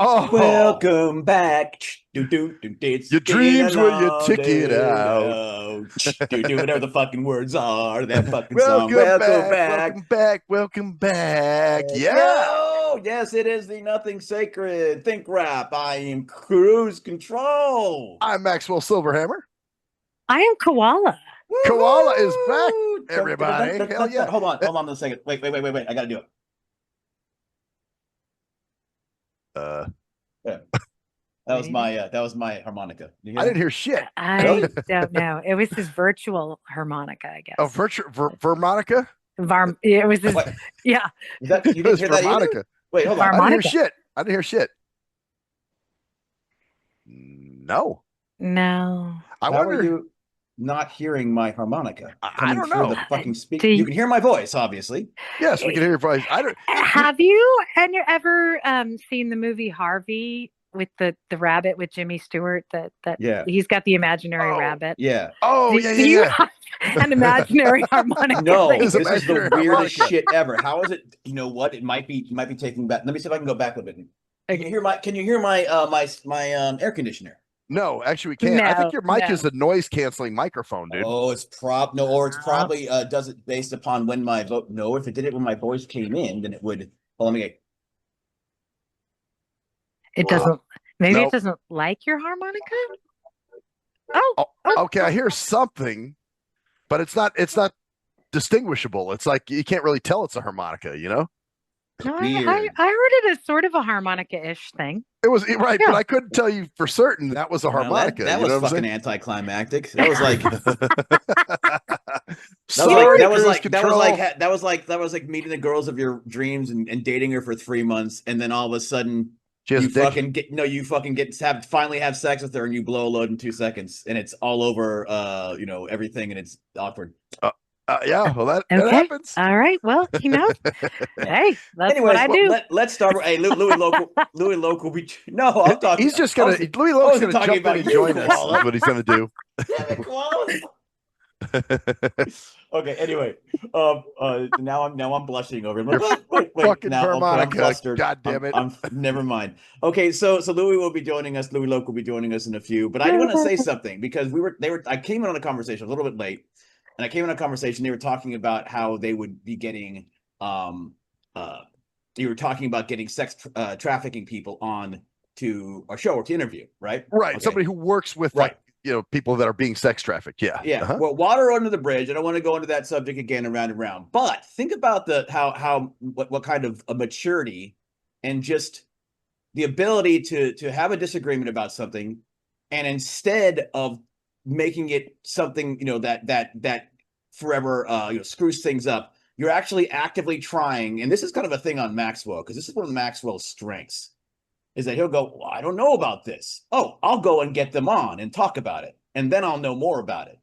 Oh, Welcome back. It's your been a dreams where you long tick it day out. now. Whatever the fucking words are, that fucking song. Welcome Welcome back, back. welcome back, welcome back. Yeah, Yo, yes, it is the Nothing Sacred Think Rap. I am Cruise Control. I'm Maxwell Silverhammer. I am Koala. Koala is back, Woohoo! everybody. Hell yeah. Hold on a second. Wait. I gotta do it. Uh, Yeah, Ready? that was my harmonica. You hear I didn't that? hear shit. Really? I don't know. It was his virtual harmonica, I Oh, guess. virtual Vermonica? It was his, What? yeah, Was that you It didn't was hear that either? Vermonica. Wait, hold on. I didn't hear harmonica. shit. I didn't hear shit. No. No. I How are wonder. you not hearing my harmonica I coming don't through the know. fucking speak? You Do can hear my voice, obviously. Yes, we can hear your voice. I don't. You, have you ever seen the movie Harvey with the rabbit with Jimmy Stewart that Yeah. he's got the imaginary oh, rabbit? Yeah. oh, Do, yeah, do you yeah, have an imaginary harmonica that No, His you this is the imaginary weirdest harmonica. shit ever. How is it? You know what? It might be taking back. Let me see if I can go back a bit. okay. Can you hear my air conditioner? No, actually, we can't. I think No, your mic is no. a noise canceling microphone, dude. Oh, it's prob no, or it's Uh, probably does it based upon when my vote. No, if it did it when my voice came in, then it would. Well, let me get. it Uh, doesn't. Maybe it no. doesn't like your harmonica. Oh, Oh, oh, okay, I hear something, but it's not distinguishable. It's like you can't really tell it's a harmonica, you know? no, Weird. I heard it as sort of a harmonica-ish thing. It was right, but Yeah. I couldn't tell you for certain that was a Well, harmonica. that You was know what fucking I'm anticlimactic. That was like saying? Sorry, cruise control. that was like meeting the girls of your dreams and dating her for 3 months, and then all of a sudden She has a dick. you fucking get finally have sex with her and you blow a load in 2 seconds and it's all over everything and it's awkward. Uh, yeah, well, that Okay. happens. All right. Well, hey, that's what Anyways, I do. let's start. Hey, Louis local. No, I'm talking. He's just I gonna was Louis I Loke's wasn't gonna talking jump in about and you, join us. Is Koala. what he's gonna do. Damn it, Koala. Okay. Anyway, now I'm blushing over. Your Wait. fucking Now, okay, I'm harmonica. flustered. God damn it. I'm. Never mind. Okay, so Louis will be joining us. Louis Loke will be joining us in a few. But I do want to say something because they were. I came in on a conversation a little bit late, and I came in on a conversation. They were talking about how they would be getting uh. You were talking about getting sex trafficking people on to our show or to interview, right? Right. Okay. Somebody who works with Right. people that are being sex trafficked. Yeah. Yeah, Uh-huh. well, water under the bridge. I don't want to go into that subject again and round. But think about the how what kind of a maturity and just the ability to have a disagreement about something, and instead of making it something that forever screws things up, you're actually actively trying. And this is kind of a thing on Maxwell because this is one of Maxwell's strengths is that he'll go, well, I don't know about this. Oh, I'll go and get them on and talk about it, and then I'll know more about it.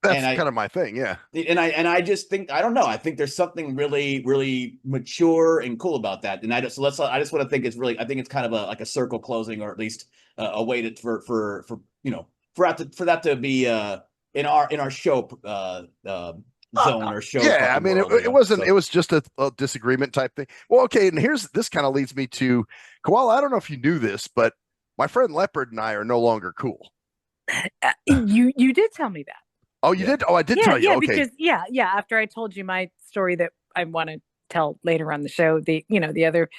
And That's kind of my thing. Yeah. I just think I don't know. I think there's something really mature and cool about that. And I just want to think it's really I think it's kind of like a circle closing or at least a way to for for that to be in our show zone or show Yeah, I fucking mean, world. it wasn't. It was just a disagreement type thing. Well, okay, and this kind of leads me to Koala. I don't know if you knew this, but my friend Leopard and I are no longer cool. You did tell me that. Oh, you did? Oh, I did Yeah, tell you. yeah, Okay. because yeah. After I told you my story that I want to tell later on the show, the other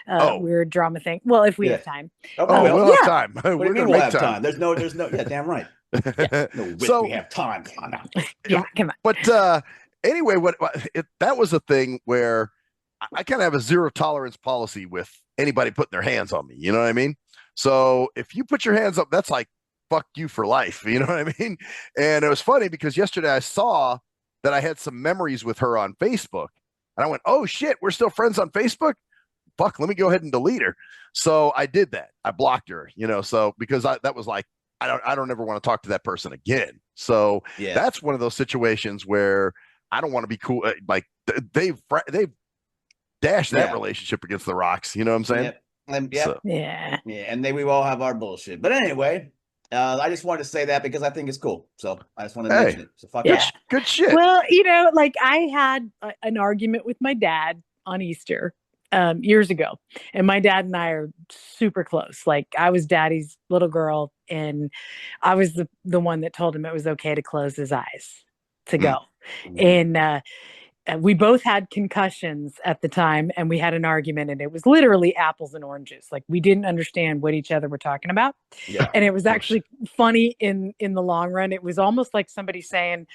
Oh. weird drama thing. Well, if we Yeah. have time. Oh, Oh, well, we'll have Yeah. time. what do We're you mean gonna we'll make have time? There's no yeah, damn right. No wish So, we have time. Come on now. Yeah, come on. but anyway, that was a thing where I kind of have a zero tolerance policy with anybody putting their hands on me. You know what I mean? So if you put your hands up, that's like fuck you for life. You know what I mean? And it was funny because yesterday I saw that I had some memories with her on Facebook, and I went, "Oh shit, we're still friends on Facebook. Fuck, let me go ahead and delete her." So I did that. I blocked her. So because that was like I don't ever want to talk to that person again. So Yeah. that's one of those situations where I don't want to be cool. Like they've dashed that Yeah. relationship against the rocks. You know what I'm saying? Yeah. So, Yeah. Yeah, and then we all have our bullshit. But anyway, I just wanted to say that because I think it's cool. So I just wanted to hey, mention it. So fuck Yeah. it. good shit. Well, like I had an argument with my dad on Easter, years ago, and my dad and I are super close. Like I was daddy's little girl, and I was the one that told him it was okay to close his eyes to go. And we both had concussions at the time, and we had an argument, and it was literally apples and oranges. Like we didn't understand what each other were talking about. Yeah. And it was actually funny in the long run. It was almost like somebody saying,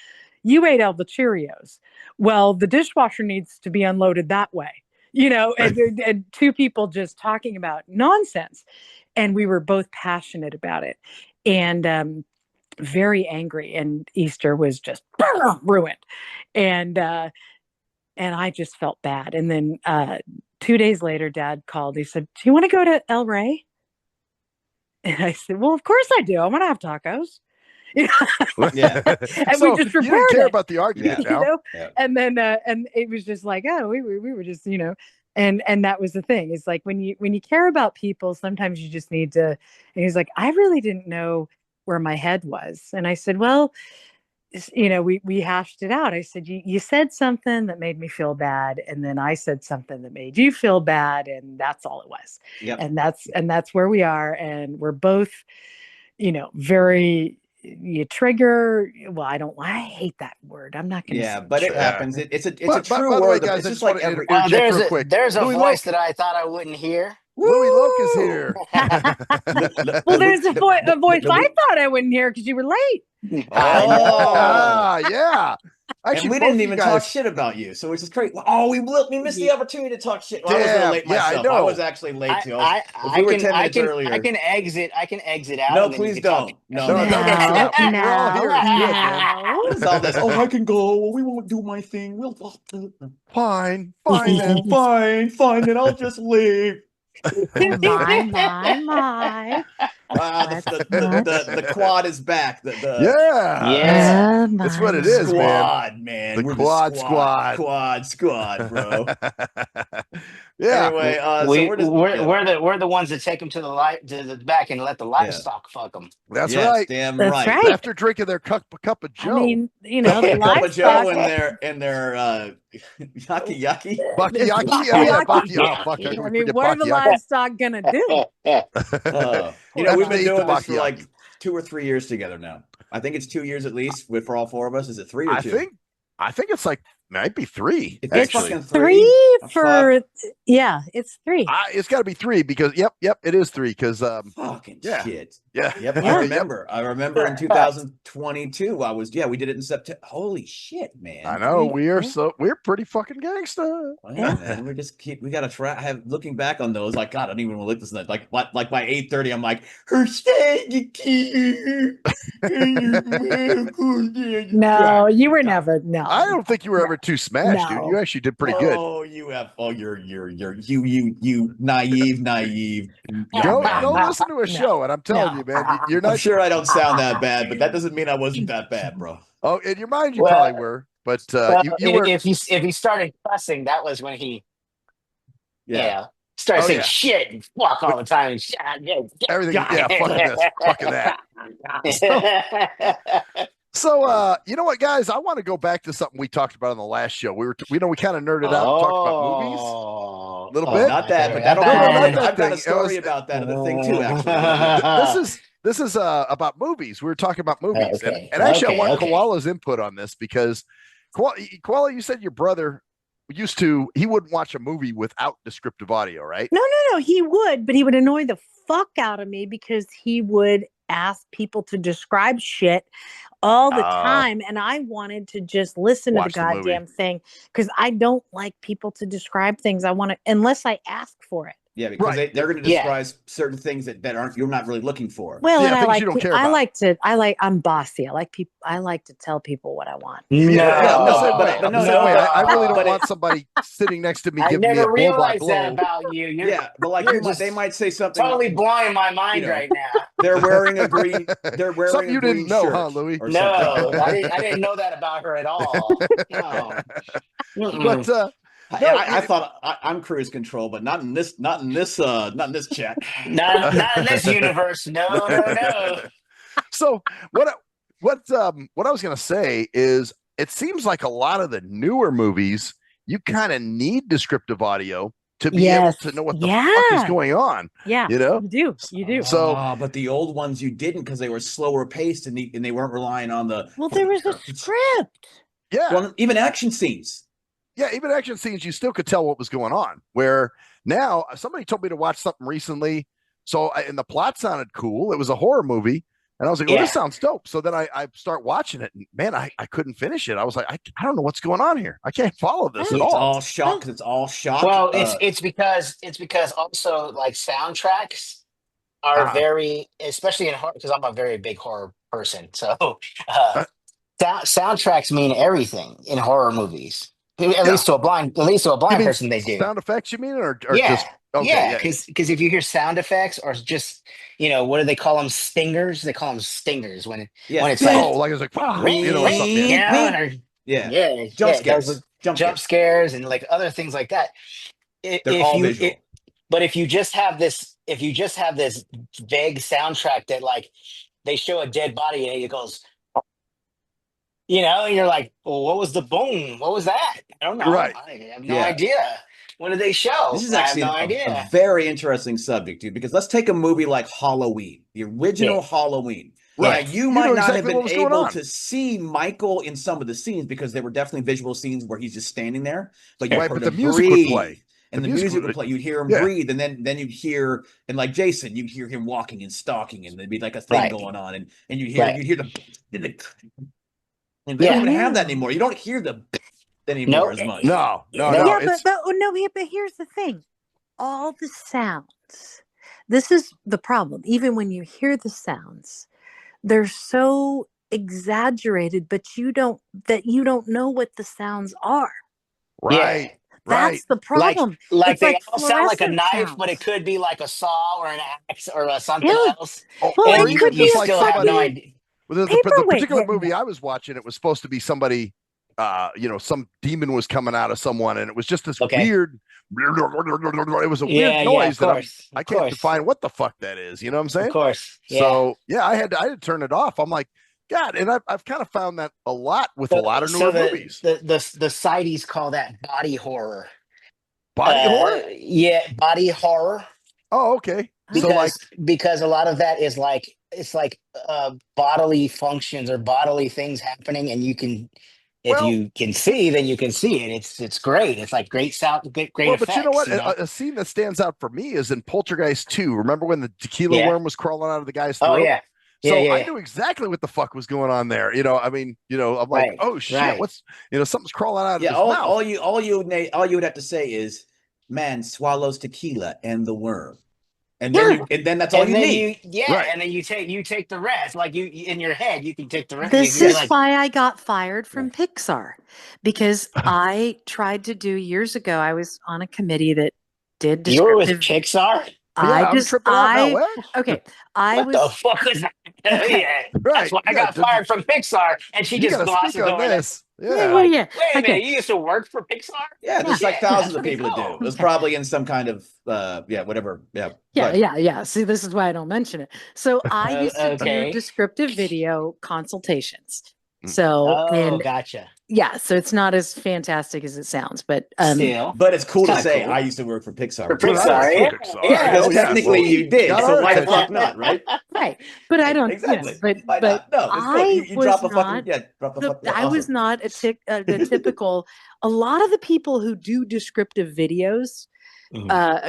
you ate all the Cheerios. Well, the dishwasher needs to be unloaded that way, and two people just talking about nonsense. And we were both passionate about it and very angry. And Easter was just ruined. And I just felt bad. And then 2 days later, Dad called. He said, do you want to go to El Rey? And I said, well, of course I do. I want to have tacos. Yeah. And So we just you repaired didn't care it, about the argument now. Yeah. And then and it was just like, oh, we were just, and that was the thing. It's like when you care about people, sometimes you just need to. And he's like, I really didn't know where my head was. And I said, well, we hashed it out. I said, you said something that made me feel bad. And then I said something that made you feel bad. And that's all it was. Yep. And that's where we are. And we're both, very, you trigger. Well, I hate that word. I'm not going to. Yeah, but it happens. It's a But true by the way, word. guys, It's I just just like want to every. interject real quick. There's a Louie voice Loke- that I thought I wouldn't hear. Louie Loke is here. Well, there's a voice I thought I wouldn't hear because you were late. Ah, yeah. And Actually, we both didn't you even guys- talk shit about you, so it's just great. Oh, we missed the opportunity to talk shit. Well, I was a little Damn, late yeah, I myself. know. I was actually late too. I we were can 10 minutes earlier. I can exit out. No, and then you please can talk. don't. No. No. We're all here. It's good, man. What is all this? Oh, I can go. We won't do my thing. We'll Fine then. fine. Then I'll just leave. My. The quad is back. Yeah. That's what it is, squad, man. The We're quad squad, bro. Yeah. Anyway, so we're the ones that take them to the back and let the livestock fuck them. That's yes, right. Damn That's right. right. After drinking their cup of Joe. I mean, the Cup of Joe livestock. and their yucky. Bakayaki? Bakayaki. Yeah, Bakayaki. Oh, fuck. I mean, what are the livestock gonna do? We've been They eat doing the this for bakayaki. like 2 or 3 years together now. I think it's 2 years at least for all four of us. Is it 3 or 2? I think it's like might be 3. It's Actually, fucking Three Oh, for it's 3. it's got to be 3 because yep, it is 3 because fucking yeah. shit. yeah. Yep, Yeah. I remember in 2022. We did it in September. Holy shit, man! I know we're pretty fucking gangsta. Well, man, we gotta try. Looking back on those, like God, I don't even want to look this night. Like by 8:30, I'm like, No, you were never. No, I don't think you were ever too smashed, No. dude. You actually did pretty good. Oh, you naive. Don't listen to a show, and I'm telling you, man, you're I'm not. sure I don't sound that bad, but that doesn't mean I wasn't that bad, bro. Oh, in your mind, you Well, probably were, but you were. If he started cussing, that was when he started Oh, saying yeah. shit and fuck all the time. Everything, yeah, fucking that. So, you know what, guys? I want to go back to something we talked about on the last show. We kind of nerded out and talked about movies. A little bit. Not that, but that'll I've got a story about that other thing too, actually. This is about movies. We were talking about movies, and actually, I want Koala's input on this because Koala, you said your brother he wouldn't watch a movie without descriptive audio, right? No, he would, but he would annoy the fuck out of me because he would ask people to describe shit all the time, and I wanted to just listen to the goddamn thing because I don't like people to describe things. I want to, unless I ask for it. Yeah, because they're going to describe certain things that you're not really looking for. Well, yeah, and I like you don't care about. I'm bossy. I like to tell people what I want. I really don't but want somebody sitting next to me I giving me a never blow by realized blow. that about you. But like they might say something Totally blowing my mind right now. They're wearing a green. They're wearing something you didn't know, huh, shirt Louie? No, I didn't know that about her at all. No. But I thought I'm cruise control, but not in this chat. Not in this universe. No. So what I was going to say is it seems like a lot of the newer movies you kind of need descriptive audio to be able Yes. to know what the Yeah. fuck is going on. Yeah. You know? You do. You do. So but the old ones you didn't because they were slower paced and they weren't relying on the. Well, there was a script. yeah. Well, even action scenes. Yeah, even action scenes, you still could tell what was going on. Where now somebody told me to watch something recently, and the plot sounded cool. It was a horror movie, and I was like, "Oh, this sounds dope." So then I start watching it, and man, I couldn't finish it. I was like, I don't know what's going on here. I can't follow this at It's all. all shock. It's all shock. Well, it's because also like soundtracks are very, especially in horror, because I'm a very big horror person. So soundtracks mean everything in horror movies. At least to a blind person, they do. Sound effects, you mean, or Yeah. just okay? Because if you hear sound effects or just what do they call them? Stingers. They call them stingers when it's like it's like wow, ring, or something. Yeah. Jump scares and like other things like that. They're all visual. But if you just have this vague soundtrack that like they show a dead body and it goes, and you're like, well, what was the boom? What was that? I don't know. Right. I have no idea. What did they show? This is actually a very interesting subject, dude, because let's take a movie like Halloween, the original Halloween. Right. You might not exactly have been able on. to see Michael in some of the scenes because they were definitely visual scenes where he's just standing there. But you heard the him music breathe, would play. and the music would play. You'd hear him breathe, and then you'd hear, and like Jason, you'd hear him walking and stalking, and there'd be like a thing going on, and you'd hear the and they don't even have that anymore. You don't hear the anymore as much. No. Yeah, but here's the thing. All the sounds. This is the problem. Even when you hear the sounds, they're so exaggerated, but you don't know what the sounds are. Right. That's the problem. Like they like all sound like a knife, sounds. but it could be like a saw or an axe or something else. Well, it could be like still have no idea. The particular movie I was watching, it was supposed to be somebody, some demon was coming out of someone, and it was just this weird. It was a weird noise that I can't define what the fuck that is. You know what I'm saying? Of course. Yeah. So I had to turn it off. I'm like, God, and I've kind of found that a lot with a lot of newer movies. The Sideys call that body horror. Body horror? Yeah, body horror. Oh, okay. Because a lot of that is like it's like bodily functions or bodily things happening, and you can. If you can see, then you can see it. It's great. It's like great sound, great effects. But you know what? A scene that stands out for me is in Poltergeist 2. Remember when the tequila worm was crawling out of the guy's throat? Oh, yeah. I knew exactly what the fuck was going on there. I'm like, oh shit, what's something's crawling out of his mouth. All you would have to say is, man swallows tequila and the worm. And then that's all you need. And then you take the rest. Like you in your head, you can take the rest. This is why I got fired from Pixar, because I tried to do years ago. I was on a committee that did descriptive. You were with Pixar? I was the fuck was that? That's why I got fired from Pixar, and she just glosses over this. Yeah. Wait a minute, you used to work for Pixar? Yeah, there's like thousands of people that do. It was probably in some kind of whatever. Yeah. See, this is why I don't mention it. So I used to do descriptive video consultations. So gotcha. Yeah, so it's not as fantastic as it sounds, but but it's cool to say I used to work for Pixar. Because technically you did. So why the fuck not, right? Right, but I don't. Exactly. But I was not the typical. A lot of the people who do descriptive videos,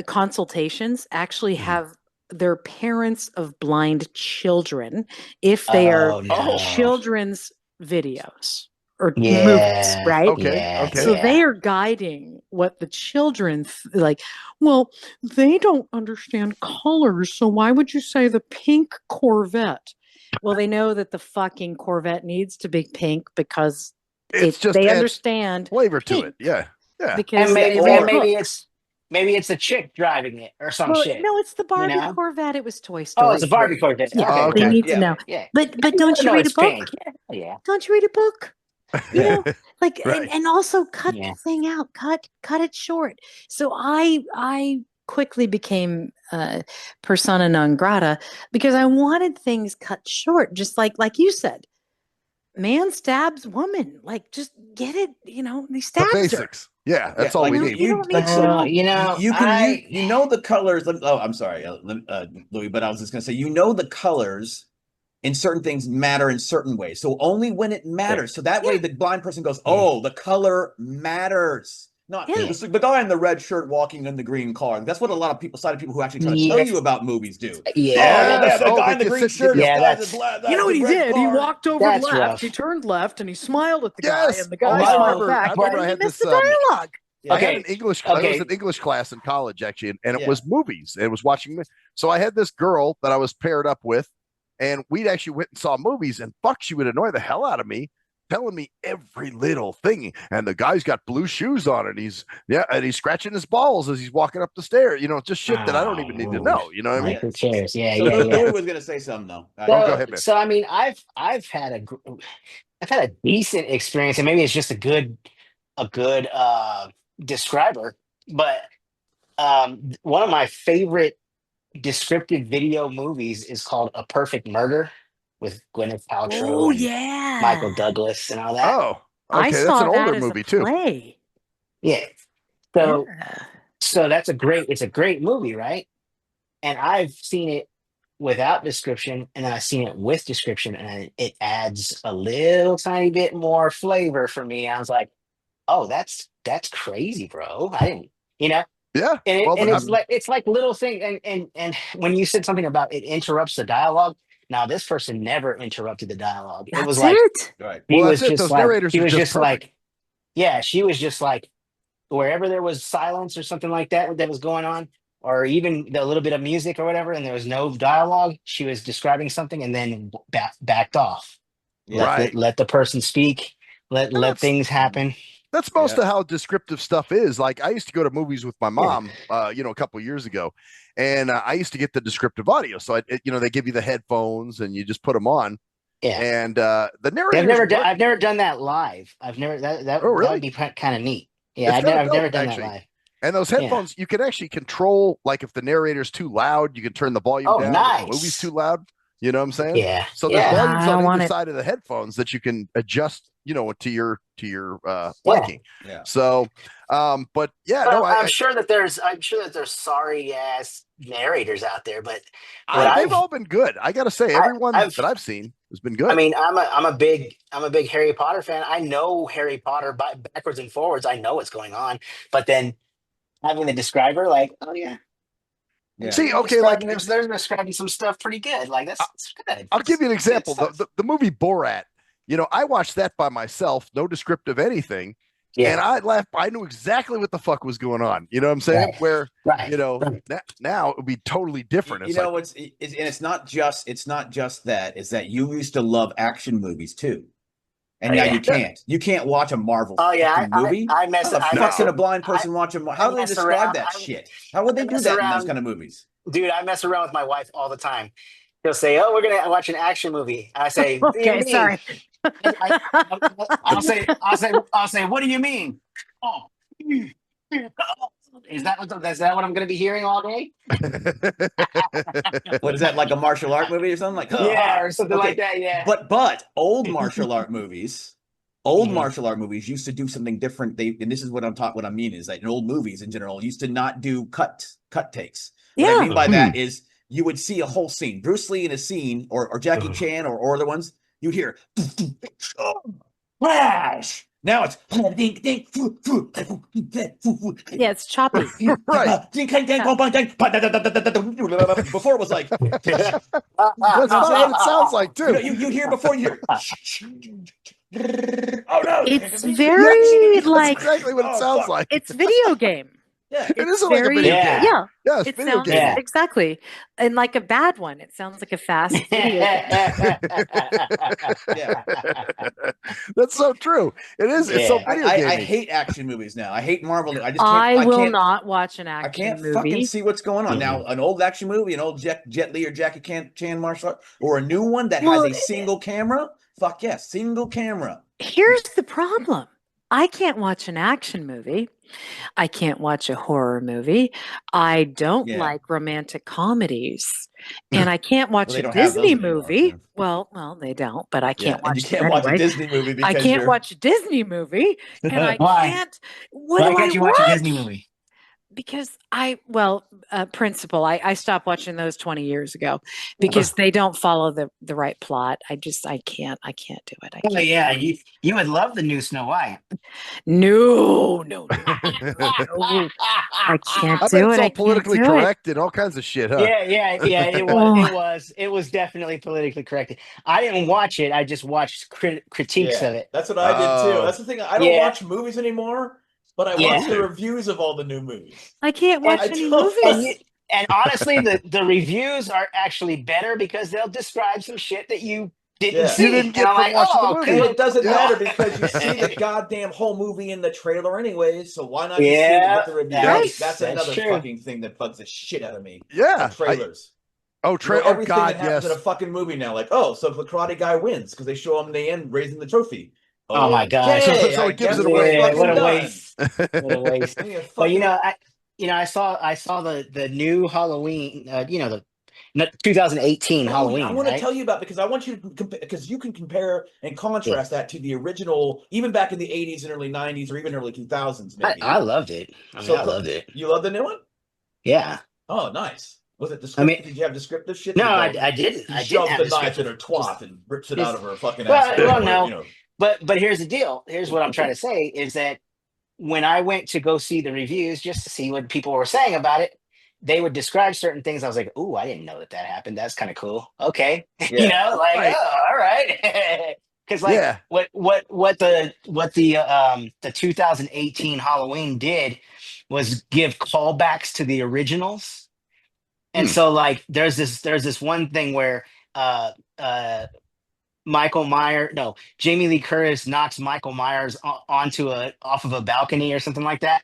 consultations, actually have their parents of blind children if they are children's videos or movies, right? Okay. So they are guiding what the children like. Well, they don't understand colors, so why would you say the pink Corvette? Well, they know that the fucking Corvette needs to be pink because they understand flavor to it. Yeah. Because maybe it's a chick driving it or some shit. No, it's the Barbie Corvette. It was Toy Story. Oh, it's a Barbie Corvette. Yeah, they need to know. Yeah. But don't you read a book? Yeah. Don't you read a book? And also cut the thing out. Cut it short. So I quickly became persona non grata because I wanted things cut short, just like you said. Man stabs woman. Like, just get it. He stabs her. Yeah, that's all we need. You don't need to. You can you know the colors. Oh, I'm sorry, Louis, but I was just gonna say, you know, the colors in certain things matter in certain ways. So only when it matters. So that way the blind person goes, oh, the color matters. Not the guy in the red shirt walking in the green car. That's what a lot of people, sighted people who actually try to tell you about movies do. Yeah. Oh, well, the guy in the green shirt. You know what he did? He walked over That's left. rough. He turned left and he smiled at the Yes. guy, and the guy I smiled remember. back. I remember. And I he had missed this. the dialogue. I had an English. It was an English class in college actually, and it was movies. It was watching. So I had this girl that I was paired up with, and we actually went and saw movies. And fuck, she would annoy the hell out of me, telling me every little thing. And the guy's got blue shoes on, and he's scratching his balls as he's walking up the stairs. You know, just shit that I don't even need to know. You know what I mean? Who cares? Yeah, so yeah, yeah. Louis was gonna say something though. Go ahead, man. So I mean, I've had a decent experience, and maybe it's just a good describer, but one of my favorite descriptive video movies is called A Perfect Murder with Gwyneth Paltrow and Michael Douglas and all that. Oh, I okay, that's saw an that older as movie a too. play. Yeah. So that's it's a great movie, right? And I've seen it without description, and then I've seen it with description, and it adds a little tiny bit more flavor for me. I was like, oh, that's crazy, bro. I didn't, Yeah. And it's like little thing, and when you said something about it interrupts the dialogue. Now this person never interrupted the dialogue. It was like Right. Well, that's it. Those narrators he are was just just like, yeah, she was just like wherever there was silence or something like that was going on, or even a little bit of music or whatever, and there was no dialogue. She was describing something and then backed off. Let the person speak. Let things happen. That's most of how descriptive stuff is. Like I used to go to movies with my mom, a couple of years ago, and I used to get the descriptive audio. So they give you the headphones and you just put them on. Yeah. And the narrator. I've never done that live. I've never that. Oh, really? That would be kind of neat. Yeah, I've never done that live. And those headphones, you can actually control. Like if the narrator's too loud, you can turn the volume down. Nice. If the movie's too loud. You know what I'm saying? Yeah. So there's volumes on either side of the headphones that you can adjust, to your liking. Yeah. So, but I'm sure that there's sorry ass narrators out there, but they've all been good. I gotta say, everyone that I've seen has been good. I mean, I'm a big Harry Potter fan. I know Harry Potter backwards and forwards. I know what's going on, but then having the describer, like, oh yeah. Yeah. See, okay, they're describing some stuff pretty good. Like that's good. I'll give you an example. The movie Borat. I watched that by myself, no descriptive anything, and I laughed. I knew exactly what the fuck was going on. You know what I'm saying? Right. Where now it would be totally different. It's not just that. It's that you used to love action movies too. And now you can't. You can't watch a Marvel movie. I mess up. How can a blind person watch a How do they describe that shit? How would they do that in those kind of movies? Dude, I mess around with my wife all the time. He'll say, "Oh, we're gonna watch an action movie." I say, "Okay, sorry." I'll say, "What do you mean?" Oh, is that what I'm going to be hearing all day? What is that, like a martial art movie or something? Like or something like that. Yeah. But old martial art movies, martial art movies used to do something different. And this is what I mean is that in old movies in general used to not do cut takes. What I mean by that is you would see a whole scene, Bruce Lee in a scene, or Jackie Chan or other ones. You'd hear flash. Now it's it's choppy. Right. Before it was like that's what it sounds like too. You hear before you hear. Oh no! It's very that's exactly what it sounds like. It's video game. Yeah, it is like a video game. Yeah, it's it video sounds game. exactly, and like a bad one. It sounds like a fast video game. Yeah, that's so true. It is. It's so video game. I hate action movies now. I hate Marvel. I will not watch an action movie. I can't fucking see what's going on now. An old action movie, an old Jet Li or Jackie Chan martial art, or a new one that has a single camera. Fuck yes, single camera. Here's the problem. I can't watch an action movie. I can't watch a horror movie. I don't Yeah. like romantic comedies. And I can't watch they a don't have those Disney anymore, movie. yeah. Well, they don't, but I can't and you watch them can't watch a anyway. Disney movie I because can't you're watch a Disney movie, and I Why? can't. What Why do I can't you watch a Disney watch? movie? Because Principal, I stopped watching those 20 years ago because they don't follow the right plot. I can't do it. I Oh can't. yeah, you would love the new Snow White. No. I can't I bet do it's it. all I can't politically do it. correct and all kinds of shit, huh? Yeah. It was. Oh. It was definitely politically correct. I didn't watch it. I just watched critiques of it. that's what I did too. Oh. That's the thing. I don't Yeah. watch movies anymore, but I Yeah. watch the reviews of all the new movies. I can't watch I any don't- movies. And honestly, the reviews are actually better because they'll describe some shit that you didn't Yeah. see. You didn't And get I'm from like, watching the oh, movie. And it doesn't cool. matter because you see the goddamn whole movie in the trailer anyways. So why not just see Yeah, what the review that's- is? That's that's another true. fucking thing that bugs the shit out of me. Yeah. The trailers. Oh, You know, oh everything God, that happens yes. in a fucking movie now, like, oh, so if the karate guy wins because they show him in the end raising the trophy. Oh my gosh. Okay, So I it gives guess it we're away. fucking What a done. waste. What a waste. Yeah, But fucking- I saw the new Halloween. 2018 Oh, Halloween. I want to right? tell you about because I want you to because you can compare and contrast that to the original, even back in the 80s and early 90s or even early 2000s. Maybe I loved it. I loved it. You love the new one? Yeah. Oh, nice. Was it descriptive? Did you have descriptive shit? No, Like, I didn't. He I didn't shoves have the knife in descriptive. her twat and rips it just- out of her fucking Well, asshole. well, or, no. you know. But here's the deal. Here's what I'm trying to say is that when I went to go see the reviews just to see what people were saying about it, they would describe certain things. I was like, "Ooh, I didn't know that happened. That's kind of cool." Okay, Yeah. Right. oh, all right. Because Yeah. what the 2018 Halloween did was give callbacks to the originals, and so like there's this one thing where uh uh Jamie Lee Curtis knocks Michael Myers off of a balcony or something like that.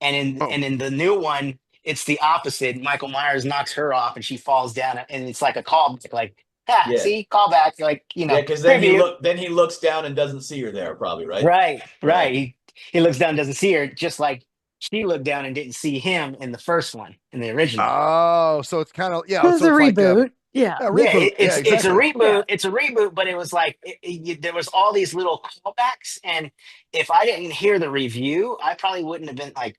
Oh. And in the new one, it's the opposite. Michael Myers knocks her off and she falls down, and it's like a callback, like, Yeah. see, callback, like, Yeah, because then preview. he looks down and doesn't see her there, probably, right? Right. Yeah. He looks down, doesn't see her, just like she looked down and didn't see him in the first one, in the original. Oh, so it's kind of It was a reboot. Yeah. a reboot. It's a exactly. reboot. Yeah. It's a reboot, but it was like there was all these little callbacks, and if I didn't hear the review, I probably wouldn't have been like,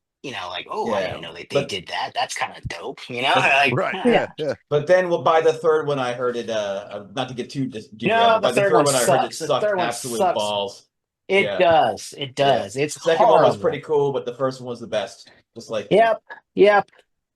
oh, I Yeah. didn't know they But- did that. That's kind of dope, like, Right. Yeah. Yeah. But then by the third one, I heard it. Not to get too No, by the third one I heard it sucks. The sucked third one absolute sucks. balls. It Yeah. does. It does. It's The second one was horrible. pretty cool, but the first one was the best. Just like Yep. Yeah.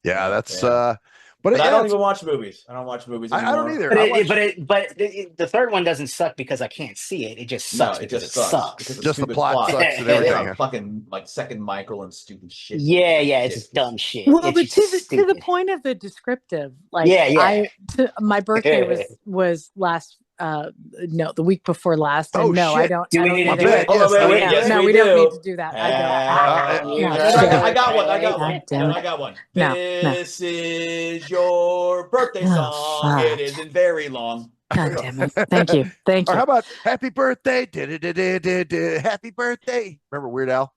That's Yeah. but But I don't it's- even watch movies. I don't watch movies I anymore. don't either. But the third one doesn't suck because I can't see it. It just No, sucks it because just it sucks. sucks. Because it's Just the stupid plot sucks and everything. Yeah, fucking like second Michael and stupid shit. Yeah, it's just dumb shit. Well, It's but just to the stupid. point of the descriptive, like Yeah. my birthday was last the week before last. And Oh, no, shit. I don't. Do I we don't need to need do bad. it? Yes, wait, Yeah, yes, no, we we don't do. need to do that. I got one. damn it. I got one. No, This is your birthday Oh, song. It fuck. isn't very long. God damn it. Thank you. Thank Or how you. about Happy Birthday? Happy Birthday. Remember Weird Al?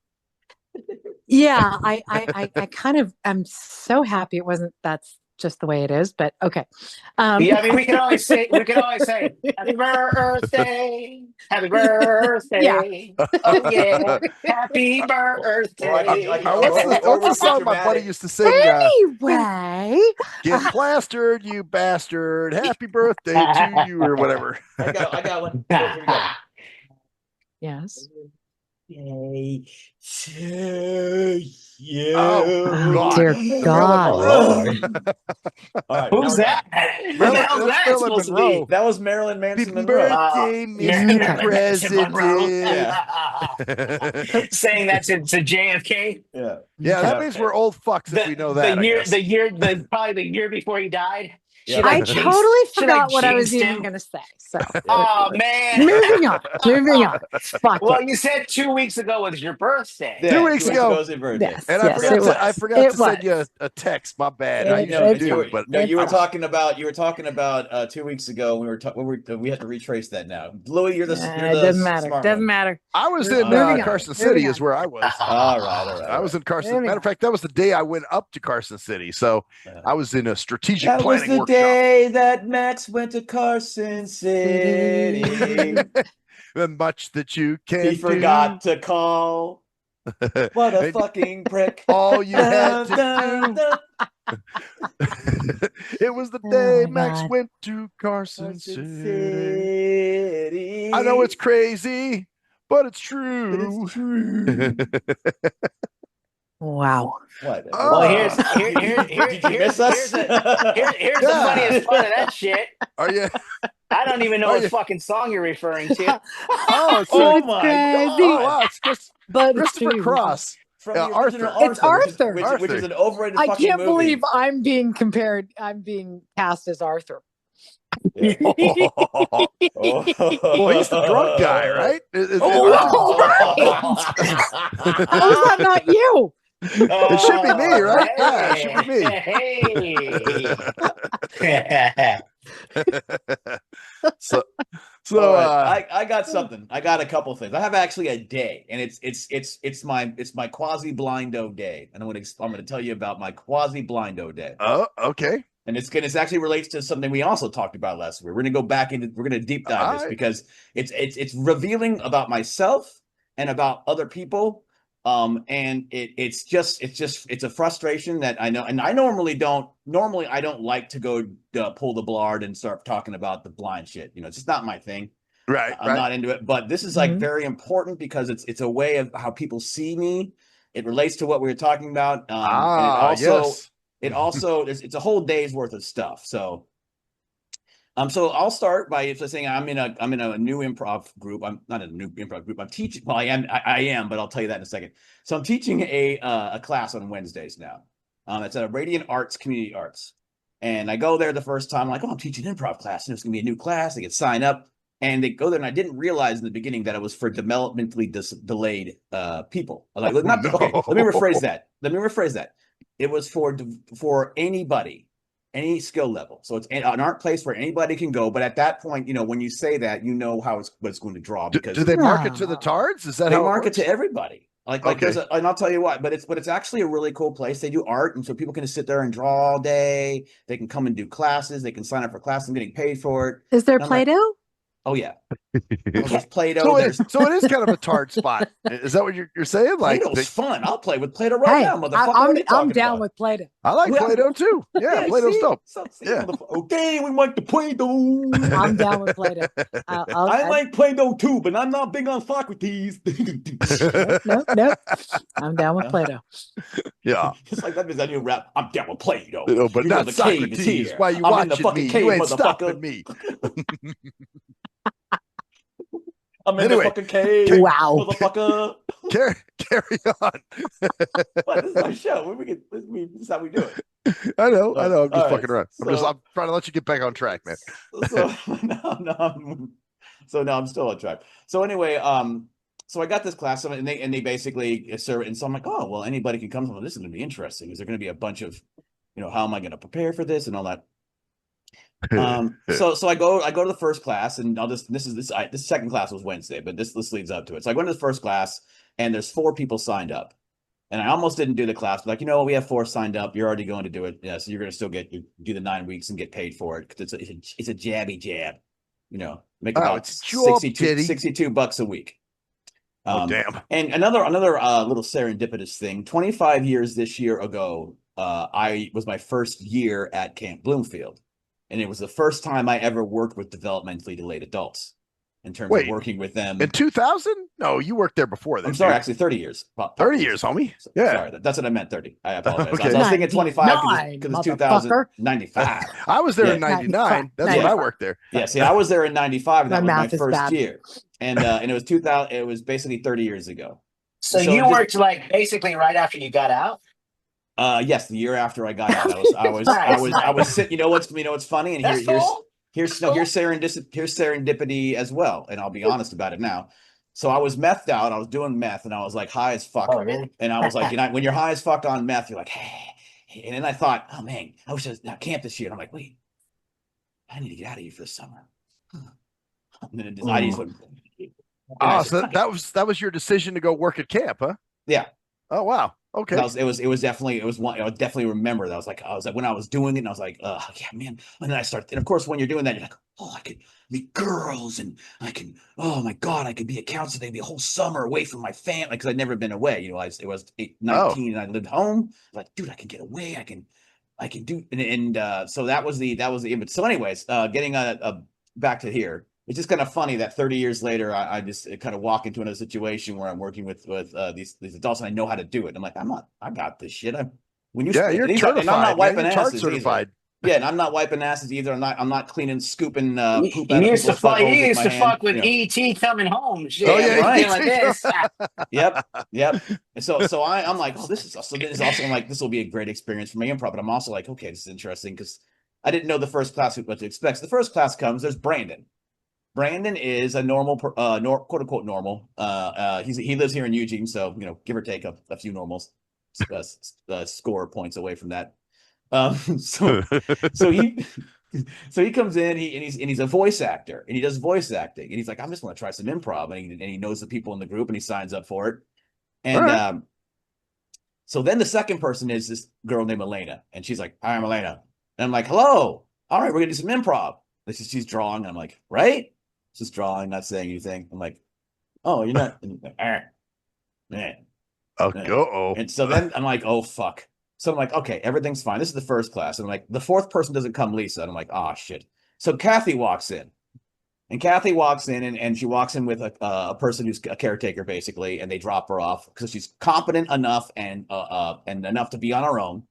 Yeah, I kind of am so happy it wasn't. That's just the way it is. But okay. Yeah, I mean, we can always say, happy birthday, happy birthday. Yeah. Oh yeah, happy birthday. What's the song my buddy used to sing? Anyway, Get plastered, you bastard. Happy birthday to you, or whatever. I got one. Here we go. yes. Yay to you. Oh, God. Dear God. Lord. All right, Who's that? What the hell's That's that Marilyn supposed to Monroe. be? That was Marilyn Manson Happy Monroe. birthday, Mr. President. Saying that to JFK. Yeah. Yeah, that means we're old fucks if we know that. Probably the year before he died. She, Yeah. I like, jinxed- totally she, forgot like, what I was jinxed even him. going to say. So Oh man. moving on. Moving on. Fuck Well, it. you said 2 weeks ago was your birthday. Yeah, 2 weeks ago. was your birthday. Yes. And yes, it was. I forgot It to send you was. a text. My bad. It- I No, usually it's do, fine. but no, you It's were fine. talking about 2 weeks ago. We have to retrace that now. Louie, you're It the doesn't matter. smart Doesn't one. matter. I was We're in moving on. Carson Moving City, is on. where I was. All right, all right. I was in Carson. Moving Matter of on. fact, that was the day I went up to Carson City. So I was in a strategic That was planning the workshop. day that Max went to Carson City. And much that you can He do. forgot to call. What a And fucking prick. all you had to Dun, do. dun. It was the Oh day my Max God. went to Carson Carson City. City. I know it's crazy, but it's true. But it's true. Wow. What? Well, here's Ah. Did you miss us? here's the Yeah. funniest part of that shit. Are you? I don't even know Are what you- fucking song you're referring to. Oh, it's, Oh It's my crazy. oh wow, it's But it's Christopher true. Cross. From the original Arthur. It's Arthur, Arthur. which is an overrated I fucking can't movie. believe I'm being compared. I'm being cast as Arthur. Yeah. Well, he's the drunk guy, right? How is that not you? It should be me, right? Yeah, it should be me. So, All right. I got something. I got a couple things. I have actually a day, and it's my quasi blindo day, and I'm gonna tell you about my quasi blindo day. oh, okay. And it's actually relates to something we also talked about last week. We're gonna go back into we're gonna deep dive this Alright. because it's revealing about myself and about other people. And it's a frustration that I know, and I normally don't like to go pull the blard and start talking about the blind shit. It's just not my thing. Right, I'm not into it, but this is like Mhm. very important because it's a way of how people see me. It relates to what we were talking about. And yes. it also it's a whole day's worth of stuff. So I'll start by saying I'm in a new improv group. I'm not in a new improv group. I'm teaching. Well, I am, but I'll tell you that in a second. So I'm teaching a class on Wednesdays now. It's a Radiant Arts Community Arts, and I go there the first time. I'm like, oh, I'm teaching an improv class, and it's gonna be a new class. They get sign up, and they go there, and I didn't realize in the beginning that it was for developmentally delayed people. I'm like, okay, let me rephrase that. It was for anybody. Any skill level. So it's an art place where anybody can go. But at that point, when you say that, what it's going to draw, because Do they market to the tards? Is that they how market it to everybody. Like Okay. and I'll tell you what, but it's actually a really cool place. They do art, and so people can just sit there and draw all day. They can come and do classes. They can sign up for classes and getting paid for it. Is there And I'm like, Play-Doh? oh yeah. There's Play-Doh. So There's so it is kind of a tard spot. Is that what you're saying? Like Play-Doh's fun. I'll play with Play-Doh right Hey, now, motherfucker. What are you I'm talking down about? with Play-Doh. I like Yeah. Play-Doh too. Yeah, Play-Doh's see? dope. See, Yeah. okay, we like the Play-Doh. I'm down with Play-Doh. I like Play-Doh too, but I'm not big on Socrates. Nope. I'm down with Play-Doh. Yeah. Just like that means I new rap. I'm down with Play-Doh. But You know not the cave is Socrates. here. Why you I'm in the watching fucking me? cave, You ain't motherfucker. stopping me. I'm in Anyway, the fucking cave. Wow. Motherfucker. Carry on. What? This is my show. This is how we do it. I know. I'm just All right, fucking around. so- I'm trying to let you get back on track, man. So no, I'm still on track. So anyway, so I got this class, and they basically serve, and so I'm like, oh well, anybody can come. Well, this is going to be interesting. Is there going to be a bunch of, how am I going to prepare for this and all that? So I go to the first class, and this second class was Wednesday, but this leads up to it. So I go into the first class, and there's 4 people signed up, and I almost didn't do the class, but like, we have 4 signed up. You're already going to do it, yeah. So you're going to still do the 9 weeks and get paid for it because it's a jabby jab, make about it's job, 62 bucks a week. Oh damn. And another little serendipitous thing. 25 years this year ago, I was my first year at Camp Bloomfield. And it was the first time I ever worked with developmentally delayed adults in terms of working with them. In 2000? No, you worked there before then. I'm sorry, dude. actually 30 years. 30 years, homie. Yeah. Sorry, that's what I meant, 30. I apologize. Okay. I was thinking 25 because 99, it's 2095. I was there Yeah. in 99. That's when 95. I worked there. Yeah, see, I was there in 95, and that My was my math is first bad. year. And it was 2000. It was basically 30 years ago. So So you just- worked like basically right after you got out? Yes, the year after I got out, I was sitting. You know what's funny? And here's serendipity as well. And I'll be honest about it now. So I was methed out. I was doing meth, and I was like high as fuck. Oh, really? And I was like, when you're high as fuck on meth, you're like, hey. And then I thought, oh man, I was just at camp this year. And I'm like, wait, I need to get out of here for the summer. And then I just went. So that was your decision to go work at camp, huh? Yeah. Oh wow. Okay. It was definitely one. I would definitely remember that. I was like when I was doing it, and I was like, oh yeah, man. And then I started, and of course, when you're doing that, you're like, oh, I could meet girls, and I can, oh my god, I could be a counselor. They'd be a whole summer away from my family because I'd never been away. You know, it was 19, and I lived home. Like, dude, I can get away. I can do, and so that was the image. So, anyways, getting back to here. It's just kind of funny that 30 years later, I just kind of walk into another situation where I'm working with these adults and I know how to do it. I'm like, I got this shit. You're certified, and I'm not wiping man. asses Certified. either. Yeah, and I'm not wiping asses either. I'm not cleaning, scooping poop You out of used to people's buttholes you with used my to hand. fuck with ET coming home. Shit, Oh, yeah, right. ET. Like this. Yep. And so I'm like, oh, this is also I'm like, this will be a great experience for my improv. But I'm also like, okay, this is interesting because I didn't know the first class what to expect. So the first class comes. There's Brandon. Brandon is a normal, quote unquote normal. He lives here in Eugene, so give or take a few normals, score points away from that. So he so he comes in, he's a voice actor, and he does voice acting, and he's like, I'm just going to try some improv, and he knows the people in the group, and he signs up for it, and right. So then the second person is this girl named Elena, and she's like, hi, I'm Elena, and I'm like, hello, all right, we're gonna do some improv. She's drawing, and I'm like, right. Just drawing, not saying anything. I'm like, oh, you're not. Man. Oh. And so then I'm like, oh, fuck. So I'm like, okay, everything's fine. This is the first class. And I'm like, the fourth person doesn't come, Lisa. And I'm like, oh, shit. So Kathy walks in. And Kathy walks in, and she walks in with a person who's a caretaker, basically. And they drop her off because she's competent enough and enough to be on her own.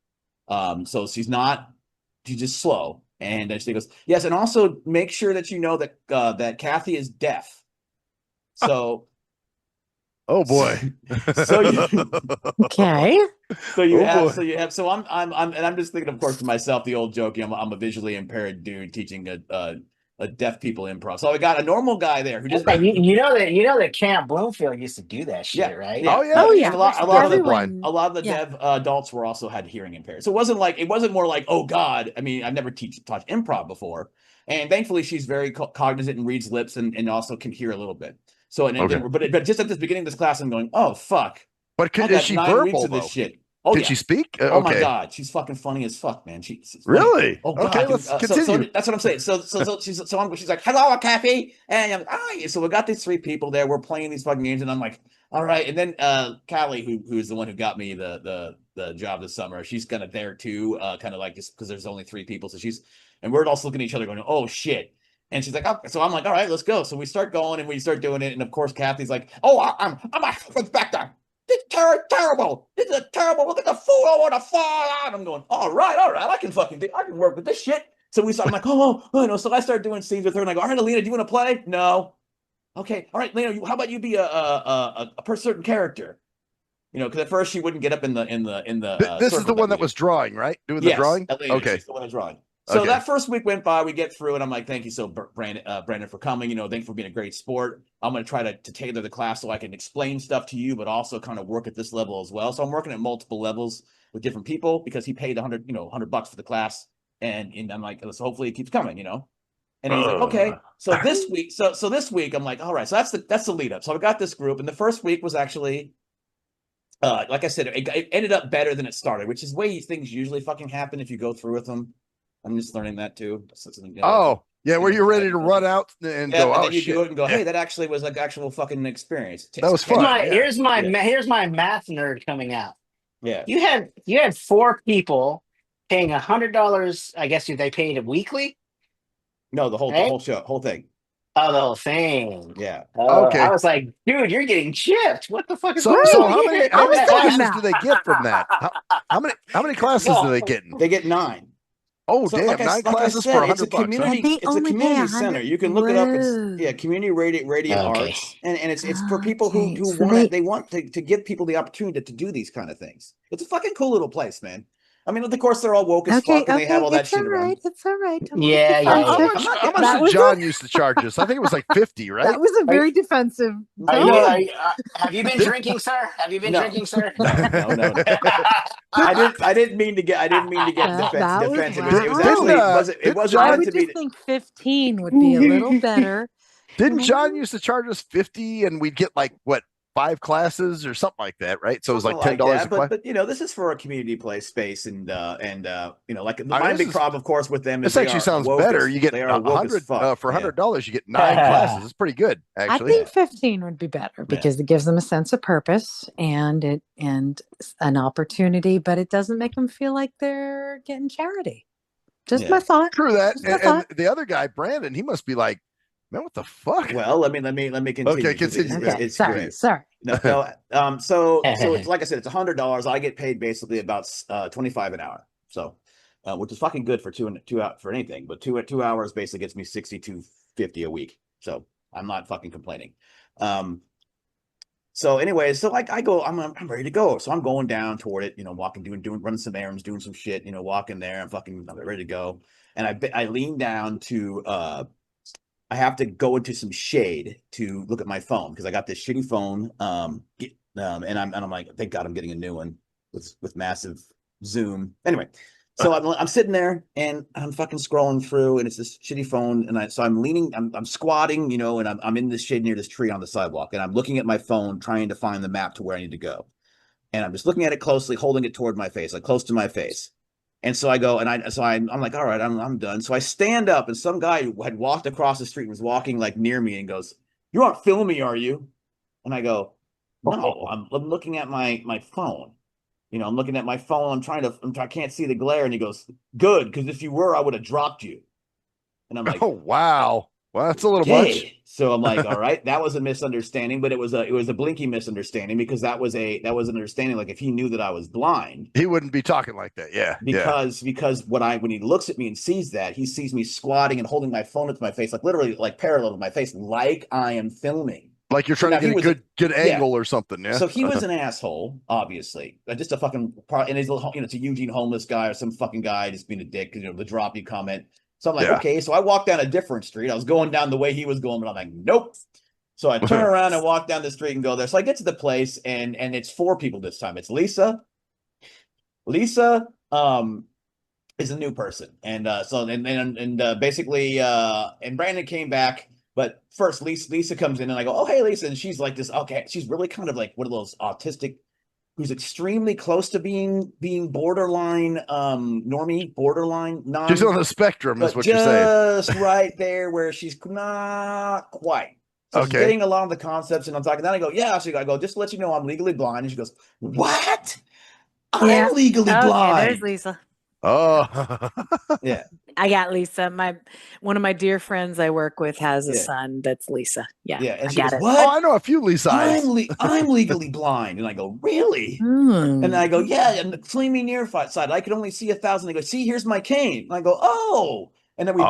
So she's just slow. And she goes, yes, and also make sure that you know that Kathy is deaf. So, oh boy. Okay. So I'm just thinking, of course, to myself, the old joke. I'm a visually impaired dude teaching a deaf people improv. So I got a normal guy there who just you know that Camp Bloomfield used to do that shit, right? Yeah. Oh yeah. Oh yeah. A lot blind. of the dev adults were also had hearing impaired. So it wasn't more like, oh God. I mean, I've never taught improv before, and thankfully she's very cognizant and reads lips and also can hear a little bit. So but just at the beginning of this class, I'm going, oh fuck. But is she verbal of though? this shit. Oh, Can she speak? Oh my god, she's fucking funny as fuck, man. She's really? Oh god. Okay, let's continue. So that's what I'm saying. So she's like, hello, Kathy, and so we got these three people there. We're playing these fucking games, and I'm like, all right. And then Callie, who's the one who got me the job this summer, she's kind of there too, kind of like just because there's only three people, so and we're also looking at each other going, oh shit. And she's like, oh. So I'm like, all right, let's go. So we start going and we start doing it, and of course Kathy's like, oh, I'm a inspector. This is terrible. This is terrible. Look at the food. I want to fall out. I'm going, all right. I can work with this shit. So I'm like, no. So I start doing scenes with her, and I go, all right, Alina, do you want to play? No. Okay. All right, Lena, how about you be a certain character? Because at first she wouldn't get up in the. This is the one that was drawing, right? Doing the drawing. Elena, okay. She's the one that's drawing. So that first week went by, we get through, and I'm like, thank you so, Brandon, for coming. Thank you for being a great sport. I'm going to try to tailor the class so I can explain stuff to you, but also kind of work at this level as well. So I'm working at multiple levels with different people because he paid $100 for the class, and I'm like, so hopefully it keeps coming, And he's like, okay. So this week, so this week, I'm like, all right. So that's the lead up. So I got this group, and the first week was actually. Like I said, it ended up better than it started, which is the way things usually fucking happen if you go through with them. I'm just learning that too. Oh, yeah, where you're ready to run out and go, and oh then you shit. do it and go, hey, that actually was like actual fucking experience. That was fun. Here's my math nerd coming out. Yeah. You had four people paying $100. I guess they paid it weekly. No, the whole show, whole thing. Oh, the whole thing. Yeah. Okay. I was like, dude, you're getting chipped. What the fuck is so how many classes do they get from that? How many classes do they get? They get 9. Oh, so damn! 9 classes for $100. It's a community center. You can look it up. It's community radio arts, and it's for people who want to give people the opportunity to do these kind of things. It's a fucking cool little place, man. I mean, of course, they're all woke as Okay, fuck and they have all that it's shit all around. right. It's all right. Don't be Yeah, yeah, How defensive. much? yeah. How much That did was John used to charge us? I think it was like 50, right? that was a Are you- very defensive Are you, tone. have you been Did- drinking, sir? Have you been No. drinking, sir? No. I didn't mean to get That was defensive. wow. It was actually it didn't wasn't I John meant would to be. just think 15 would be a little better. Didn't John used to charge us 50 and we'd get like what 5 classes or something like that, right? So it was like Something $10 that, a class. but this is for a community play space and like I my mean, big problem, of course, with them is This actually sounds better. You get they are woke as 100 fuck. for $100. You get 9 classes. It's pretty good, I actually. think 15 would be better because it gives them a sense of purpose and an opportunity, but it doesn't make them feel like they're getting charity. Just my thought. True that. Just my And thought. the other guy, Brandon, he must be like, man, what the fuck? Well, let me continue. Okay, 'cause continue. It's sorry, great. sorry. No. So it's like I said, it's $100. I get paid basically about 25 an hour. So, which is fucking good for two out for anything. But 2 hours basically gets me 62.50 a week. So I'm not fucking complaining. So anyway, so like I go, I'm ready to go. So I'm going down toward it, walking, running some errands, doing some shit, walking there. I'm ready to go. And I lean down to I have to go into some shade to look at my phone because I got this shitty phone. And I'm like, thank God I'm getting a new one with massive zoom. Anyway, so I'm sitting there and I'm fucking scrolling through, and it's this shitty phone, and I'm leaning, I'm squatting, and I'm in this shade near this tree on the sidewalk, and I'm looking at my phone trying to find the map to where I need to go, and I'm just looking at it closely, holding it toward my face, like close to my face. And so I go, and I'm like, all right, I'm done. So I stand up, and some guy who had walked across the street and was walking like near me and goes, "You aren't filming me, are you?" And I go, "No, I'm looking at my phone. I'm looking at my phone. I can't see the glare." And he goes, "Good, because if you were, I would have dropped you." And I'm like, Oh, wow. Well, that's a little much. So I'm like, all right, that was a misunderstanding, but it was a blinky misunderstanding because that was an understanding. Like if he knew that I was blind, He wouldn't be talking like that. Yeah. because when he looks at me and sees that, he sees me squatting and holding my phone up to my face, like literally like parallel to my face, like I am filming. Like you're trying to get a good angle or something. Yeah. So he was an asshole, obviously. Just a fucking and he's it's a Eugene homeless guy or some fucking guy just being a dick, the drop you comment. So I'm like, okay, so I walked down a different street. I was going down the way he was going, but I'm like, nope. So I turn around and walk down the street and go there. So I get to the place, and it's 4 people this time. It's Lisa. Lisa is a new person, and basically and Brandon came back. But first, Lisa comes in, and I go, "Oh, hey, Lisa," and she's like this. Okay, she's really kind of like one of those autistic, who's extremely close to being borderline normie, borderline non. She's on the spectrum, is what you're saying. Just right there where she's not quite. So she's Okay. getting a lot of the concepts, and I'm talking. Then I go, yeah. So I go, just to let you know, I'm legally blind. And she goes, what? I'm legally blind. There's Lisa. Oh. Yeah. I got Lisa. One of my dear friends I work with has a son that's Lisa. Yeah. Yeah. And I she got goes, it. what? Oh, I know a few Lisa. I'm legally blind. And I go, really? Hmm. And I go, yeah. And the claiming nearsight side, I can only see 1,000. They go, see, here's my cane. And I go, oh. And then we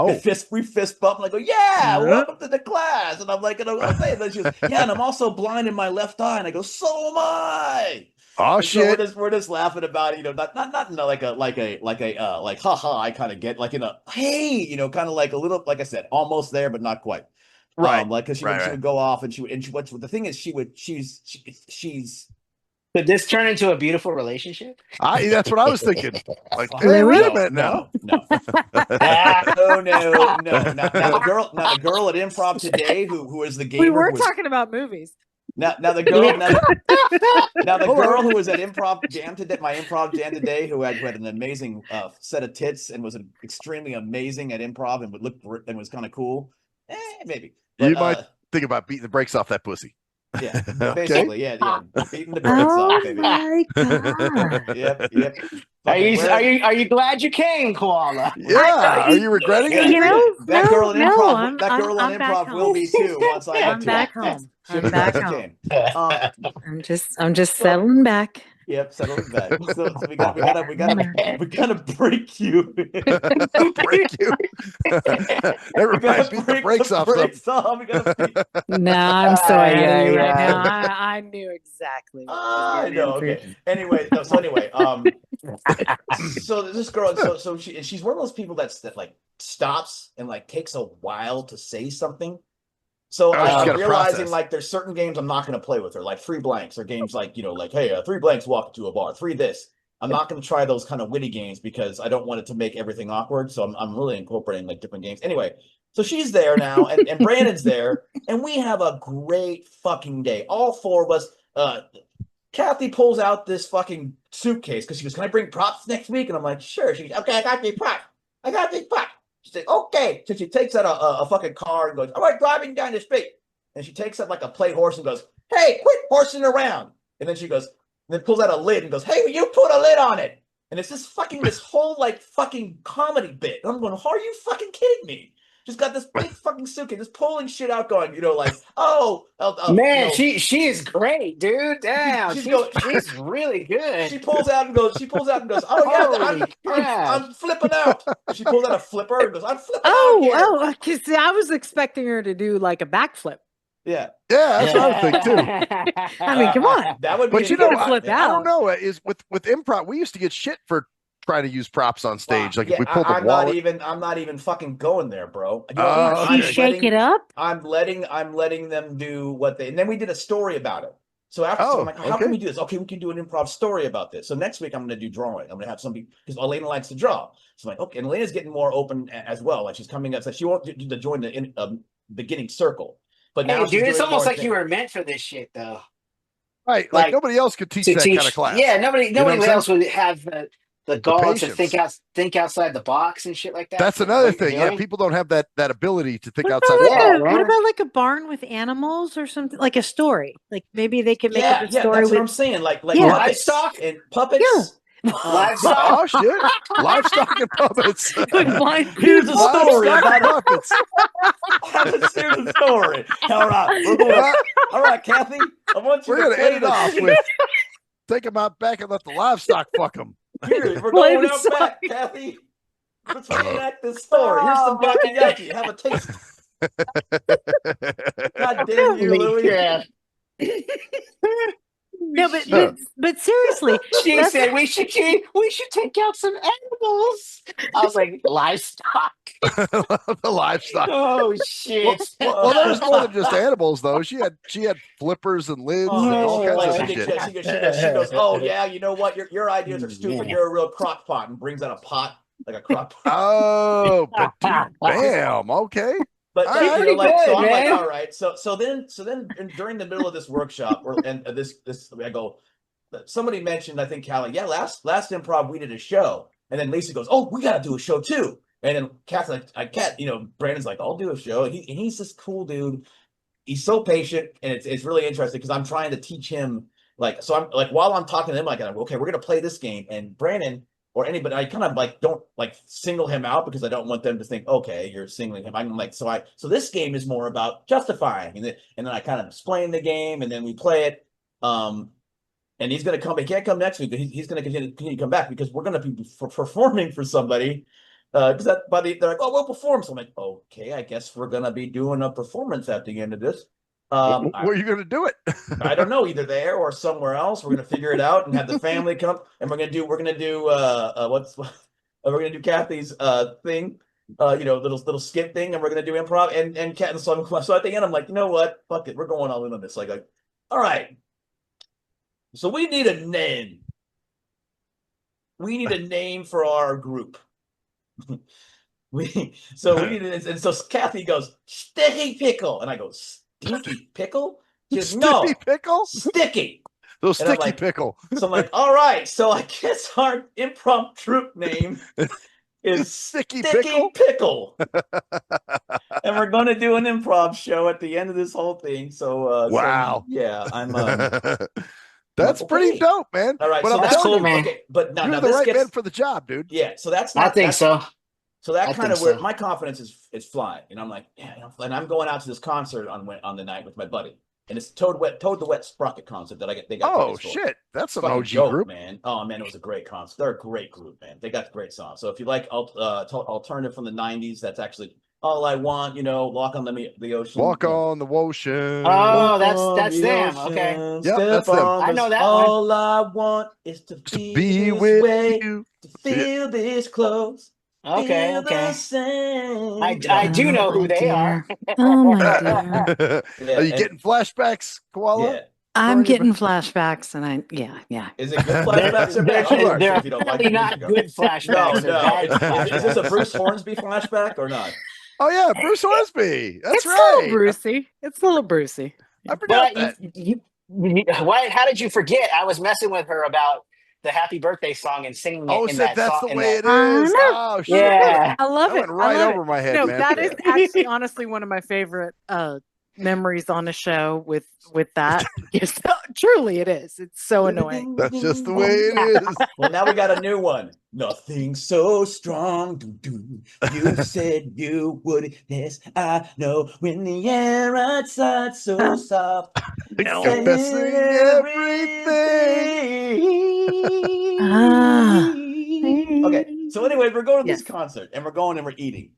fist bump, and I go, yeah, welcome to the class. And I'm like, okay. And then she goes, yeah, and I'm also blind in my left eye. And I go, so am I. Oh, and shit. So we're just laughing about it, not like haha, I kind of get like hey, kind of like a little, like I said, almost there, but not quite. Right. Like because she would go off and she the thing is she's Could this turn into a beautiful relationship? That's what I was thinking. Like, Oh, hey, wait a no, minute now. No. No. Now the girl at Improv today, who is the gamer. We were talking about movies. Now the girl now the girl who was at Improv Jam today, my Improv Jam today, who had an amazing set of tits and was extremely amazing at improv and would look and was kind of cool. Maybe. But, You might think about beating the brakes off that pussy. Yeah, Okay. basically, yeah, beating the brakes off, baby. My God. Yep. Are you glad you came, Koala? Yeah. Are you regretting it? That girl in improv, I'm improv back will home. be too. Once I I'm get back to home. She'll I'm be glad back she home. came. I'm just settling back. Yep, settling back. So we gotta break you. Break you. Never mind. Beat the brakes off. We gotta No, I'm so angry right now. I knew exactly what I was know. going Okay. Anyway, so this girl, so she's one of those people that like stops and like takes a while to say something. So Oh, she's I'm got to realizing process. like there's certain games I'm not going to play with her, like three blanks or games like like hey, three blanks walk into a bar, three this. I'm not going to try those kind of witty games because I don't want it to make everything awkward. So I'm really incorporating like different games. Anyway, so she's there now, and Brandon's there, and we have a great fucking day. All four of us. Kathy pulls out this fucking suitcase because she goes, "Can I bring props next week?" And I'm like, "Sure." She goes, "Okay, I got the props. I got the props." She's like, "Okay." So she takes out a fucking car and goes, "All right, driving down the street." And she takes out like a play horse and goes, "Hey, quit horsing around." And then she goes, and then pulls out a lid and goes, "Hey, will you put a lid on it?" And it's this whole like fucking comedy bit. And I'm going, "Are you fucking kidding me?" Just got this big fucking suitcase, just pulling shit out, going, like, "Oh, Man, she is great, dude. Damn, she's going." she's really good. She pulls out and goes, "Oh yeah, Holy crap. I'm flipping out." And she pulls out a flipper and goes, "I'm flipping out here." Oh, because I was expecting her to do like a backflip. Yeah. Yeah, that's what I would think too. I mean, come on. That would be. But you know, flip I don't know. Is with improv, we used to get shit for trying to use props on stage. Like if we pulled a wallet. I'm not even fucking going there, bro. You shake it up. I'm letting them do what they. And then we did a story about it. So after, so I'm like, how can we do this? Okay, we can do an improv story about this. So next week I'm going to do drawing. I'm going to have somebody because Elena likes to draw. So I'm like, okay, and Elena's getting more open as well. Like she's coming up, so she won't join the beginning circle. But now, dude, it's almost like you were meant for this shit, though. Right, like nobody else could teach that kind of class. Yeah, nobody else would have the gall to think outside the box and shit like that. That's another thing. Yeah, people don't have that ability to think outside the box. box. What about like a barn with animals or something? Like a story. Like maybe they could make up a story. That's what I'm saying. Like livestock and puppets. Yeah. Livestock. Oh shit! Livestock and puppets. Here's a story about puppets. Here's a story. All right, all right, Kathy. I want you. We're gonna end it off with take them out back and let the livestock fuck them. Here, we're going out back, Kathy. Let's reenact this story. Here's some bakayaki. Have a taste. God damn you, Louie. Yeah. No, but seriously, she said we should take out some animals. I was like, livestock. The livestock. Oh shit! Well, there's more than just animals, though. She had flippers and lids and all kinds of shit. She goes, "Oh yeah, you know what? Your ideas are stupid. You're a real crock pot," and brings out a pot like a crock pot. Oh, but damn. Okay. But so I'm like, all right. So then during the middle of this workshop, I go, somebody mentioned, I think Callie, yeah, last improv we did a show, and then Lisa goes, "Oh, we got to do a show too." And then Kat's like, Brandon's like, "I'll do a show," and he's this cool dude. He's so patient, and it's really interesting because I'm trying to teach him so I'm like while I'm talking to him, like, okay, we're gonna play this game, and Brandon. Or anybody, I kind of don't single him out because I don't want them to think, okay, you're singling him. I'm like, so this game is more about justifying, and then I kind of explain the game, and then we play it. And he's gonna come. He can't come next week, but he's gonna continue to come back because we're gonna be performing for somebody. Because they're like, "Oh, we'll perform." So I'm like, okay, I guess we're gonna be doing a performance at the end of this. Where are you going to do it? I don't know, either there or somewhere else. We're going to figure it out and have the family come, and we're going to do Kathy's thing, little skit thing, and we're going to do improv and Kat and so at the end I'm like, you know what? Fuck it, we're going all in on this. Like, all right. So we need a name. We need a name for our group. And so Kathy goes, "Sticky Pickle," and I go, "Stinky Pickle?" She goes, "No, Pickle? Sticky." Those sticky pickle. So I'm like, all right. So I guess our improv troupe name is Sticky Pickle. And we're going to do an improv show at the end of this whole thing. So wow. I'm that's pretty dope, man. All right, but so I'm that's telling cool, you, man. Okay, but now you're the right man for the job, dude. Yeah, so that's I think so. So that kind of where my confidence is flying, and I'm like, yeah, and I'm going out to this concert on the night with my buddy, and it's Toad the Wet Sprocket concert that they got. Oh shit, that's an OG dope, group, man. Oh man, it was a great concert. They're a great group, man. They got great songs. So if you like alternative from the '90s, that's actually All I want, walk on the ocean. Walk on the ocean. Oh, Walk that's on that's the them. Okay. ocean, Yep, step that's them. on I this. know that one. All I want is to To be be this with way, you. to Yeah. feel this close, Okay, feel the okay. same. I do Oh know who my they are. dear. Oh my dear. Are Yeah, you getting flashbacks, Koala? yeah. I'm During your getting flashbacks, and yeah. Is it good They're flashbacks or bad Sure. flashbacks they're if you don't like apparently the music not of it? good No, flashbacks. They're no. bad Is this a flashbacks. Bruce Hornsby flashback or not? Oh yeah, Bruce Hornsby. That's It's a little right. Brucey. It's a little Brucey. I Well, forgot that. why? How did you forget? I was messing with her about the Happy Birthday song and singing it Oh, in said that that's song. the In way that, it I is. know. Oh I shit. love it. yeah. I love That it. went I right love over it. my head, No, man. that is actually honestly one of my favorite memories on a show with that. Yes, truly it is. It's so annoying. That's just the way it is. Well, now we got a new one. Nothing so strong. You said you would. Yes, I know. When the air outside so soft. No. Confessing everything. Ah. Okay, so anyway, we're going to this Yes. concert and we're going and we're eating.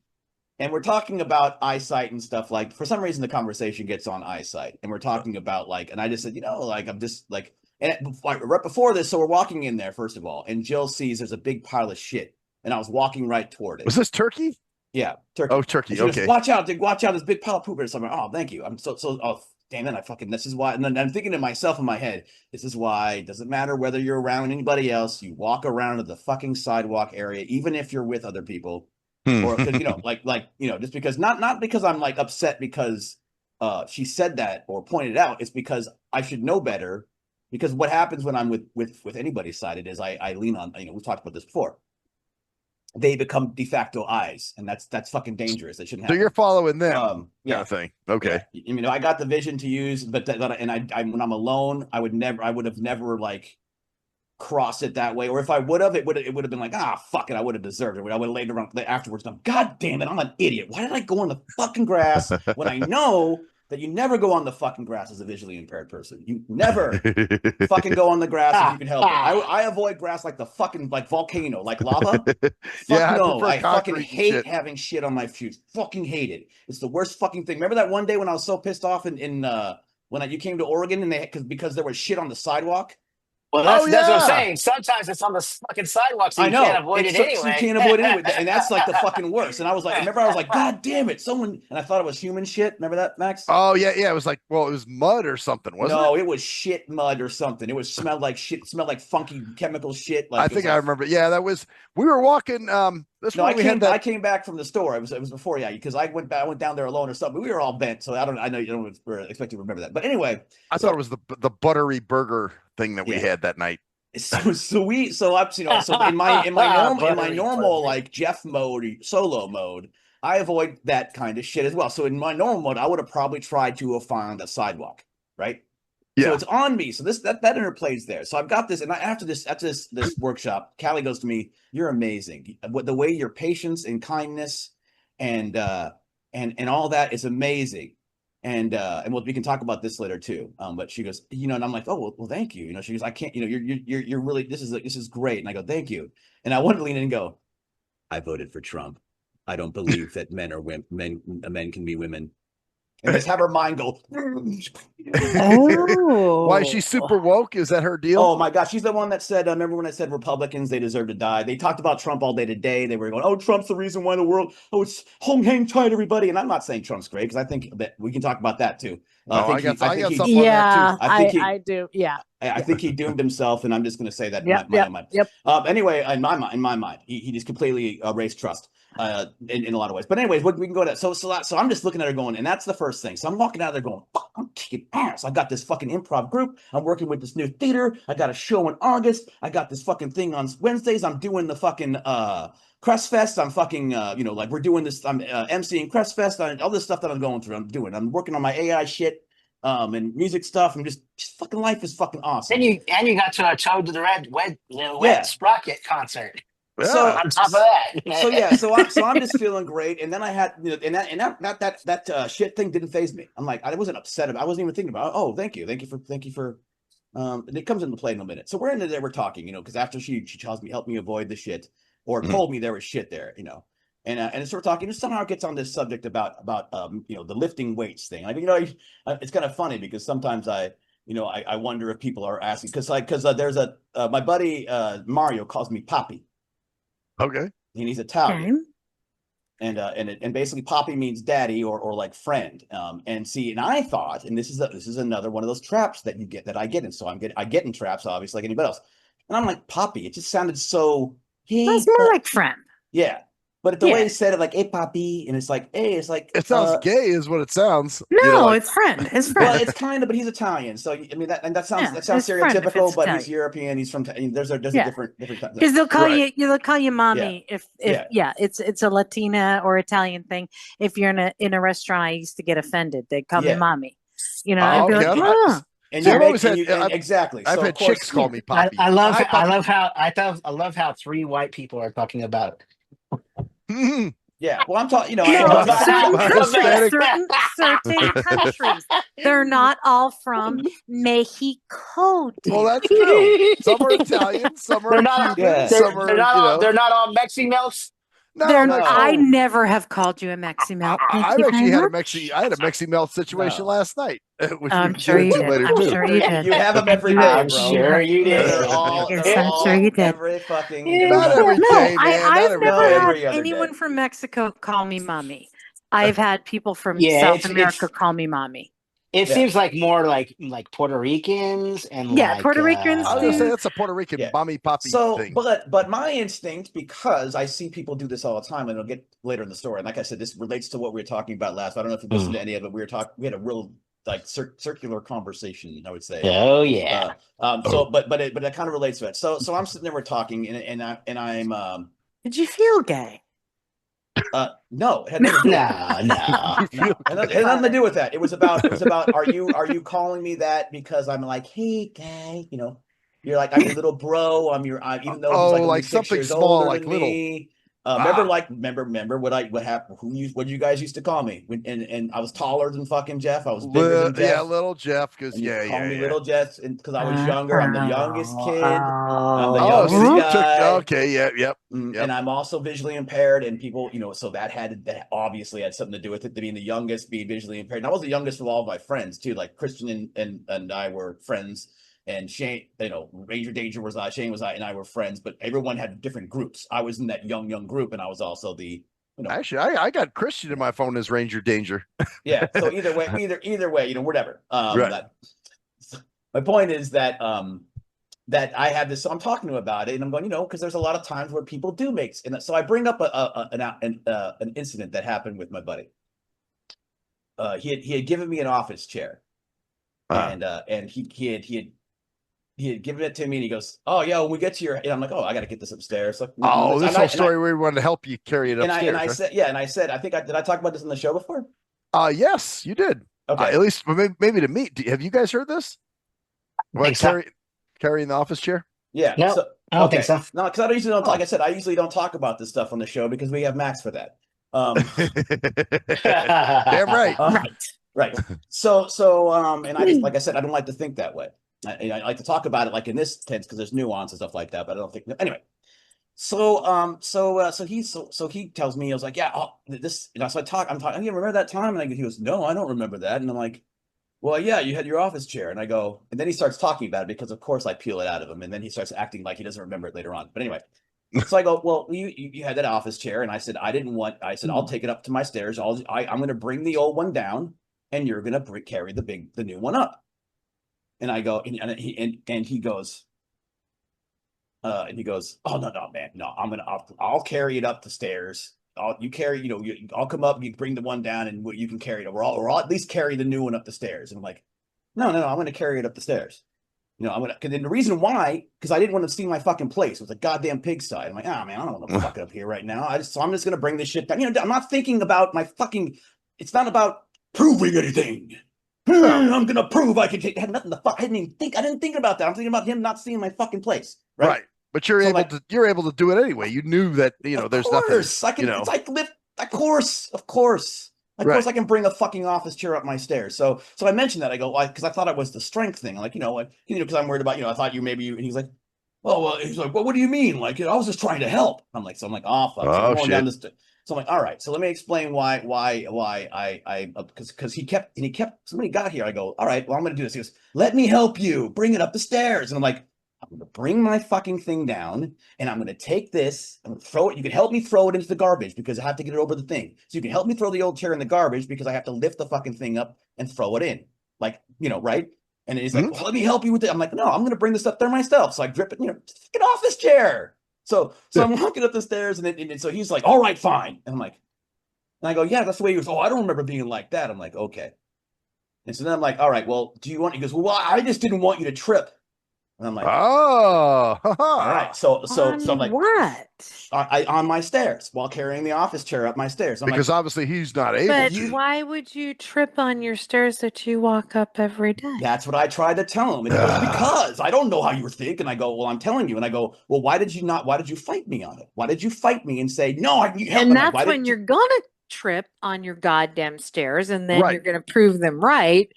And we're talking about eyesight and stuff. Like, for some reason, the conversation gets on eyesight. And we're talking about, and I just said, I'm just like, right before this, so we're walking in there, first of all, and Jill sees there's a big pile of shit. And I was walking right toward it. Was this turkey? Yeah, turkey. Oh, turkey. And she goes, Okay. watch out, dude, watch out, this big pile of poop or something. Oh, thank you. I'm oh, damn it, this is why. And then I'm thinking to myself in my head, this is why it doesn't matter whether you're around anybody else, you walk around to the fucking sidewalk area, even if you're with other people. Or because just because not because I'm like upset because she said that or pointed it out. It's because I should know better. Because what happens when I'm with anybody's side, it is I lean on, we've talked about this before. They become de facto eyes, and that's fucking dangerous. That shouldn't So happen. you're following them, Yeah. kind of thing. Okay. Yeah. I got the vision to use, but I when I'm alone, I would have never like cross it that way. Or if I would have, it would have been like, fuck it, I would have deserved it. I would have later on afterwards gone, God damn it, I'm an idiot. Why did I go on the fucking grass when I know that you never go on the fucking grass as a visually impaired person? You never fucking go on the grass if you can help it. I avoid grass like the fucking volcano, like lava. Yeah, No, I I fucking hate shit. having shit on my shoes. Fucking hate it. It's the worst fucking thing. Remember that one day when I was so pissed off when you came to Oregon and because there was shit on the sidewalk? Well, that's what I'm saying. Sometimes it's on the fucking sidewalk, so you can't avoid it anyway. So you can't avoid it anyway, and that's like the fucking worst. And I was like, God damn it, someone! And I thought it was human shit. Remember that, Max? Oh yeah. It was like, well, it was mud or something, wasn't it? No, it was shit mud or something. It smelled like shit. It smelled like funky chemical shit. I think I remember. Yeah, that was. We were walking. I came back from the store. It was before, because I went down there alone or something. We were all bent, so I know you don't expect to remember that. But anyway, I thought it was the buttery burger thing that we had that night. So in my normal like Jeff mode, solo mode, I avoid that kind of shit as well. So in my normal mode, I would have probably tried to have found a sidewalk, right? Yeah. So it's on me. So that interplays there. So I've got this, and after this workshop, Callie goes to me, "You're amazing. The way your patience and kindness and all that is amazing." And we can talk about this later too. But she goes, and I'm like, oh well, thank you. She goes, I can't, you're really, this is great. And I go, thank you. And I want to lean in and go, I voted for Trump. I don't believe that men can be women. And just have her mind go. Oh. Why is she super woke? Is that her deal? Oh my gosh, she's the one that said, remember when I said Republicans, they deserve to die? They talked about Trump all day today. They were going, oh, Trump's the reason why the world, it's hang tight, everybody. And I'm not saying Trump's great, because I think that we can talk about that too. I got something on that too. I do. Yeah. I think he doomed himself, and I'm just going to say that. Yep. Anyway, in my mind, he just completely erased trust in a lot of ways. But anyways, we can go to so I'm just looking at her going, and that's the first thing. So I'm walking out of there going, fuck, I'm kicking ass. I got this fucking improv group. I'm working with this new theater. I got a show in August. I got this fucking thing on Wednesdays. I'm doing the fucking Crest Fest. I'm fucking we're doing this. I'm emceeing Crest Fest. All this stuff that I'm going through. I'm working on my AI shit. And music stuff, and just fucking life is fucking awesome. And you got to a Toad to the Wet Sprocket concert. Yeah. So on top of that, so I'm just feeling great. And then I had, that shit thing didn't faze me. I'm like, I wasn't upset about. I wasn't even thinking about. Oh, thank you for. It comes into play in a minute. So we're in there, we're talking, because after she tells me, help me avoid the shit, or told me there was shit there, And so we're talking. And somehow it gets on this subject about the lifting weights thing. Like it's kind of funny because sometimes I wonder if people are asking because there's my buddy Mario calls me Poppy. Okay. And he's Italian. Okay. And basically Poppy means daddy or like friend. And I thought, and this is another one of those traps that I get in. So I get in traps, obviously, like anybody else. And I'm like, Poppy, it just sounded so That's more like friend. yeah. But the way he said it, like, hey, Poppy, and it's like, hey, it's like it sounds gay, is what it sounds. No, it's friend. It's friend. Well, it's kind of, but he's Italian, so I mean that sounds stereotypical. But he's European. He's from. There's a different because they'll call you mommy if it's a Latina or Italian thing. If you're in a restaurant, I used to get offended. They'd call me mommy. I'd be like, oh. And exactly. I've had chicks call me Poppy. I love how three white people are talking about it. Yeah, well, I'm talking. Certain countries, they're not all from Mexico. Well, that's true. Some are Italian, some are Cuban, some are. They're not all Mexi-Melts. No, I never have called you a Mexi-Melt. I've actually had a Mexi-Melt situation last night. I'm sure you did. I'm sure you did. You have them every day, I'm bro. sure you did. I'm sure you did. Every fucking not every day, man. I've never had every other anyone day. from Mexico call me mommy. I've had people from South America call me mommy. It seems like more like Puerto Ricans and Puerto Ricans. I was gonna say that's a Puerto Rican mommy poppy thing. But my instinct, because I see people do this all the time, and it'll get later in the story. And like I said, this relates to what we were talking about last. I don't know if you listened to any of it. We had a real circular conversation, I would say. Oh yeah. But it kind of relates to it. So I'm sitting there, we're talking, and I'm. Did you feel gay? No, it had nothing to do with that. It was about are you calling me that because I'm like, hey guy, you're like, I'm your little bro, even though he's like something small, like little. Me. Remember what happened? What you guys used to call me? And I was taller than fucking Jeff. I was bigger than Jeff. Yeah, little Jeff. Because call me little Jeff, because I was younger. I'm the youngest kid. I'm the youngest guy. Okay, yep. And I'm also visually impaired, and people, so that obviously had something to do with it. To being the youngest, being visually impaired. And I was the youngest of all of my friends too. Like Christian and I were friends. And Shane, Ranger Danger was Shane was and I were friends, but everyone had different groups. I was in that young group, and I was also the. Actually, I got Christian in my phone as Ranger Danger. Yeah. So either way, whatever. Right. My point is that that I have this. So I'm talking to him about it, and I'm going, because there's a lot of times where people do make, and so I bring up an incident that happened with my buddy. He had given me an office chair, and he had given it to me, and he goes, "Oh yeah, when we get to your," and I'm like, "Oh, I got to get this upstairs." Like, this whole story where we wanted to help you carry it upstairs. And I said, I think did I talk about this on the show before? Yes, you did. Okay, at least maybe to me. Have you guys heard this? Carrying the office chair? Yeah, no, I don't think so. No, because I usually don't. Like I said, I usually don't talk about this stuff on the show because we have Max for that. Damn right. Right. So, and I just, like I said, I don't like to think that way. I like to talk about it like in this tense because there's nuance and stuff like that, but I don't think anyway. So he tells me, I was like, yeah, this, so I'm talking, you remember that time? And he goes, no, I don't remember that. And I'm like, well, yeah, you had your office chair. And I go, and then he starts talking about it because of course I peel it out of him. And then he starts acting like he doesn't remember it later on. But anyway, so I go, well, you had that office chair. And I said, I'll take it up to my stairs. I'm going to bring the old one down, and you're going to carry the new one up. And I go, and he goes, oh no, man, no, I'll carry it up the stairs. I'll come up, you bring the one down, and you can carry it, or I'll at least carry the new one up the stairs. And I'm like, no, I'm going to carry it up the stairs. And the reason why, because I didn't want to see my fucking place. It was a goddamn pigsty. I'm like, man, I don't want to fuck it up here right now. I'm just going to bring this shit down. I'm not thinking about my fucking. It's not about proving anything. I'm gonna prove I can take. Had nothing to fuck. I didn't think about that. I'm thinking about him not seeing my fucking place. Right. But you're able to do it anyway. You knew that there's nothing. It's like lift. Of course. Of course I can bring a fucking office chair up my stairs. So I mentioned that. I go, because I thought it was the strength thing. Like because I'm worried about I thought you maybe. And he's like, oh well. He's like, well, what do you mean? Like I was just trying to help. I'm like, oh fuck. So I'm going down this. So I'm like, all right, so let me explain why I because somebody got here. I go, all right, well, I'm gonna do this. He goes, let me help you bring it up the stairs. And I'm like, I'm gonna bring my fucking thing down and I'm gonna take this, I'm gonna throw it. You can help me throw it into the garbage because I have to get it over the thing. So you can help me throw the old chair in the garbage because I have to lift the fucking thing up and throw it in. Like, right? And he's like, well, let me help you with it. I'm like, no, I'm gonna bring this up there myself. So I grip it, get off this chair. So I'm walking up the stairs, and so he's like, all right, fine. And I'm like, and I go, yeah, that's the way he goes. Oh, I don't remember being like that. I'm like, okay. And so then I'm like, all right, well, do you want? He goes, well, I just didn't want you to trip. And I'm like, oh, all right. So I'm like, what? I on my stairs while carrying the office chair up my stairs. I'm because like, obviously he's not able But to. why would you trip on your stairs that you walk up every day? that's what I tried to tell him. And he goes, because I don't know how you were thinking. I go, well, I'm telling you. And I go, well, why did you fight me on it? Why did you fight me and say, no, you help? And I'm that's like, when you're gonna trip on your goddamn stairs, and then Right. you're gonna prove them right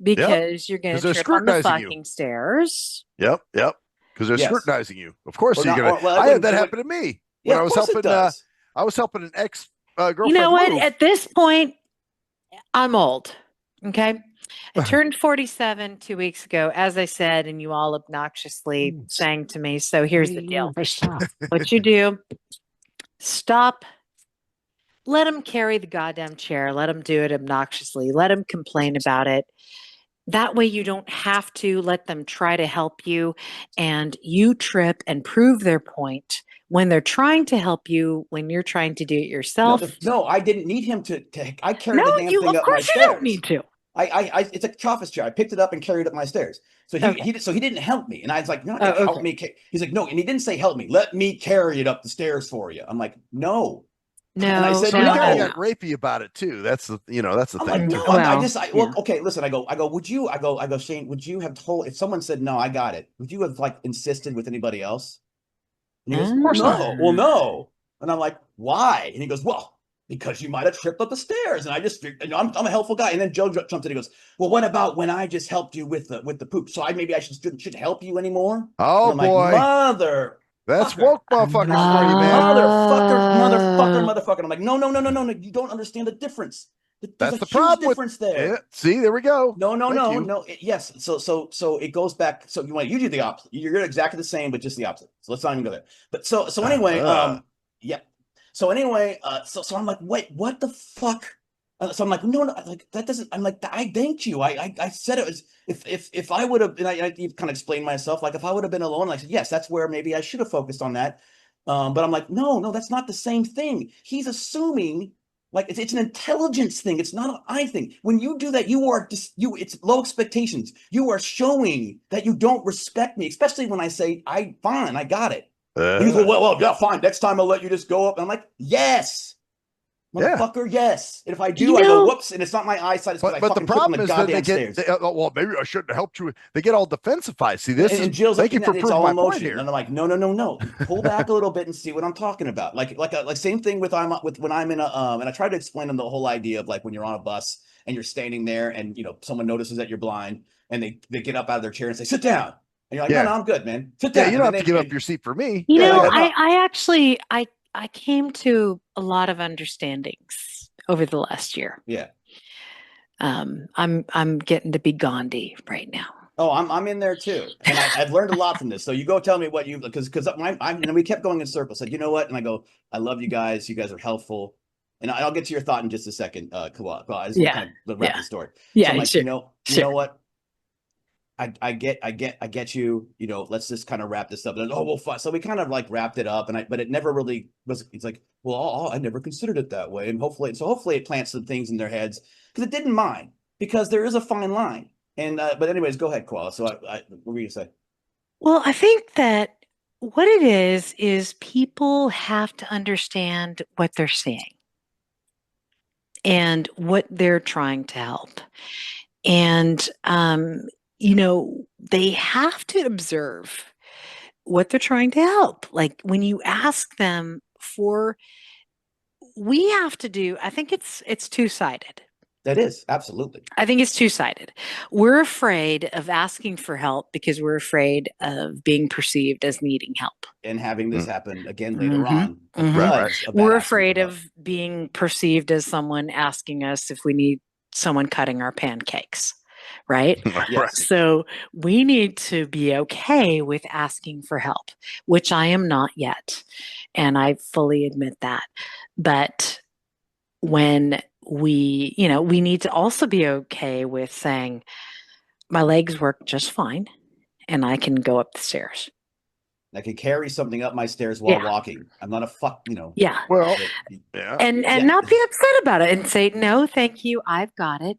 Yep. because you're gonna 'Cause they're trip on the scrutinizing you. fucking stairs. Yep. Because they're Yes. scrutinizing you. Of course, Or you're not- gonna. or- well, I had that so happen to me Yeah, when I of was course it helping. does. I was helping an ex girlfriend. You know what? move. At this point, I'm old. Okay. I turned 47 2 weeks ago, as I said, and you all obnoxiously sang to me. So here's the deal. What you do, stop. Let them carry the goddamn chair. Let them do it obnoxiously. Let them complain about it. That way you don't have to let them try to help you and you trip and prove their point when they're trying to help you when you're trying to do it yourself. No, I didn't need him to I carried No, the damn thing of up my course you stairs. don't need to. I it's a office chair. I picked it up and carried it up my stairs. So Okay. he didn't help me. And I was like, you're not gonna help okay. me. He's like, no, and he didn't say help me. Let me carry it up the stairs for you. I'm like, no. No, And I said, So he no, kind no, of got rapey about it too. That's the that's the I'm thing. like, too. no, Well, well, okay, listen, I go, would you, I go, Shane, would you have told, if someone said, no, I got it, would you have like insisted with anybody else? And he goes, well, no. And I'm like, why? And he goes, well, because you might have tripped up the stairs. And I just, I'm a helpful guy. And then Joe jumped in and he goes, well, what about when I just helped you with the poop? So maybe I should help you anymore? Oh and I'm boy, like, mother. that's fucker. woke motherfuckers for you, man. Motherfucker. I'm like, no. You don't understand the difference. There's That's a the huge problem difference there. Yeah. See, there we go. No. Yes. So it goes back. So you do the opposite. You're exactly the same, but just the opposite. So let's not even go there. But so anyway, yeah. So anyway, so I'm like, wait, what the fuck? So I'm like, no, like that doesn't. I'm like, I thanked you. I said it was if I would have, and I kind of explained myself, like if I would have been alone, like I said, yes, that's where maybe I should have focused on that. But I'm like, no, that's not the same thing. He's assuming like it's an intelligence thing. It's not an I thing. When you do that, it's low expectations. You are showing that you don't respect me, especially when I say, fine, I got it. He goes, well, yeah, fine. Next time I'll let you just go up. And I'm like, yes. Motherfucker, yes. And if I do, I go, whoops, and it's not my eyesight. It's because I but the fucking tripped on problem the is that goddamn they get, stairs. well, maybe I shouldn't have helped you. They get all defensified. See, this and is Jill's thank you looking for at it, it's proving all my point emotion. here. And I'm like, no. Pull back a little bit and see what I'm talking about. Like same thing with when I'm in a and I try to explain them the whole idea of like when you're on a bus and you're standing there and someone notices that you're blind and they get up out of their chair and say, sit down. And you're like, no, I'm good, man. Sit down. Yeah, you don't and have to give up your seat for me. You know, no. I actually I came to a lot of understandings over the last year. Yeah. I'm getting to be Gandhi right now. Oh, I'm in there too, and I've learned a lot from this. So you go tell me what you because we kept going in circles. Said, you know what? And I go, I love you guys. You guys are helpful, and I'll get to your thought in just a second, Koala. I just want to kind of wrap the story. Yeah, so I'm like, sure. you know what? I get you. Let's just kind of wrap this up. And, oh, well, fine. So we kind of like wrapped it up, but it never really was. It's like, well, I never considered it that way, and hopefully it plants some things in their heads because it didn't mind because there is a fine line. And but anyways, go ahead, Koala. So what were you gonna say? Well, I think that what it is people have to understand what they're seeing and what they're trying to help. And they have to observe what they're trying to help. Like when you ask them we have to do, I think it's two-sided. That is absolutely. I think it's two-sided. We're afraid of asking for help because we're afraid of being perceived as needing help. And having this Mm. happen again later Mhm, on mhm. because of that We're asking for afraid help. of being perceived as someone asking us if we need someone cutting our pancakes, right? Yes. So we need to be okay with asking for help, which I am not yet. And I fully admit that. But when we need to also be okay with saying, my legs work just fine and I can go up the stairs. I can carry something up my stairs while Yeah. walking. I'm not a Yeah. Well, it- yeah. And Yeah. not be upset about it and say, no, thank you, I've got it,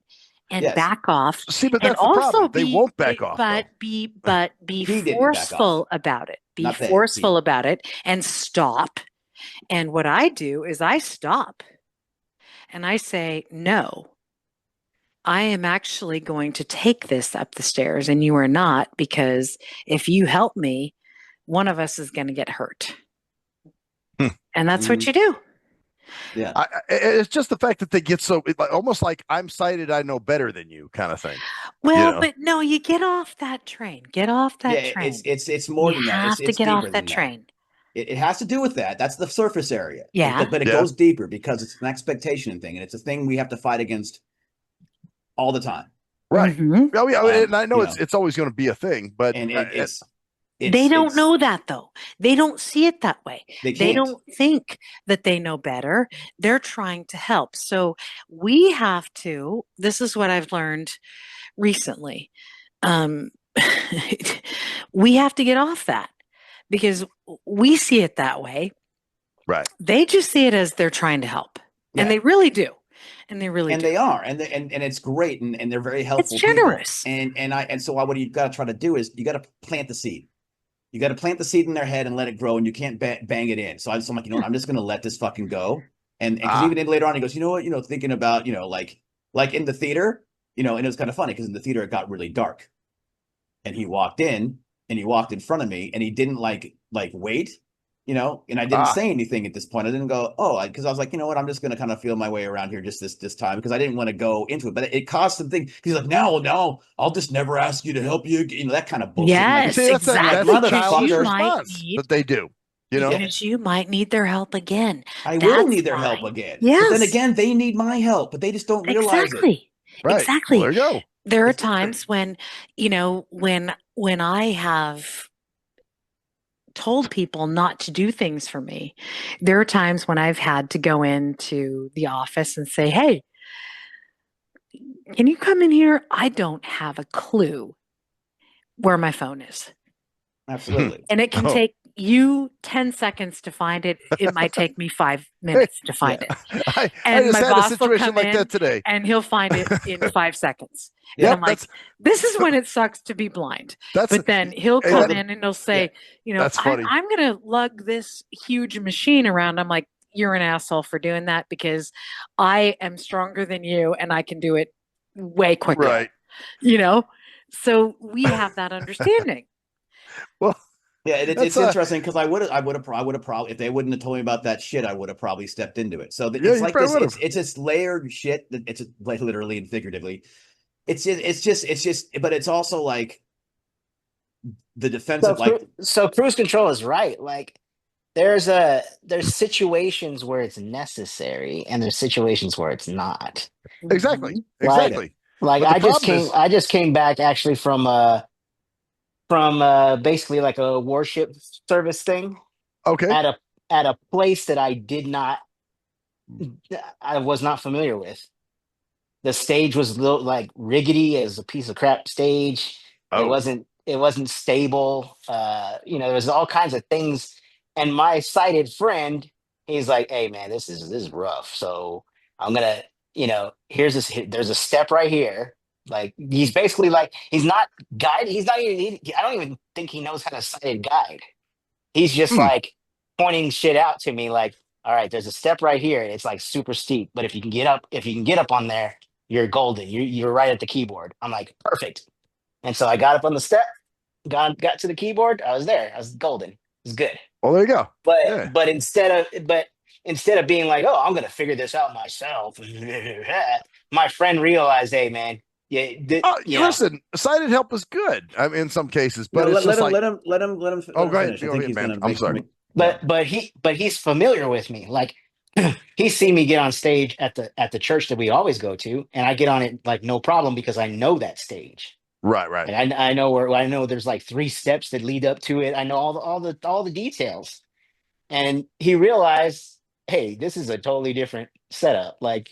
and Yes. back off. See, but And that's the also problem. They won't back off, though. be He didn't back forceful off. about it. Be Not they, forceful he. about it and stop. And what I do is I stop and I say, no, I am actually going to take this up the stairs and you are not, because if you help me, one of us is going to get hurt. Hmm. And that's what Mhm. you do. Yeah. It's just the fact that they get so almost like I'm sighted, I know better than you kind of thing. Well, know? but no, you get off that train. Get off that Yeah, train. it's more You than that. have to It's get deeper off that than that. train. It has to do with that. That's the surface area. Yeah. But it Yeah. goes deeper because it's an expectation thing, and it's a thing we have to fight against all the time. Right. Mhm. Oh, yeah, and I know You it's know, it's always going to be a thing, but and They don't it's know that though. They don't see it that way. they They can't. don't think that they know better. They're trying to help. So we have to, this is what I've learned recently. Um, we have to get off that because we see it that way. right. They just see it as they're trying to help. And Yeah. they really do. And they really And do. they are, and it's great, and they're very It's helpful people. generous. And so what you got to try to do is you got to plant the seed. You got to plant the seed in their head and let it grow, and you can't bang it in. So I'm like, you know what? I'm just going to let this fucking go. And because Ah. even then later on, he goes, you know what? Thinking about, like in the theater, and it was kind of funny because in the theater it got really dark, and he walked in and he walked in front of me, and he didn't like wait, and I didn't Ah. say anything at this point. I didn't go, because I was like, you know what? I'm just going to kind of feel my way around here just this time because I didn't want to go into it, but it caused something. He's like, no, I'll just never ask you to help you, that kind of bullshit. You Yes, see, that's I'm like, that's a exactly. Because you childish motherfucker. might response need, that they do. Yeah. because you might need their help again. I will That's need their help fine. again. Yes. But then again, they need my help, but they just don't realize it. Exactly. Right. Exactly. Well, there you go. There are It's different. times when, when I have told people not to do things for me, there are times when I've had to go into the office and say, hey, can you come in here? I don't have a clue where my phone is. Absolutely. And it can Oh. take you 10 seconds to find it. It might take me 5 minutes to find Yeah. it. I And just my had a boss will situation come like in that today. and he'll find it in 5 seconds. Yeah. And I'm like, this is when it sucks to be blind. But then he'll and come that- in and he'll say, That's funny. I'm going to lug this huge machine around. I'm like, you're an asshole for doing that because I am stronger than you and I can do it way quicker. Right. So we have that understanding. Well, Yeah, it's That's, interesting because I would have probably, if they wouldn't have told me about that shit, I would have probably stepped into it. So Yeah, it's you like probably this. would've. It's this layered shit. It's like literally and figuratively. It's just, but it's also like the defensive, like So cruise control is right. Like there's situations where it's necessary and there's situations where it's not. exactly. Mhm. Exactly. Like But the problem is, I just came back actually from basically like a warship service thing okay. at a place that I was not familiar with. The stage was like rickety as a piece of crap stage. Oh. It wasn't stable. There was all kinds of things. And my sighted friend, he's like, "Hey man, this is rough. So I'm gonna, there's a step right here." Like he's basically like he's not guide. He's not even. I don't even think he knows how to sighted guide. He's just Hmm. like pointing shit out to me, like, "All right, there's a step right here. It's like super steep, but if you can get up on there, you're golden. You're right at the keyboard." I'm like, perfect. And so I got up on the step, got to the keyboard. I was there. I was golden. It was good. Well, there you go. But Yeah. instead of being like, "Oh, I'm gonna figure this out myself," my friend realized, hey man, yeah, Listen, sighted help is good. I mean, in some cases, but it's just like, let him oh, go ahead, finish. I think he's man. gonna I'm make, sorry. yeah. but he's familiar with me. Like he's seen me get on stage at the church that we always go to, and I get on it like no problem because I know that stage. Right, right. And I know there's like 3 steps that lead up to it. I know all the details. And he realized, hey, this is a totally different setup. Like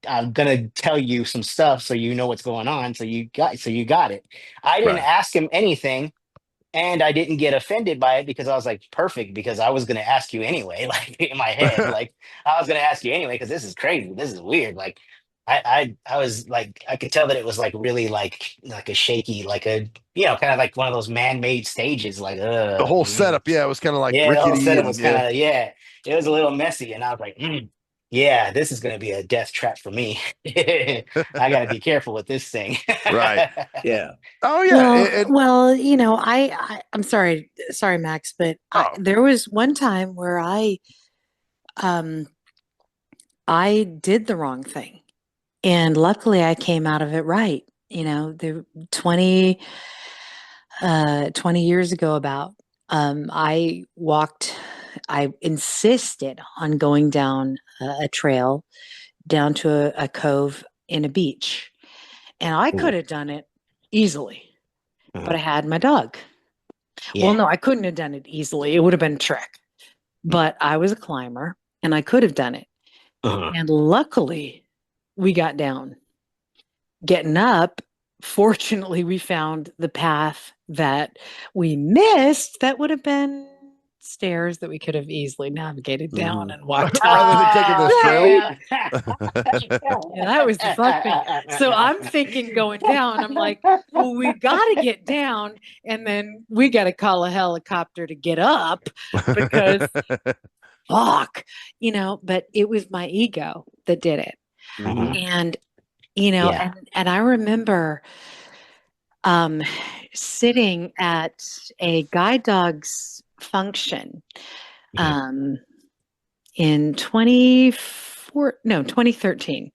I'm gonna tell you some stuff so you know what's going on. So you got it. I didn't Right. ask him anything, and I didn't get offended by it because I was like, perfect, because I was gonna ask you anyway. Like in my head, like I was gonna ask you anyway because this is crazy. This is weird. Like I was like I could tell that it was like really like a shaky, like a kind of like one of those man-made stages, like The whole setup, yeah, it was kind of like yeah, the whole rickety setup and was kind yeah, of it was a little messy, and I was like, yeah, this is gonna be a death trap for me. I gotta be careful with this thing. right. Yeah. Oh yeah, Well, I'm sorry, Max, but oh, there was one time where um, I did the wrong thing, and luckily I came out of it right. The 20 years ago, I insisted on going down a trail down to a cove in a beach, and I could have done it easily, but I had my dog. Well, Yeah. no, I couldn't have done it easily. It would have been a trick. But I was a climber and I could have done it. Uh-huh. And luckily, we got down. Getting up, fortunately, we found the path that we missed that would have been stairs that we could have easily navigated down and walked up. rather than taking this trail. And that was the fuck thing. So I'm thinking going down, I'm like, well, we got to get down and then we got to call a helicopter to get up because fuck, but it was my ego that did it. Mhm. And, Yeah. and I remember sitting at a guide dog's function in 2013.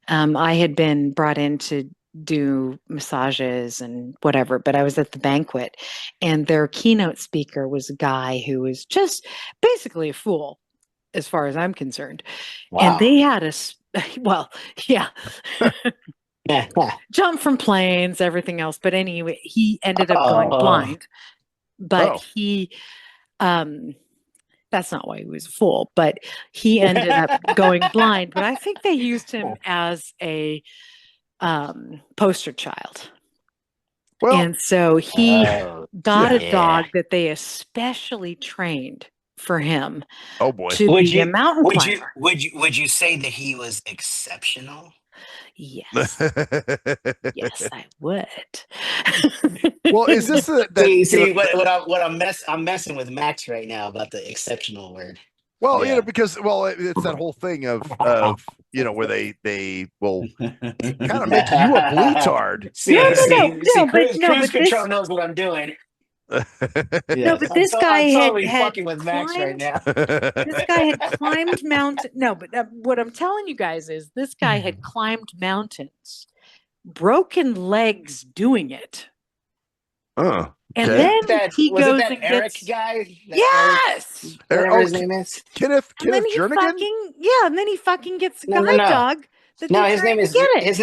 I had been brought in to do massages and whatever, but I was at the banquet and their keynote speaker was a guy who was just basically a fool as far as I'm concerned. And Wow. they had well, yeah, jump from planes, everything else. But anyway, he ended up going blind, but that's not why he was a fool, but he ended up going blind. But I think they used him as a poster child. Well, and so he got a yeah. dog that they especially trained for him oh boy. to be a mountain climber. Would you say that he was exceptional? Yes. Yes, I would. Well, is this I'm messing with Max right now about the exceptional word. well, Yeah. because it's that whole thing of where they will kind of make you a bleatard. Cruise control knows what I'm doing. No, but this guy I'm totally had fucking with Max right now. This guy had climbed mountain. No, but what I'm telling you guys is this guy had climbed mountains, broken legs doing it. Oh, And okay. then he goes and Eric gets guy. yes, Whatever his name is. Kenneth and then he Jernigan? fucking gets a No, guide no. dog. That No, they his name trained is to get it. his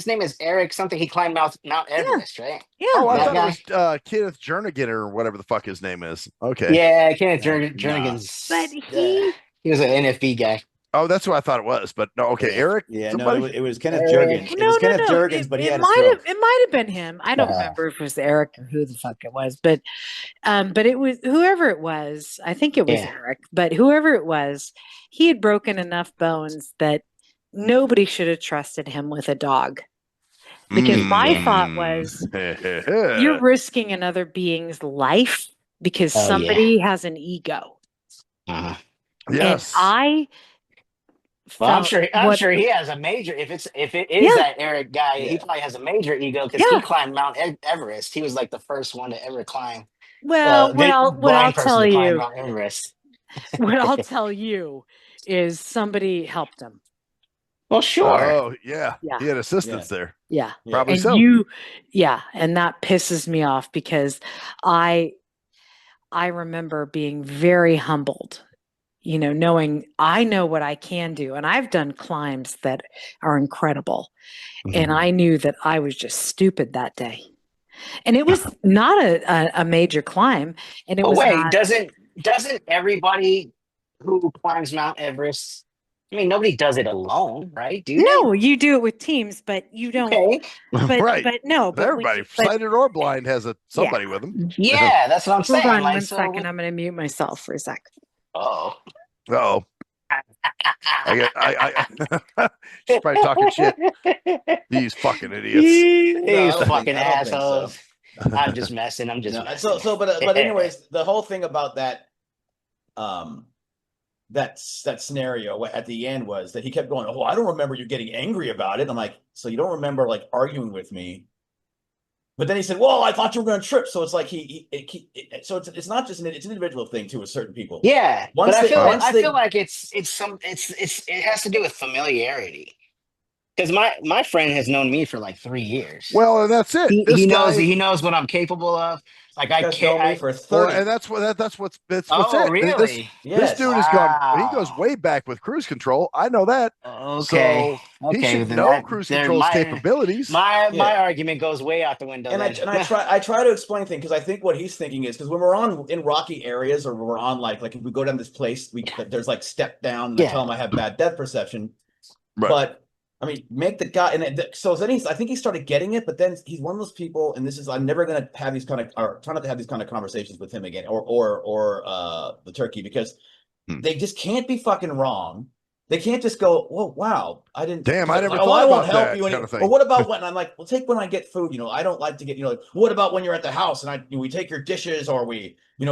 name is Eric something. He climbed Mount Everest, right? Yeah. Oh, I That thought guy? it was Kenneth Jernigan or whatever the fuck his name is. Okay. Yeah, Kenneth Nah. Jernigan's. But He was an NFB guy. Oh, that's what I thought it was. But no, okay, Yeah. Eric. Yeah, somebody? no, it was Kenneth Eric. Jurgens. It No, was Kenneth no. Jurgens, but he had a might stroke. have been him. I don't remember if it was Eric or who the fuck it was, but it was whoever it was. I think it was Eric, but whoever it was, he had broken enough bones that nobody should have trusted him with a dog. Because my thought was, you're risking another being's life because somebody has an ego. Uh-huh. Yes. And I'm sure he has a major. If it is that Eric guy, he probably has a major ego because he climbed Mount Everest. He was like the first one to ever climb. Well, what I'll tell you, Mount Everest. what I'll tell you is somebody helped him. Well, sure. Oh, yeah. Yeah. He had assistants there. Yeah. Probably And so. and that pisses me off because I remember being very humbled, knowing I know what I can do. And I've done climbs that are incredible. And I knew that I was just stupid that day. And it was not a major climb. And it But was wait, not. doesn't everybody who climbs Mount Everest? I mean, nobody does it alone, right? Do they? No, you do it with teams, but you don't. Okay. Right. But no, but Everybody, sighted or blind, has somebody with them. Yeah, that's what I'm Hold saying. on Like, one so. second. I'm going to mute myself for a sec. Oh. Oh, she's probably talking shit. These fucking idiots. These don't fucking think so. assholes. I'm just messing. I'm just No, messing. but anyways, the whole thing about that, that scenario at the end was that he kept going, "Oh, I don't remember you getting angry about it." I'm like, "So you don't remember like arguing with me?" But then he said, "Well, I thought you were going to trip." So it's like so it's not just it's an individual thing too with certain people. Yeah, Once but I they feel like it has to do with familiarity. Because my friend has known me for like 3 years. Well, and that's it. He knows what I'm capable of. Like I guys know can't. me for 30. And that's what's Oh, it. really? This dude has gone. He goes way back with cruise control. I know that. Okay. So he should then know cruise control's capabilities. My argument goes way out the window. And I try to explain things because I think what he's thinking is because when we're in rocky areas or we're on like if we go down this place, there's like step down and I tell him I have bad depth perception. Right. But I mean, make the guy so then I think he started getting it, but then he's one of those people, and I'm never gonna have these kind of or try not to have these kind of conversations with him again or the turkey because they just can't be fucking wrong. They can't just go, "Oh wow, I didn't." Damn, I never like, thought I won't about help that you kind of thing. Or what about when I'm like, well, take when I get food. I don't like to get. What about when you're at the house and we take your dishes or we do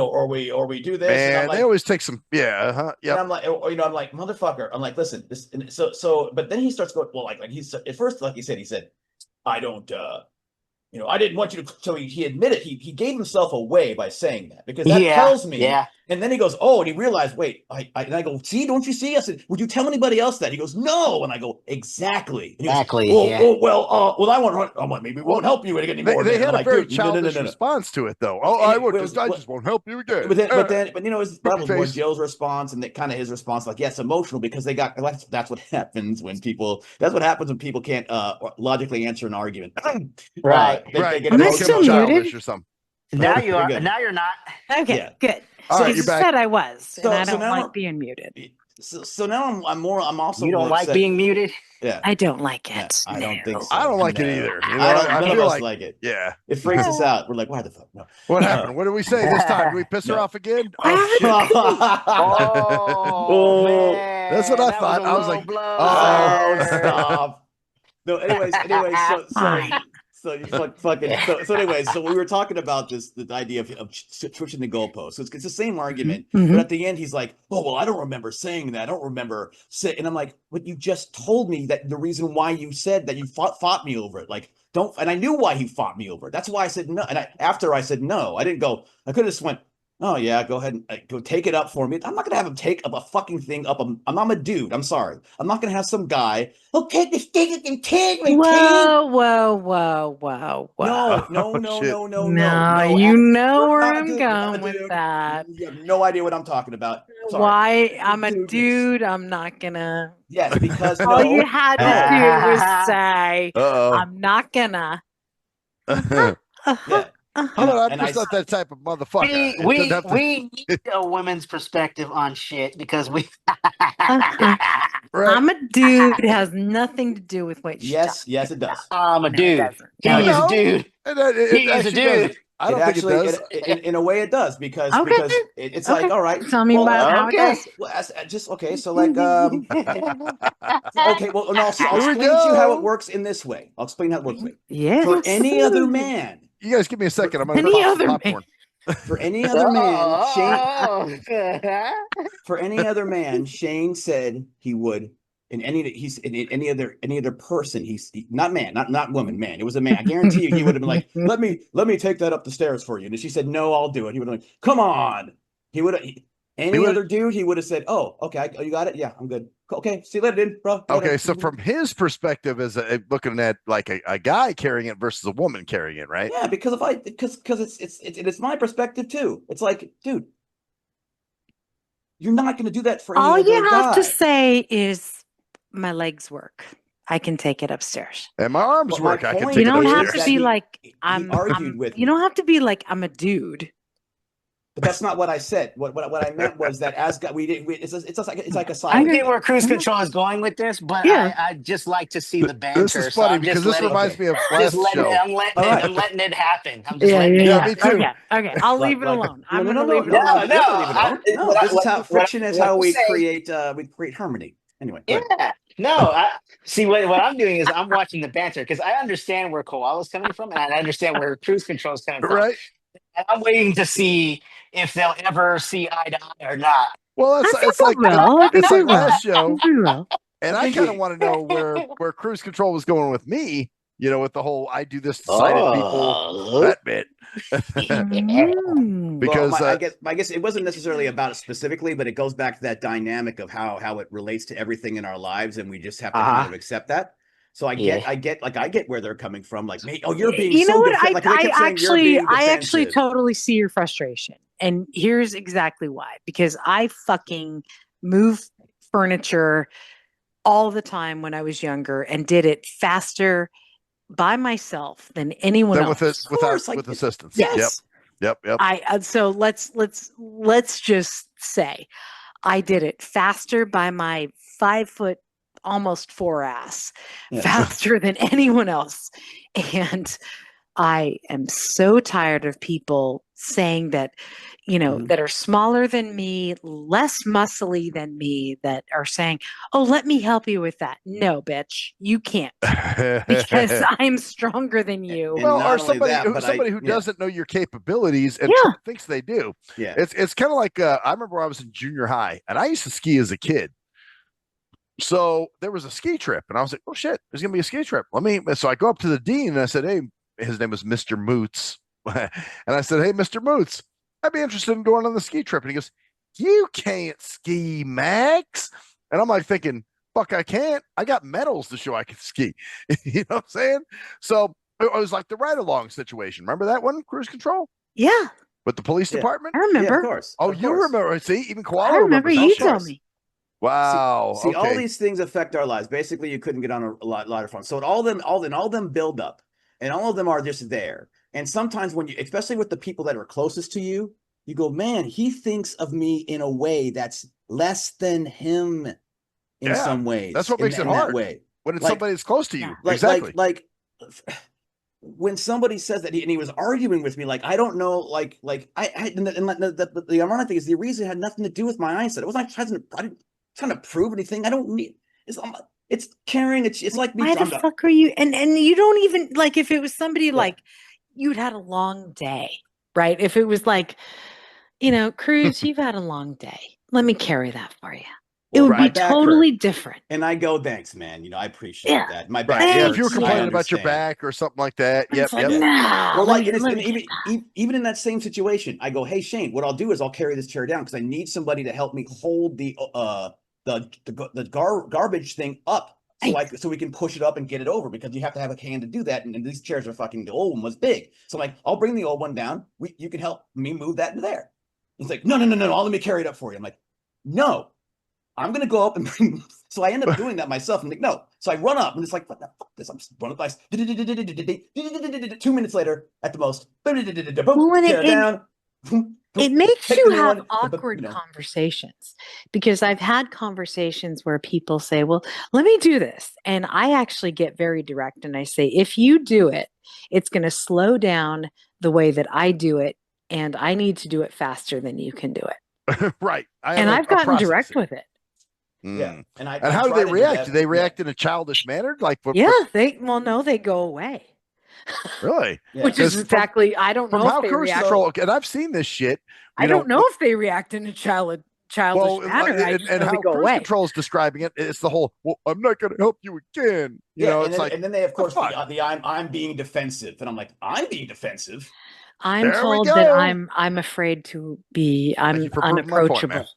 this. Man, and I'm like, they always take some. Yeah. And I'm like, I'm like, motherfucker. I'm like, listen, this. And but then he starts going, well, like he's at first, like he said, I don't. I didn't want you to. So he admitted he gave himself away by saying that because that tells me. Yeah. And then he goes, oh, and he realized, wait, and I go, see, don't you see? I said, would you tell anybody else that? He goes, no. And I go, exactly. And he Exactly. Goes, well, I want. I'm like, maybe it won't help you anymore. They had a very dude, childish no. response to it, though. Oh, I just won't help you again. But that was more Jill's response and kind of his response. Like, yes, emotional because that's what happens when people. That's what happens when people can't logically answer an argument. Right. They get Am I emotional. still childish or something. Now Oh, you are. good. Now you're not. Okay, good. All So right, you you're back. said I was, and I So don't now like we're- being muted. So now I'm also. You don't more like upset. being muted. Yeah. I don't like it. Yeah, I don't think so. I don't like it No. either. None feel of us like it. Yeah. It freaks us out. We're like, why the fuck? No. What happened? What did we say this time? Did we piss her No. off again? Oh shit. Oh, man. That's what I That thought. Was a I was low like, blow. Stop. No, anyways, so you fucking so anyways, so we were talking about the idea of switching the goalposts. So it's the same argument, Mhm. but at the end he's like, "Oh well, I don't remember saying that. I don't remember saying." And I'm like, "But you just told me that the reason why you said that you fought me over it. Like, don't." And I knew why he fought me over it. That's why I said no. And after I said no, I didn't go. I could have just went. Oh yeah, go ahead and go take it up for me. I'm not gonna have him take up a fucking thing up. I'm a dude. I'm sorry. I'm not gonna have some guy. Oh, take this thing and take me. Whoa. No. You know You're where not a I'm dude, going with that. You have no idea what I'm talking about. Sorry. Why? I'm a Dudeness. dude. I'm not gonna. Yes, because All you no. had to do was say, Uh-oh. I'm not gonna. Yeah. Hold on, And I'm just not that type of motherfucker. We need a woman's perspective on shit because we. Right. I'm a dude. It has nothing to do with what you Yes, it does. I'm a No, it dude. doesn't. He's No. a dude. It He's a actually dude. doesn't. I don't think it does. In a way, it does because Okay. it's Okay. like all right. Tell me about how it okay. does. Well, just okay. So like okay. Well, no, I'll Here we explain to you how go. it works in this way. I'll explain how it works. Yes. For any other man, You guys give me a second. I'm gonna Any pop some other man. popcorn. for any other man, Shane. Oh. For any other man, Shane said he would. In any other person, not man, not woman, man. It was a man. I guarantee you, he would have been like, let me take that up the stairs for you. And she said, no, I'll do it. He would have been like, come on. He would have, Any other dude, he would have said, "Oh, okay, you got it. Yeah, I'm good. Okay, see you later, dude, bro." Okay, so from his perspective, as looking at like a guy carrying it versus a woman carrying it, right? Yeah, because it's my perspective too. It's like, dude, you're not going to do that for any All other you have to guy. say is, "My legs work. I can take it upstairs." And my arms But my work. I can point take You it don't have upstairs. to be like, he I'm. argued with You me. don't have to be like, I'm a dude. But that's not what I said. What I meant was that as we did, it's like a I silent. get where cruise control is going with this, but Yeah. I just like to see the This banter. is funny because this reminds me of last show. I'm letting it happen. I'm just Yeah, letting it Yeah, happen. me too. Okay. I'll leave it alone. I'm no, going to no, leave it no, alone. no, you have to leave it alone. No, what this is how friction is what how I'm we saying- create harmony. Anyway, go ahead. Yeah. No, I see what I'm doing is I'm watching the banter because I understand where Koala's coming from and I understand where cruise control is coming from. Right. And I'm waiting to see if they'll ever see eye to eye or not. Well, I think it's like we will. I think it's we like will. last show, We will. and I I think kind of we- want to know where cruise control was going with me. With the whole "I do this to sighted people" that bit. Mm. Because I guess it wasn't necessarily about it specifically, but it goes back to that dynamic of how it relates to everything in our lives, and we just have to kind of accept that. So I get where they're coming from. Like, me, oh, you're being You know so what? like they kept saying you're being I actually defensive. totally see your frustration. And here's exactly why. Because I fucking move furniture all the time when I was younger and did it faster by myself than anyone then else. with assistance. Yes. Yep. So let's just say I did it faster by my 5 foot, almost 4 ass, Yeah. faster than anyone else. And I am so tired of people saying that, that are smaller than me, less muscly than me, that are saying, "Oh, let me help you with that." No, bitch, you can't, because I'm stronger than you. And well, not or only that, but somebody who doesn't know your capabilities and Yeah. thinks they do. Yeah. It's kind of like I remember I was in junior high and I used to ski as a kid. So there was a ski trip, and I was like, "Oh shit, there's gonna be a ski trip." So I go up to the dean and I said, "Hey," his name was Mr. Moots, and I said, "Hey, Mr. Moots, I'd be interested in going on the ski trip." And he goes, "You can't ski, Max." And I'm like thinking, "Fuck, I can't. I got medals to show I can ski." You know what I'm saying? So it was like the ride along situation. Remember that one, cruise control Yeah, with the police department? I Yeah, remember. of course. Oh, of you course. remember? See, even I Koala remember. remembers. You Of course. told me. Wow. See, all okay. these things affect our lives. Basically, you couldn't get on a lot of fun. So all of them build up, and all of them are just there. And sometimes when you, especially with the people that are closest to you, you go, "Man, he thinks of me in a way that's less than him in some ways." That's what makes it hard. That way. When it's Like- somebody that's close to you. Yeah. Exactly. Like when somebody says that he was arguing with me, like, I don't know, and the ironic thing is the reason had nothing to do with my eyesight. It wasn't I didn't trying to prove anything. I don't need it's caring. It's like me. Why the fuck are you? And you don't even, like, if it was somebody Yeah. like you'd had a long day, right? If it was like, Cruz, you've had a long day. Let me carry that for you. It would my be back totally hurt. different. And I go, "Thanks, man. I appreciate Yeah. that. My back Right. Yeah, hurts. if you were Thanks, complaining I about your understand." back or something like that. It's like, Yep. nah, Or let like, me- and let me even in that same situation, I go, "Hey, Shane, what I'll do is I'll carry this chair down because I need somebody to help me hold the garbage thing up so we can push it up and get it over, because you have to have a hand to do that. And these chairs are fucking, the old one was big. So I'm like, I'll bring the old one down. You can help me move that into there." He's like, no, I'll let me carry it up for you. I'm like, "No, I'm gonna go up and bring." So I end up doing that myself. I'm like, "No." So I run up and it's like, "What the fuck this?" I'm just running by. 2 minutes later, at the most. Well, and Tear down. It makes Take you the new have one, awkward conversations, because I've had conversations where people say, "Well, let me do this." And I actually get very direct and I say, "If you do it, it's going to slow down the way that I do it. And I need to do it faster than you can do it." Right. And I've gotten direct with it. Yeah. And how do they react? Do they react in a childish manner? Like, Yeah, they go away. Really? Yeah. Which is exactly, I don't From know how if they cruise react. control, and I've seen this shit. I don't know if they react in a childish manner. I just and know how they go cruise away. control is describing it, it's the whole, "Well, I'm not going to help you again." You know, and it's then, like, and then they, of course, fuck? I'm being defensive, and I'm like, "I'm being defensive." I'm There we told that go. I'm afraid to be. Thank I'm you for proving my point, man. unapproachable.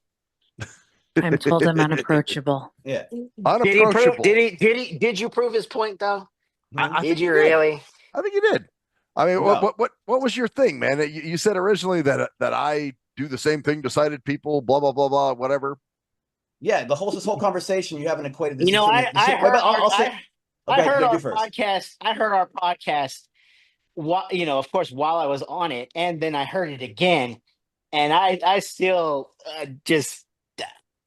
I'm told I'm unapproachable. Yeah. Did he prove? Unapproachable. Did you prove his point though? I Did think you you did. really? I think you did. I mean, No. what was your thing, man? You said originally that I do the same thing to sighted people, blah blah blah blah, whatever. Yeah, this whole conversation, you haven't equated this. You know, machine. I Wait, heard but I'll say. I Okay, heard do our first. podcast. I heard our podcast. Of course, while I was on it, and then I heard it again, and I still just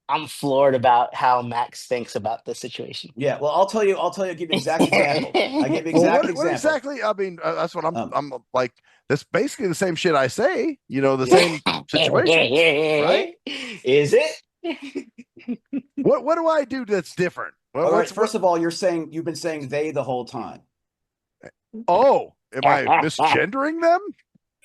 I'm floored about how Max thinks about the situation. Yeah, well, I'll tell you. Give you an exact example. I give you Well, exact what example. exactly? I mean, that's what Um, I'm like. That's basically the same shit I say. You know, the same situation, right? Is it? What do I do that's different? All right. First of all, you've been saying they the whole time. Oh, am I misgendering them?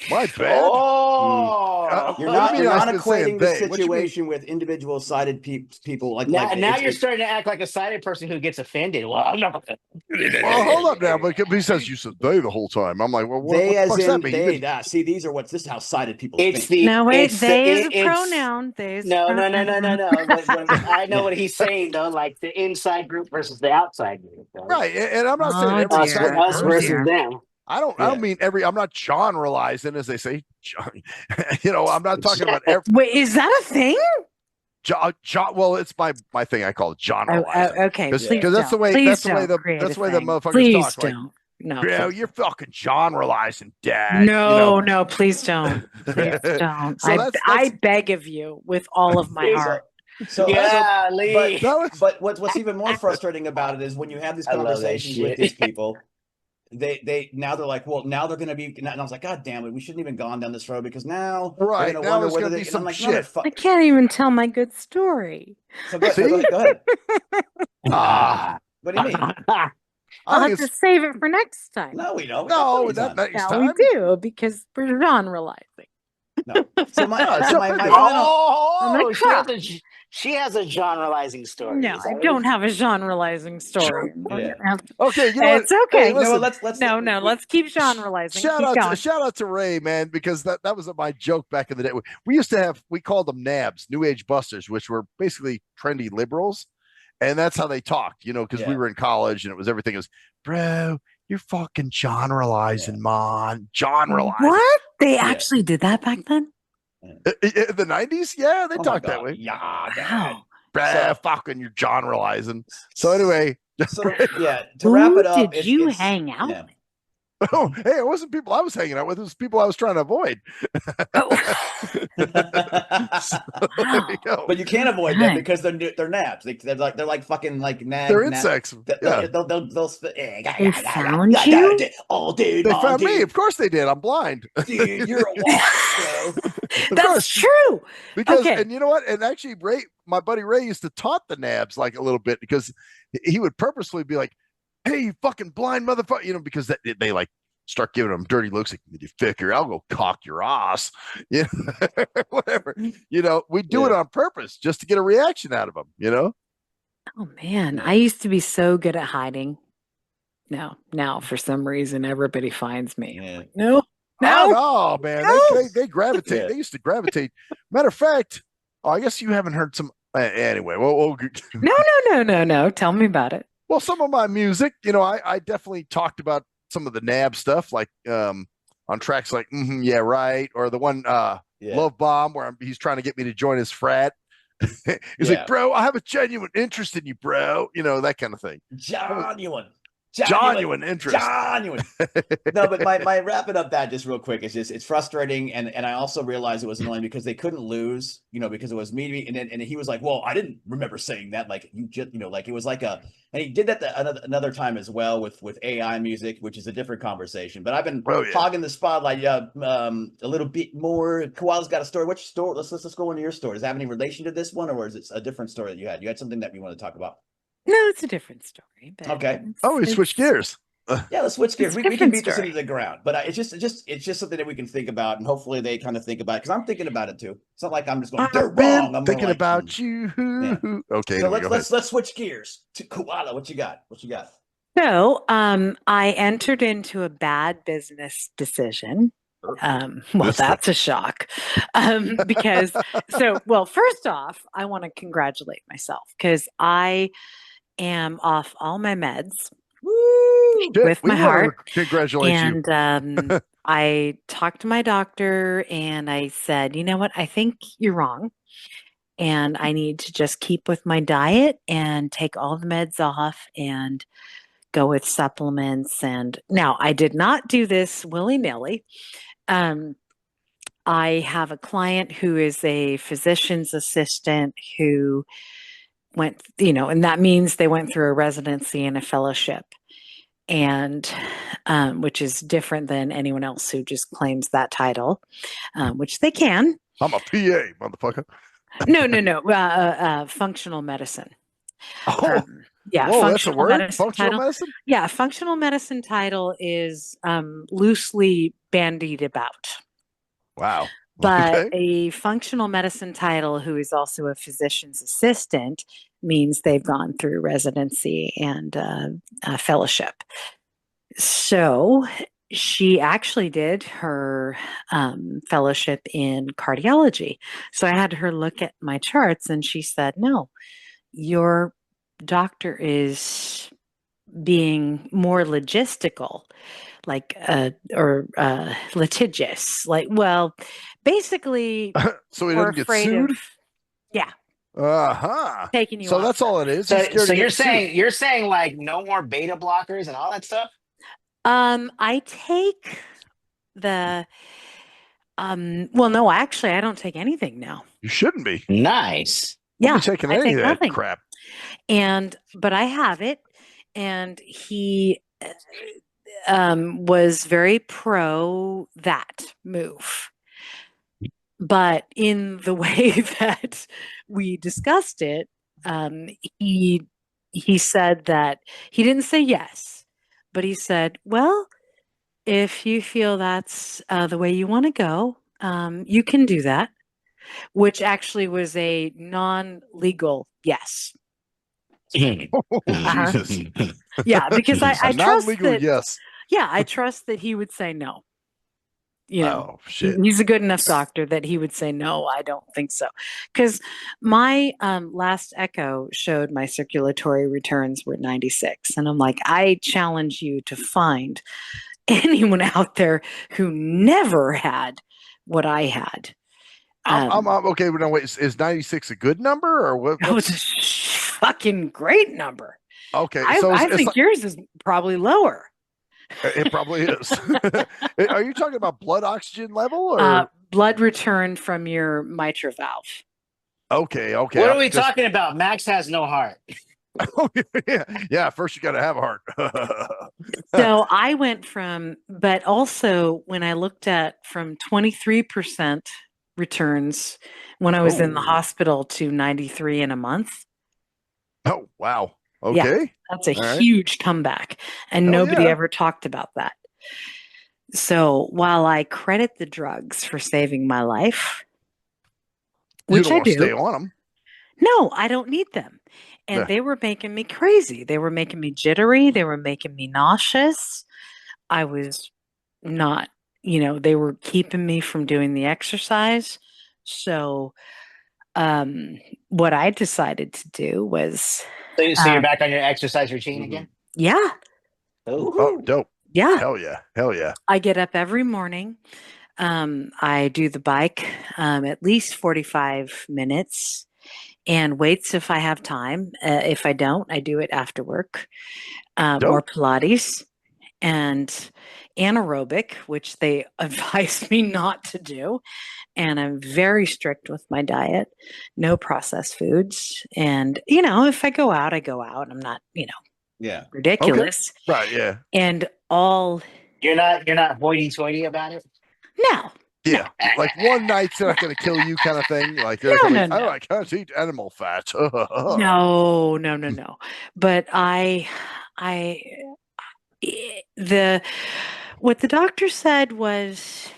My bad. Oh, You're What not. do you You're mean not I've been saying equating the they? What you mean? situation with individual sighted people. now it's- you're starting to act like a sighted person who gets offended. Well, I'm not. Well, hold up now, but he says you said they the whole time. I'm like, well, what they the as fuck's in that mean? they. See, these are this is how sighted people It's think. the No, wait. it's They is a it's pronoun. They is a no. pronoun. When I know what he's saying though, like the inside group versus the outside group, though. Right, and I'm not saying Oh, every Us, dear. us Oh, versus dear. them. I don't Yeah. mean every. I'm not generalizing, as they say. You know, I'm not talking about every. Wait, is that a thing? Well, it's my thing. I call it generalizing. Okay. Because Please that's the don't. way Please that's the way don't the create that's a the way the thing. motherfuckers Please talk. Like, don't. No. yeah, please you're fucking generalizing, Dad. No, you know? no, please don't. Please don't. So I beg of you with all of my heart. So Yeah, Lee. but what's even more frustrating about it is when you have these I love that conversations with shit. these people, now they're like, well, now they're going to be, and I was like, God damn it, we shouldn't even gone down this road because now Right, they're going to now wonder there's whether gonna they. be And some I'm like, shit. I can't even tell my good story. So go See? ahead. Go ahead. Ah, What do you mean? I'll I have think to it's save it for next time. No, we don't. We got no, plenty of that time. next Yeah, time. we do because we're generalizing. No. So my jump into it. final. I'm gonna cry. She has a generalizing story. No, Is that I what don't it is? have a generalizing story. Yeah. Okay, you know It's what? okay. Hey, listen, Let's No, let's keep generalizing. shout Keep out going. shout out to Ray, man, because that was my joke back in the day. We used to have, we called them nabs, new age busters, which were basically trendy liberals, and that's how they talked, you know, because we Yeah. were in college and it was bro, you're fucking generalizing, man, generalizing. What? They actually did that back then? In the 90s, yeah, they Oh my talked that God. way. Yeah. Wow. Bruh, fucking, you're generalizing. So anyway, So to Who wrap it up, did you hang out yeah. with? oh, hey, it wasn't people I was hanging out with, it was people I was trying to avoid. So, there you go. But you can't avoid them because they're naps. They're like fucking like They're insects. Yeah. They'll They found you? Oh, dude, They mom, found me. dude, Of course they did. I'm blind. dude, you're a walk, bro. That's course. true. Because, Okay. and you know what? And actually, Ray, my buddy Ray used to taunt the nabs like a little bit because he would purposely be like, hey, you fucking blind motherfucker, you know, because they like start giving them dirty looks like, you figure, I'll go cock your ass, you know, whatever. You know, we do it on purpose just to get a reaction out of them, you know? Oh man, I used to be so good at hiding. No, now for some reason everybody finds me. Yeah. Like, no, Oh, no, man. No. They gravitate. Yeah. They used to gravitate. Matter of fact, I guess you haven't heard some. Anyway, no. Tell me about it. Well, some of my music, you know, I definitely talked about some of the nab stuff, like on tracks like yeah, right, or the one Love Bomb where he's trying to get me to join his frat. He's like, bro, I have a genuine interest in you, bro. You know, that kind of thing. Genuine interest. Genuine. No, but my wrapping up that just real quick is just it's frustrating, and I also realized it was annoying because they couldn't lose, you know, because it was me, and he was like, well, I didn't remember saying that, like you just, you know, like it was like and he did that another time as well with AI music, which is a different conversation. But I've been hogging the spotlight a little bit more. Koala's got a story. Which story? Let's go into your story. Does it have any relation to this one, or is it a different story that you had? You had something that you want to talk about? No, it's a different story. But Okay. We switch gears. Yeah, let's switch gears. It's a We can different beat this story. into the ground, but it's just something that we can think about, and hopefully they kind of think about it because I'm thinking about it too. It's not like I'm just going, they're wrong. I'm thinking more like, about you. Yeah. Okay, So anyway, let's switch gears to Koala. What you got? So I entered into a bad business decision This thing. That's a shock. Because well, first off, I want to congratulate myself because I am off all my meds Shit, with we my want heart. to congratulate you. And I talked to my doctor and I said, you know what? I think you're wrong. And I need to just keep with my diet and take all the meds off and go with supplements. And now I did not do this willy-nilly. I have a client who is a physician's assistant who went, and that means they went through a residency and a fellowship, and which is different than anyone else who just claims that title, which they can. I'm a PA, motherfucker. No. Functional medicine. Oh, Yeah, whoa, that's a functional word? medicine Functional title. medicine? Yeah, functional medicine title is loosely bandied about. Wow. But Okay. a functional medicine title who is also a physician's assistant means they've gone through residency and a fellowship. So she actually did her fellowship in cardiology. So I had her look at my charts and she said, no, your doctor is being more logistical, like or litigious, like, well, basically So he more doesn't get afraid sued? of, yeah, Uh-huh. taking you So off that's all it is. drugs. He's So, scared so of getting sued. you're saying like no more beta blockers and all that stuff? I take the well, no, actually I don't take anything now. You shouldn't be. Nice. Don't be Yeah, taking I any take of that nothing. crap. But I have it, and he was very pro that move. But in the way that we discussed it, he said that he didn't say yes, but he said, "Well, if you feel that's the way you want to go, you can do that," which actually was a non-legal yes. Oh, Uh-huh. Jesus. Yeah, because A I trust non-legal that. yes. Yeah, I trust that he would say no. Oh, shit. He's a good enough doctor that he would say no, I don't think so. Because my last echo showed my circulatory returns were 96, and I'm like, I challenge you to find anyone out there who never had what I had. I'm okay. But no, wait, is 96 a good number or what? That was a fucking great number. Okay, so I it's think like, yours is probably lower. it probably is. Are you talking about blood oxygen level or? Blood return from your mitral valve. Okay. What are we talking about? Max has no heart. Yeah. First, you got to have a heart. So I went from, but also when I looked at from 23% returns when I was in the hospital to 93 in a month. Oh, wow. Yeah, Okay. that's a All right. huge comeback. And Hell nobody yeah. ever talked about that. So while I credit the drugs for saving my life, You which don't I want to do, stay on them. no, I don't need them. And Yeah. they were making me crazy. They were making me jittery. They were making me nauseous. I was not, they were keeping me from doing the exercise. So, what I decided to do was, So you're back on your exercise routine again? yeah, Oh, dope. yeah. Hell yeah. Hell yeah. I get up every morning. I do the bike at least 45 minutes and weights if I have time. If I don't, I do it after work, or Dope. Pilates and anaerobic, which they advise me not to do. And I'm very strict with my diet, no processed foods. And, if I go out, I go out. I'm not, Yeah. ridiculous. Right. Yeah. And all, You're not hoity-toity about it? no, Yeah. Like one night's not going to kill you kind of thing. Like, No, no, I no. like can't eat animal fat. No. But what the doctor said was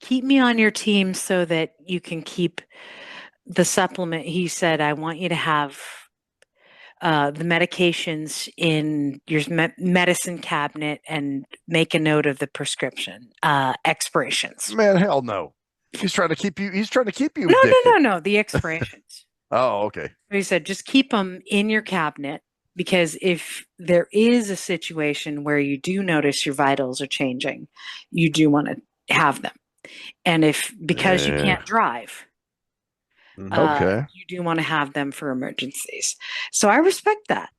keep me on your team so that you can keep the supplement. He said, I want you to have the medications in your medicine cabinet and make a note of the prescription expirations. Man, hell no. He's trying to keep you No, addicted. no, the expirations. Oh, okay. He said just keep them in your cabinet, because if there is a situation where you do notice your vitals are changing, you do want to have them. And because you can't drive, Okay. you do want to have them for emergencies. So I respect that,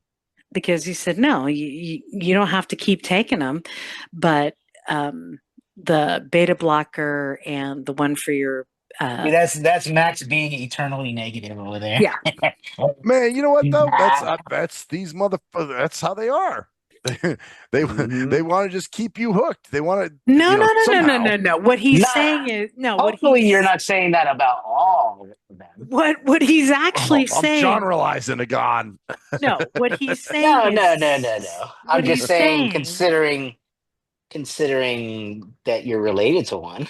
because he said, no, you don't have to keep taking them, but the beta blocker and the one for your That's Max being eternally negative over there. Yeah. Man, you know what though? That's these motherfuckers. That's how they are. They want to just keep you hooked. They want to. No. What he's saying is Hopefully, you're not saying that about all of them. What he's actually saying. I'm generalizing again. No, what he's saying. No. I'm just saying, considering that you're related to one.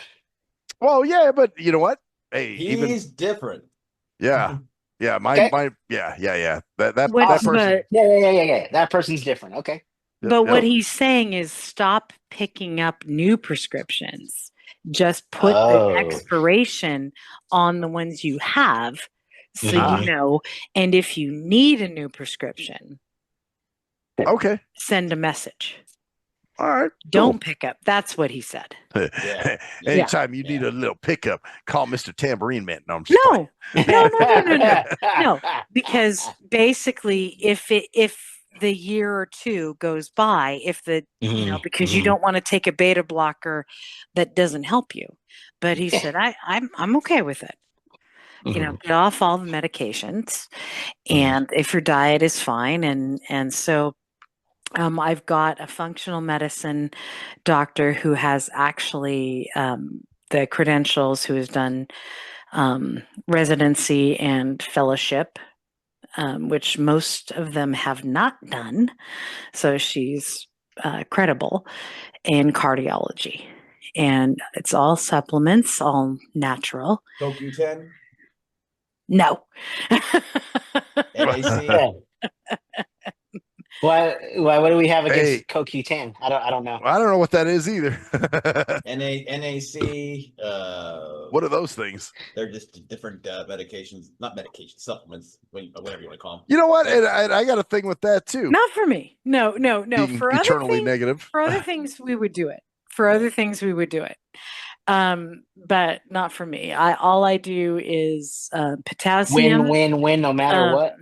Well, yeah, but you know what? Hey, he's different. Yeah. Yeah, yeah. That person. Yeah. That person's different. Okay. But what he's saying is stop picking up new prescriptions. Just put the expiration on the ones you have, so you know. And if you need a new prescription, okay, send a message. All right. Don't pick up. That's what he said. Anytime you need a little pickup, call Mr. Tambourine Man. No, I'm just no. Because basically, if the year or two goes by, because you don't want to take a beta blocker that doesn't help you. But he said, I'm okay with it. Get off all the medications, and if your diet is fine, and so. I've got a functional medicine doctor who has actually the credentials, who has done residency and fellowship, which most of them have not done. So she's credible in cardiology. And it's all supplements, all natural. CoQ10? No. NAC? What do we have against CoQ10? I don't know. I don't know what that is either. NAC. What are those things? They're just different medications, not medications, supplements, whatever you want to call them. You know what? And I got a thing with that too. Not for me. No. Being For eternally other things, negative. For other things, we would do it. But not for me. All I do is potassium. Win, no matter what.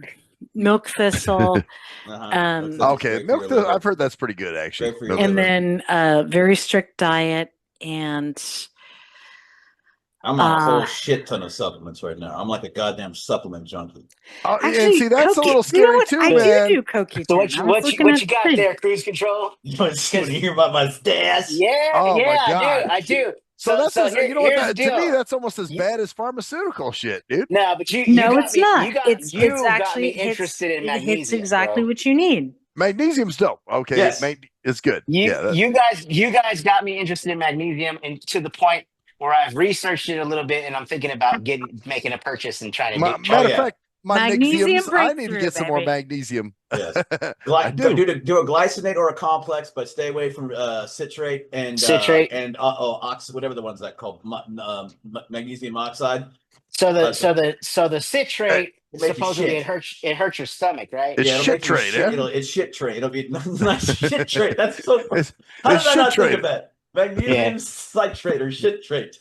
Milk thistle. Okay, milk thistle. I've heard that's pretty good actually. And then very strict diet, and I'm on a whole shit ton of supplements right now. I'm like a goddamn supplement junkie. Actually, and see, that's a little scary too, man. I do CoQ10. So what you got there? Cruise control. You want to hear about my stash? Yeah, my God. I do. So you know what? To me, that's almost as bad as pharmaceutical shit, dude. No, but it's not. You got me interested in magnesium. It's exactly what you need. Magnesium's dope. Okay, yes. It's good. You guys got me interested in magnesium, and to the point where I've researched it a little bit, and I'm thinking about making a purchase and trying to get. Matter of fact, my magnesium I need to get some more magnesium. Yes. Do a glycinate or a complex, but stay away from citrate and whatever the one's that called magnesium oxide. So the citrate supposedly it hurts your stomach, right? It's shit trade. It's shit trade. It'll be nice shit trade. That's so. How did I not think of that? Magnesium citrate or shit trade.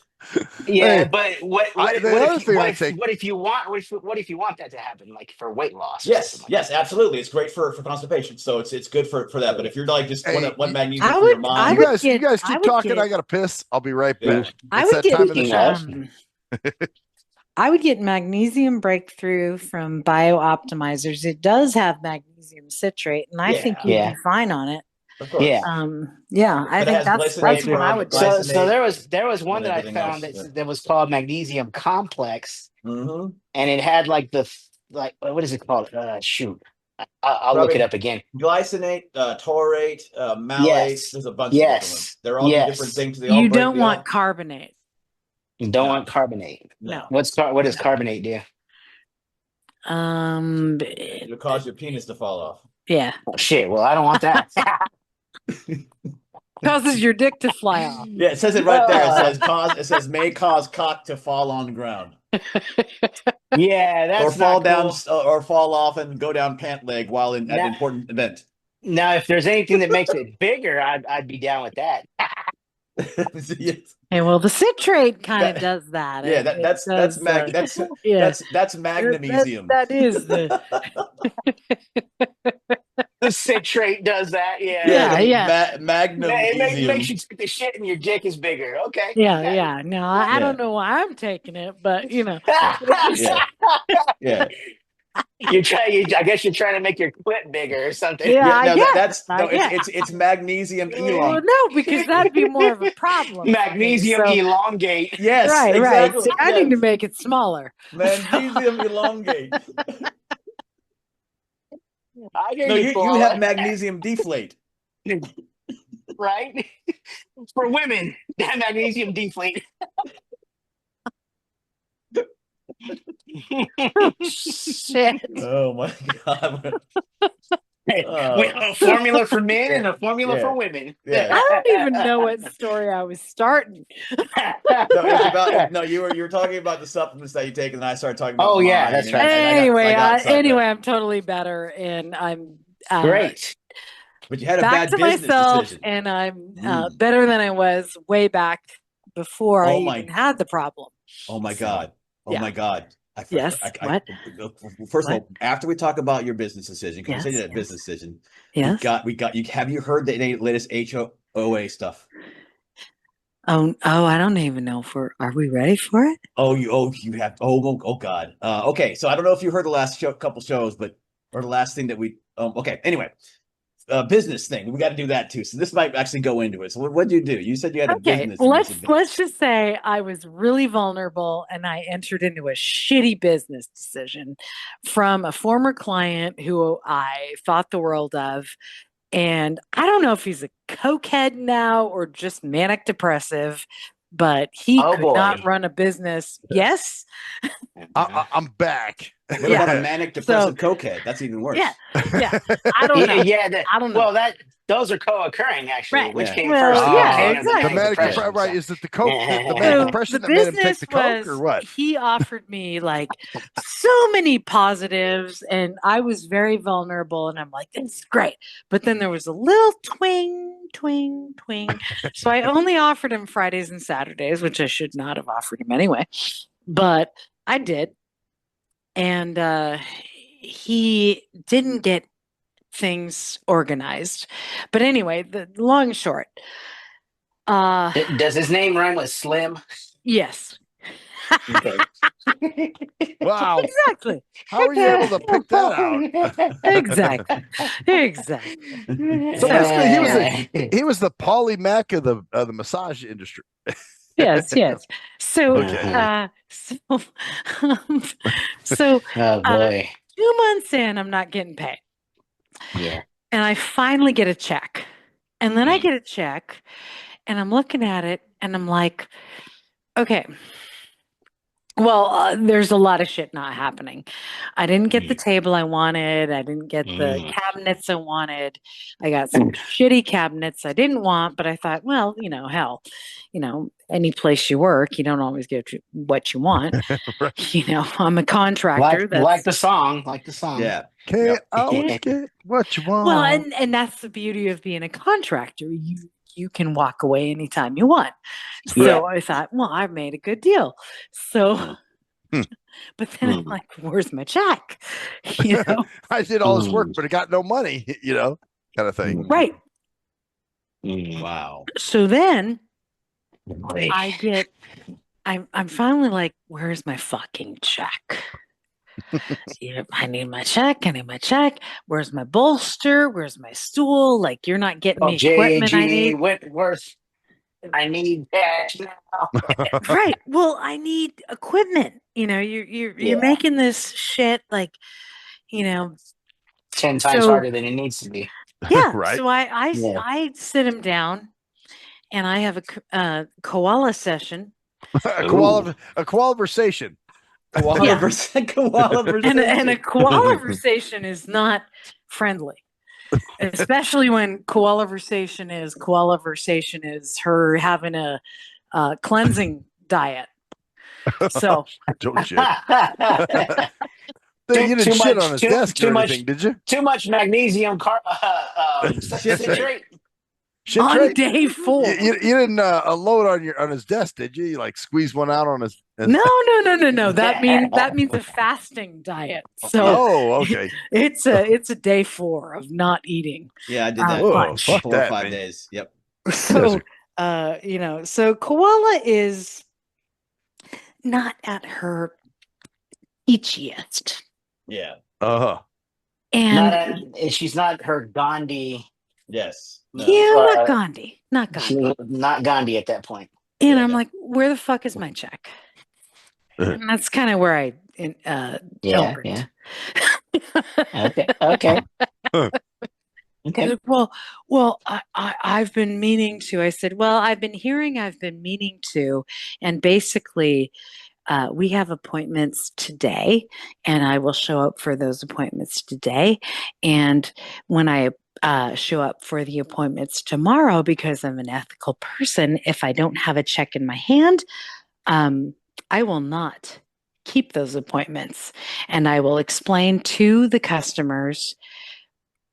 Yeah, but what if you want that to happen, like for weight loss? Yes, absolutely. It's great for constipation, so it's good for that. But if you're like just one magnesium for your mom, you guys keep talking. I gotta piss. I'll be right back. I would get magnesium breakthrough from Bio-Optimizers. It does have magnesium citrate, and I think you'd be fine on it. Of course. I think that's what I would do. So there was one that I found that was called magnesium complex, and it had what is it called? I'll look it up again. Glycinate, taurate, malate. There's a bunch of different ones. They're all different things. You don't want carbonate. You don't want carbonate. No. What does carbonate do? It'll cause your penis to fall off. Yeah. Oh, shit. Well, I don't want that. Causes your dick to fly off. Yeah, it says it right there. It says may cause cock to fall on the ground. Yeah, that's or fall not down cool. or fall off and go down pant leg while at an important event. Now, if there's anything that makes it bigger, I'd be down with that. Yes. Hey, well, the citrate kind of does that. Yeah, that's magnesium. That is the The citrate does that. Yeah. Magnesium. It makes you take the shit and your dick is bigger. Okay. Yeah. No, I don't know why I'm taking it, but Yeah. I guess you're trying to make your clit bigger or something. Yeah, no, it's magnesium elongate. No, because that'd be more of a problem. Magnesium elongate. Yes, right. exactly. So I need to make it smaller. Magnesium elongate. I hear No, you, you have magnesium deflate. Right? For women, that magnesium deflate. Shit. Oh my god. A formula for men and a formula for women. Yeah. I don't even know what story I was starting. No, you were talking about the supplements that you take, and then I started talking about. Oh, yeah, that's right. Anyway, I'm totally better, and I'm great. But you had a back bad to business myself, decision. and I'm better than I was way back before I even had the problem. Oh my god! Oh my god! What? First of all, after we talk about your business decision, because you said that business decision, we got you. Have you heard the latest HOA stuff? Oh, I don't even know if are we ready for it? You have. Oh god. Okay, so I don't know if you heard the last couple shows, or the last thing that we. Okay. Anyway, business thing. We got to do that too. So this might actually go into it. So what did you do? You said you had a business. Let's just say I was really vulnerable and I entered into a shitty business decision from a former client who I thought the world of. And I don't know if he's a cokehead now or just manic depressive, but he could not run a business. Yes. I'm back. What about a manic depressive cokehead? That's even worse. Yeah. I don't know. I don't know. Well, those are co-occurring actually. Right. Which came first? The manic depression. Right? Is it the coke? The manic depression that made him take the coke, or what? He offered me like so many positives, and I was very vulnerable. And I'm like, "This is great," but then there was a little twing, twing, twing. So I only offered him Fridays and Saturdays, which I should not have offered him anyway, but I did. And he didn't get things organized. But anyway, the long and short. Does his name rhyme with Slim? Yes. Okay. Wow. Exactly. How are you able to pick that out? Exactly. So basically, he was the Polly Mac of the massage industry. Yes. So, so oh boy. 2 months in, I'm not getting paid. Yeah. And I finally get a check. And then I get a check and I'm looking at it and I'm like, okay, well, there's a lot of shit not happening. I didn't get the table I wanted. I didn't get the cabinets I wanted. I got some shitty cabinets I didn't want, but I thought, well, hell, any place you work, you don't always get what you want. Right. I'm a contractor. Like the song. Yeah. Can't always get what you want. Well, and that's the beauty of being a contractor. You can walk away anytime you want. So I thought, well, I've made a good deal. So, but then I'm like, where's my check? I did all this work, but I got no money, kind of thing. Right. Wow. So then I'm finally like, where's my fucking check? I need my check. Where's my bolster? Where's my stool? Like, you're not getting me equipment I need. Whitworth. I need cash now. Right. Well, I need equipment. You're making this shit like, 10 times harder than it needs to be. Yeah. Right. So I sit him down and I have a koala session. A koala conversation. Koala Yeah. versus koala versus And a koala versation is not friendly, especially when koala versation is her having a cleansing diet. So Don't shit. Too, You didn't too shit much, on his desk too or much, anything, did you? too much magnesium Shit citrate. Shit on trait? day 4. You didn't load on his desk, did you? You like squeeze one out on his. No. That means a fasting diet. So Oh, okay. it's a day 4 of not eating. Yeah, I did that. Whoa, fuck 4 or that, 5 man. days. Yep. So so koala is not at her itchiest. Yeah. Uh-huh. And She's not her Gandhi. Yes. No. yeah, not Gandhi. She's not Gandhi at that point. And Yeah, I'm no. like, where the fuck is my check? And that's kind of where I Yeah. opened. Okay. Okay. Like, well, I've been meaning to. I said, well, I've been meaning to, and basically, we have appointments today, and I will show up for those appointments today. And when I show up for the appointments tomorrow, because I'm an ethical person, if I don't have a check in my hand, I will not keep those appointments, and I will explain to the customers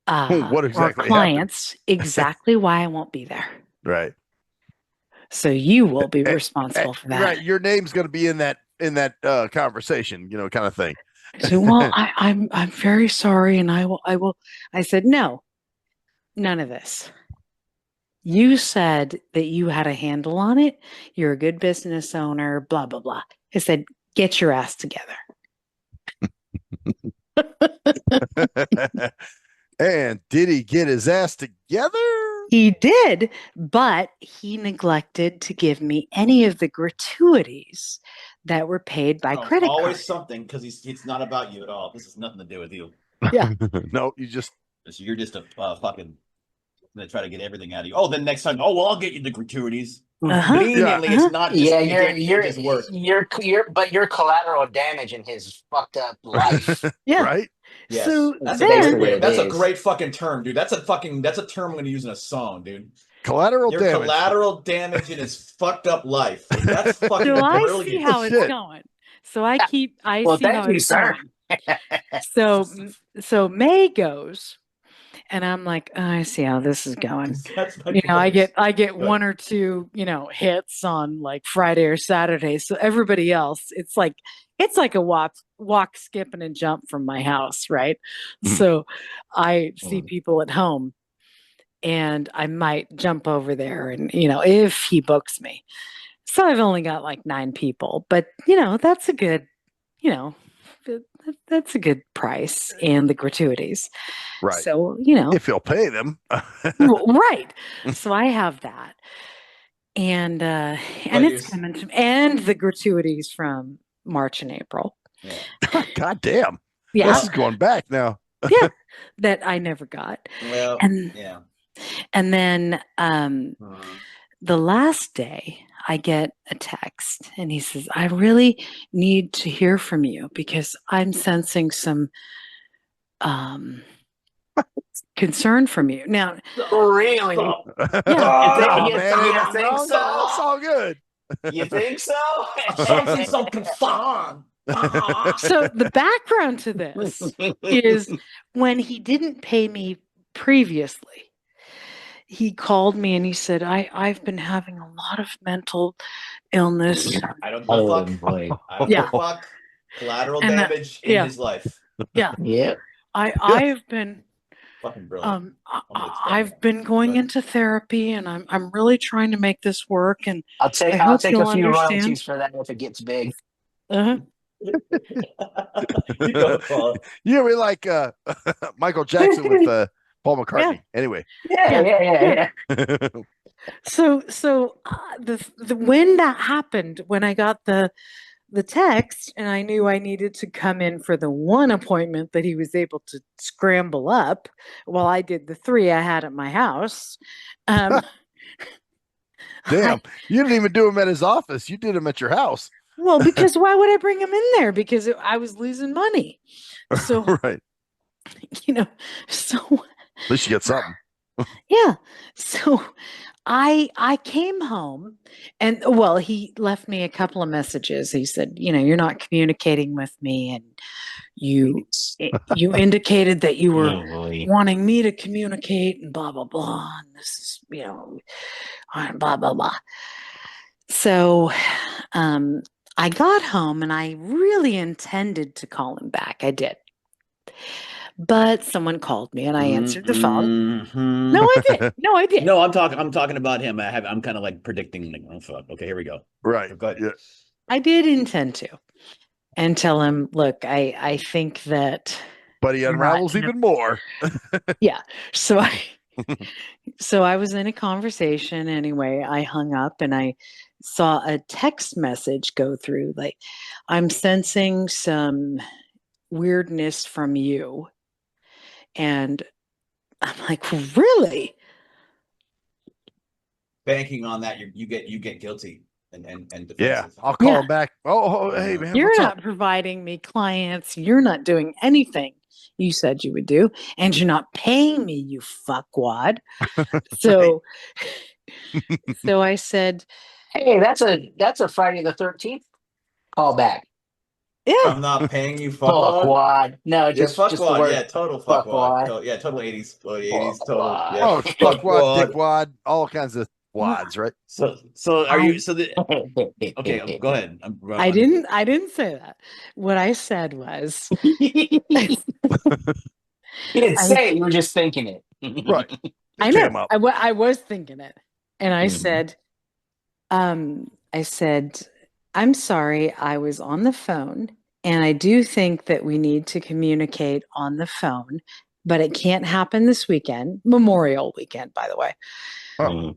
What or exactly clients exactly why I won't be there. Right. So you will be responsible for that. Right. Your name's going to be in that conversation, kind of thing. So, well, I'm very sorry, and I will. I said, no, none of this. You said that you had a handle on it. You're a good business owner. Blah blah blah. I said, get your ass together. And did he get his ass together? He did, but he neglected to give me any of the gratuities that were paid by credit always card. something because it's not about you at all. This has nothing to do with you. Yeah. No, you just. You're just a fucking gonna try to get everything out of you. Oh, then next time, I'll get you the gratuities. Conveniently, it's not just you're collateral damage in his fucked up life. Yeah. Right. Yes. So that's then, a great fucking term, dude. That's a term I'm gonna use in a song, dude. Collateral damage. Collateral damage in his fucked up life. Like, that's fucking so brilliant. I see how it's going. So I see how it's going. So May goes, and I'm like, oh, I see how this is going. I get one or two, hits on like Friday or Saturday. So everybody else, it's like a walk, skip, and a jump from my house, right? So I see people at home, and I might jump over there, and if he books me. So I've only got like 9 people, but that's a good, that's a good price and the gratuities. Right. So, if he'll pay them. Right. So I have that. And it's coming to, and the gratuities from March and April. Yeah. God damn. Yeah. This is going back now. Yeah. That I never got. Well, yeah. And then the last day I get a text, and he says, I really need to hear from you because I'm sensing some concern from you. Now, really? Yeah. You think so? That's all good. You think so? Some concern. So the background to this is when he didn't pay me previously, he called me and he said, I've been having a lot of mental illness. I don't give a fuck. Boy. I don't give a fuck. Collateral damage in his life. Yeah. Yeah. I've been fucking brilliant. I've been going into therapy, and I'm really trying to make this work, and I'll take a few royalties for that if it gets big. Uh-huh. You go, Paul. You know, like Michael Jackson with Paul McCartney. Yeah. Anyway. Yeah. So when that happened, when I got the text, and I knew I needed to come in for the one appointment that he was able to scramble up while I did the 3 I had at my house. Damn, you didn't even do him at his office. You did him at your house. Well, because why would I bring him in there? Because I was losing money. So, Right. So At least you get something. yeah. So I came home and well, he left me a couple of messages. He said, you're not communicating with me and you indicated that you were wanting me to communicate and blah blah blah. And this is, blah blah blah. So I got home and I really intended to call him back. I did. But someone called me and I answered the phone. No, I did. No, I did. No, I'm talking about him. I'm kind of like predicting. Like, oh fuck. Okay, here we go. Right. Go ahead. Yeah. I did intend to, and tell him, look, I think that. But he unravels even more. Yeah. So I was in a conversation anyway. I hung up and I saw a text message go through like, I'm sensing some weirdness from you. And I'm like, really? Banking on that, you get guilty and defensive. Yeah, I'll call him back. Oh, hey man, you're what's not up? providing me clients. You're not doing anything you said you would do, and you're not paying me, you fuckwad. So, so I said, Hey, that's a Friday the 13th callback. yeah. I'm not paying you, fuckwad. Fuckwad. No, just the fuckwad. word. Yeah, total fuckwad. Total 80s, total. Yeah, Oh, fuckwad, dickwad, all kinds of wads, right? So are you? So the okay, go ahead. I didn't say that. What I said was, You didn't say it. You were just thinking it. Right. I know. I was thinking it, and I said, I'm sorry. I was on the phone, and I do think that we need to communicate on the phone, but it can't happen this weekend, Memorial Weekend, by the way. Oh.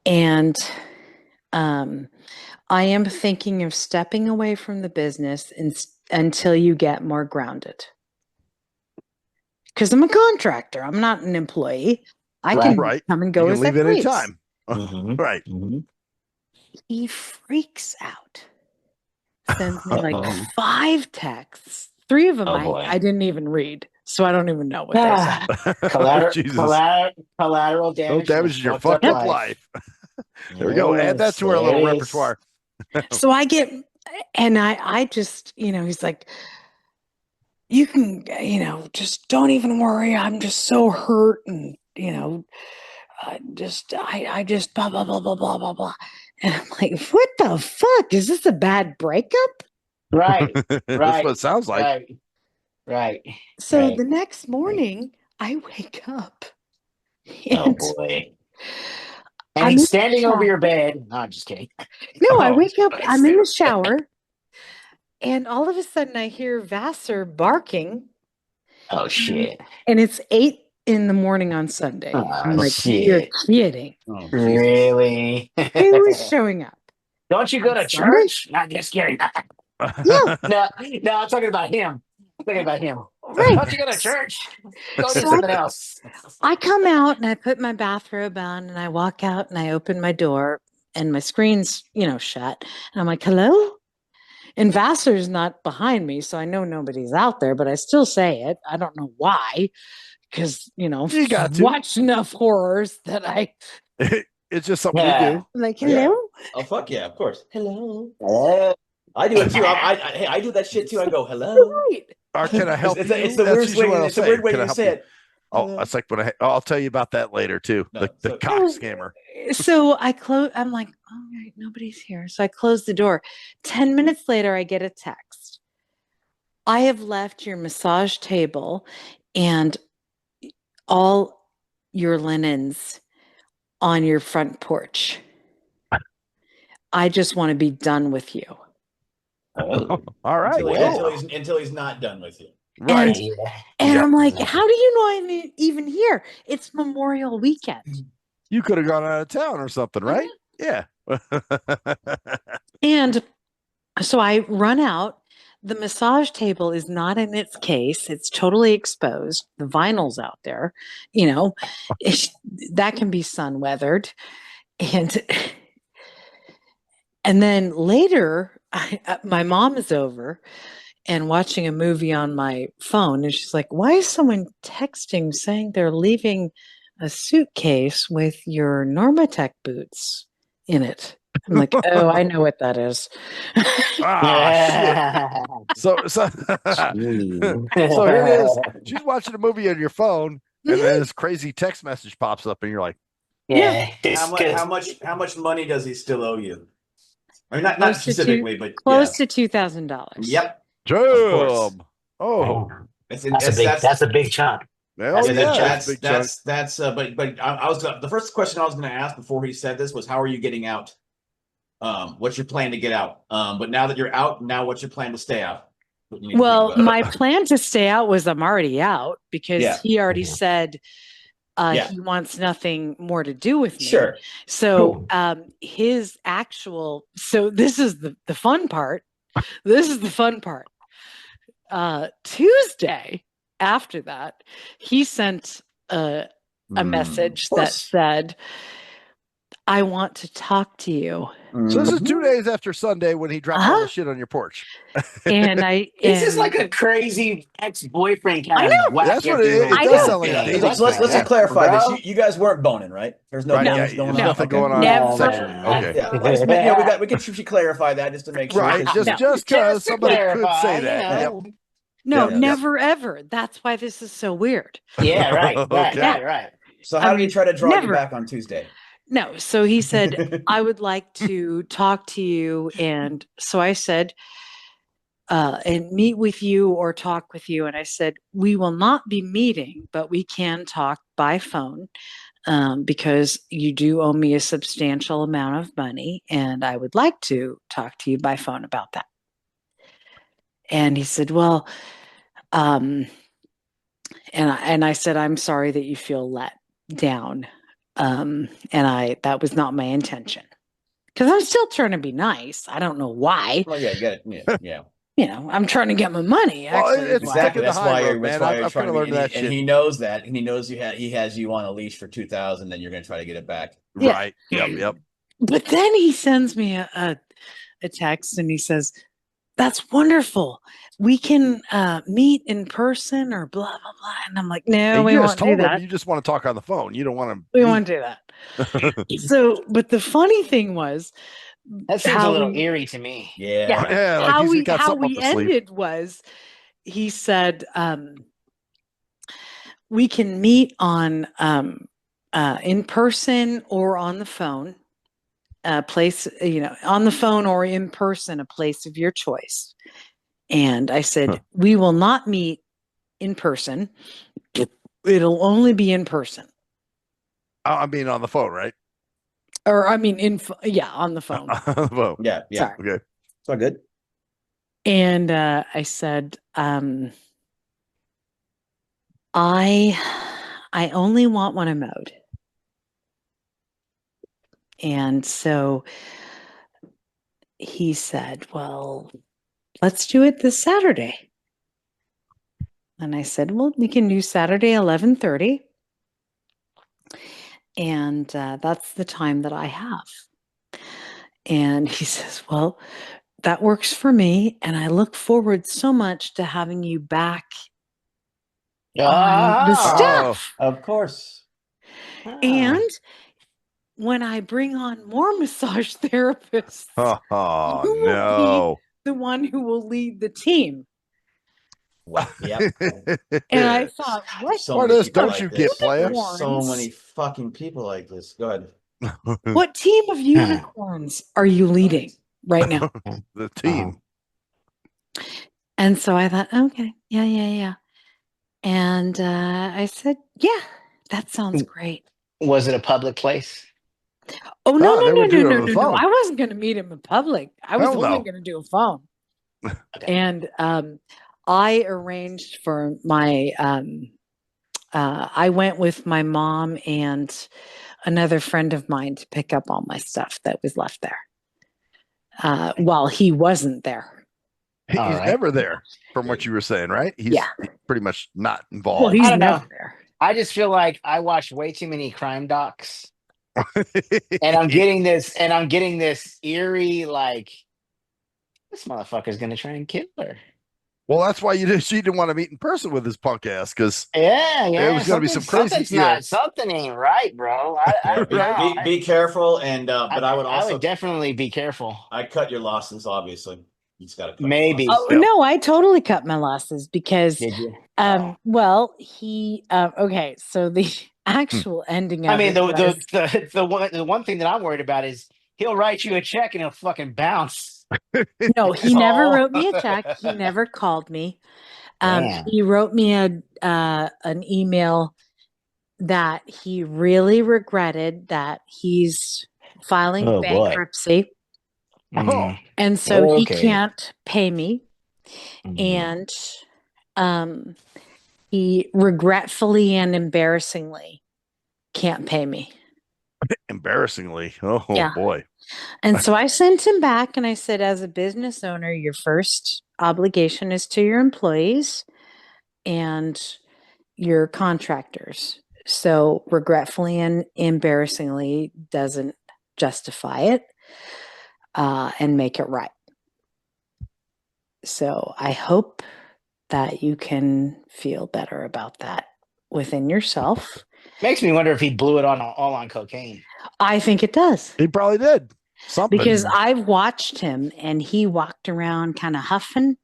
And I am thinking of stepping away from the business until you get more grounded. Because I'm a contractor. I'm not an employee. I can come and go you as can leave I at any please. time. Right. He freaks out. Sends me like 5 texts. 3 of them I didn't even read. So I don't even know what they said. Collateral damage. Damage your fucked up life. There we go. Add that to our little repertoire. So I get, and I just, he's like, you can, just don't even worry. I'm just so hurt. And, I just blah, blah, blah, blah, blah, blah, blah. And I'm like, what the fuck? Is this a bad breakup? Right. That's what it sounds like. Right. So the next morning I wake up. Oh boy. And he's standing over your bed. No, I'm just kidding. No, I wake up, I'm in the shower, and all of a sudden I hear Vassar barking. Oh shit. And it's 8 a.m. on Sunday. I'm like, shit. You're kidding. Oh, really? He was showing up. Don't you go to church? Not just kidding. No, I'm talking about him. Right. Don't you go to church? Go do something else. I come out and I put my bathrobe on and I walk out and I open my door and my screen's, shut. And I'm like, hello? And Vassar's not behind me, so I know nobody's out there, but I still say it. I don't know why, because, you got to watch enough horrors that it's just something you do. Like, hello? Yeah. Oh, fuck yeah, of course. Hello. I do it too. I do that shit too. I go, hello. Right. Or can I help you? It's the weirdest way. It's the weird way you say it. Oh, that's like when I'll tell you about that later too. The cock scammer. So I'm like, all right, nobody's here. So I close the door. 10 minutes later, I get a text. I have left your massage table and all your linens on your front porch. I just want to be done with you. Oh, all right. Until he's not done with you. Right. And I'm like, how do you know I'm even here? It's Memorial Weekend. You could have gone out of town or something, right? Yeah. And so I run out. The massage table is not in its case. It's totally exposed. The vinyl's out there. That can be sun weathered. And And then later, my mom is over and watching a movie on my phone. And she's like, why is someone texting saying they're leaving a suitcase with your Normatec boots in it? I'm like, oh, I know what that is. Ah, shit. So so here it is. She's watching a movie on your phone, and then this crazy text message pops up, and you're like, Yeah. How much money does he still owe you? I mean, not Close to specifically, but close to $2,000. Yep. damn. Oh, That's a big chunk. well, That's a big yeah, chunk. that's a big chunk. But I was the first question I was going to ask before he said this was, how are you getting out? What's your plan to get out? But now that you're out, now what's your plan to stay out? Well, my plan to stay out was I'm already out because he already said he wants nothing more to do with me. Sure. So so this is the fun part. This is the fun part. Tuesday after that, he sent a message that said, I want to talk to you. So this is 2 days after Sunday when he dropped all the shit on your porch. And this is like a crazy ex-boyfriend kind I know. of whack. That's what it does sound like a dating Let's clarify this. You guys weren't boning, right? There's no bonus going on. There's nothing going on Never. sexually. Okay. Yeah, we should clarify that just to make sure. Right. Just because somebody could say that. Yep. No, never ever. That's why this is so weird. Yeah, right. Okay. Right. So how did he try to draw you back on Tuesday? No. So he said, I would like to talk to you. And so I said, and meet with you or talk with you. And I said, we will not be meeting, but we can talk by phone because you do owe me a substantial amount of money. And I would like to talk to you by phone about that. And he said, well, and I said, I'm sorry that you feel let down. That was not my intention because I'm still trying to be nice. I don't know why. Well, yeah, get it. Yeah. You know, I'm trying to get my money. Actually, Well, it's exactly. That's why you're man. trying I've kind of learned that shit. And he knows that, and he knows he has you on a leash for 2,000. Then you're going to try to get it back. Yeah. Right. Yep. But then he sends me a text and he says, "That's wonderful. We can meet in person or blah blah blah." And I'm like, "No, we won't do that. You just want to talk on the phone. You don't want to. We won't do that." So, but the funny thing was. That seems a little eerie to me. Yeah. Like how we ended was he said we can meet on in person or on the phone, a place, on the phone or in person, a place of your choice. And I said, we will not meet in person. It'll only be in person. I mean, on the phone, right? Or on the phone. Whoa. Yeah. Sorry. Okay. It's all good. And I said, I only want one a mode. And so he said, well, let's do it this Saturday. And I said, well, we can do Saturday 11:30. And that's the time that I have. And he says, well, that works for me. And I look forward so much to having you back on the stuff. Of course. And when I bring on more massage therapists, you will be the one who will lead the team. Well, yeah. And I thought, what? Don't you get player? So many fucking people like this. Go ahead. What team of unicorns are you leading right now? The team. And so I thought, okay, yeah. And I said, yeah, that sounds great. Was it a public place? Oh, no. I wasn't going to meet him in public. I was only going to do a phone. Okay. And I arranged for my, I went with my mom and another friend of mine to pick up all my stuff that was left there while he wasn't there. He's never there, from what you were saying, right? He's pretty much not involved. Well, he's never there. I just feel like I watch way too many crime docs And I'm getting this eerie, like, this motherfucker's gonna try and kill her. Well, that's why she didn't want to meet in person with his punk ass because Yeah, it yeah. was going to be some crazy, Something ain't right, bro. Yeah, right? be careful, and but I would I also would definitely be careful. I cut your losses. Obviously, you just got to cut your Maybe. losses. Oh no, I totally cut my losses because Did you? well he okay, so the Hmm. actual ending I of mean, it was the one thing that I'm worried about is he'll write you a check and he'll fucking bounce. no, he That's never all. wrote me a check. He never called me. Damn. He wrote me an email that he really regretted that he's filing Oh boy. bankruptcy, Oh, and so he Okay. can't pay me, Mhm. and um, he regretfully and embarrassingly can't pay me. embarrassingly. Oh Yeah. boy. And so I sent him back and I said, as a business owner, your first obligation is to your employees and your contractors. So regretfully and embarrassingly doesn't justify it and make it right. So I hope that you can feel better about that within yourself. Makes me wonder if he blew it all on cocaine. I think it does. He probably did something. Because I've watched him and he walked around kind of huffing.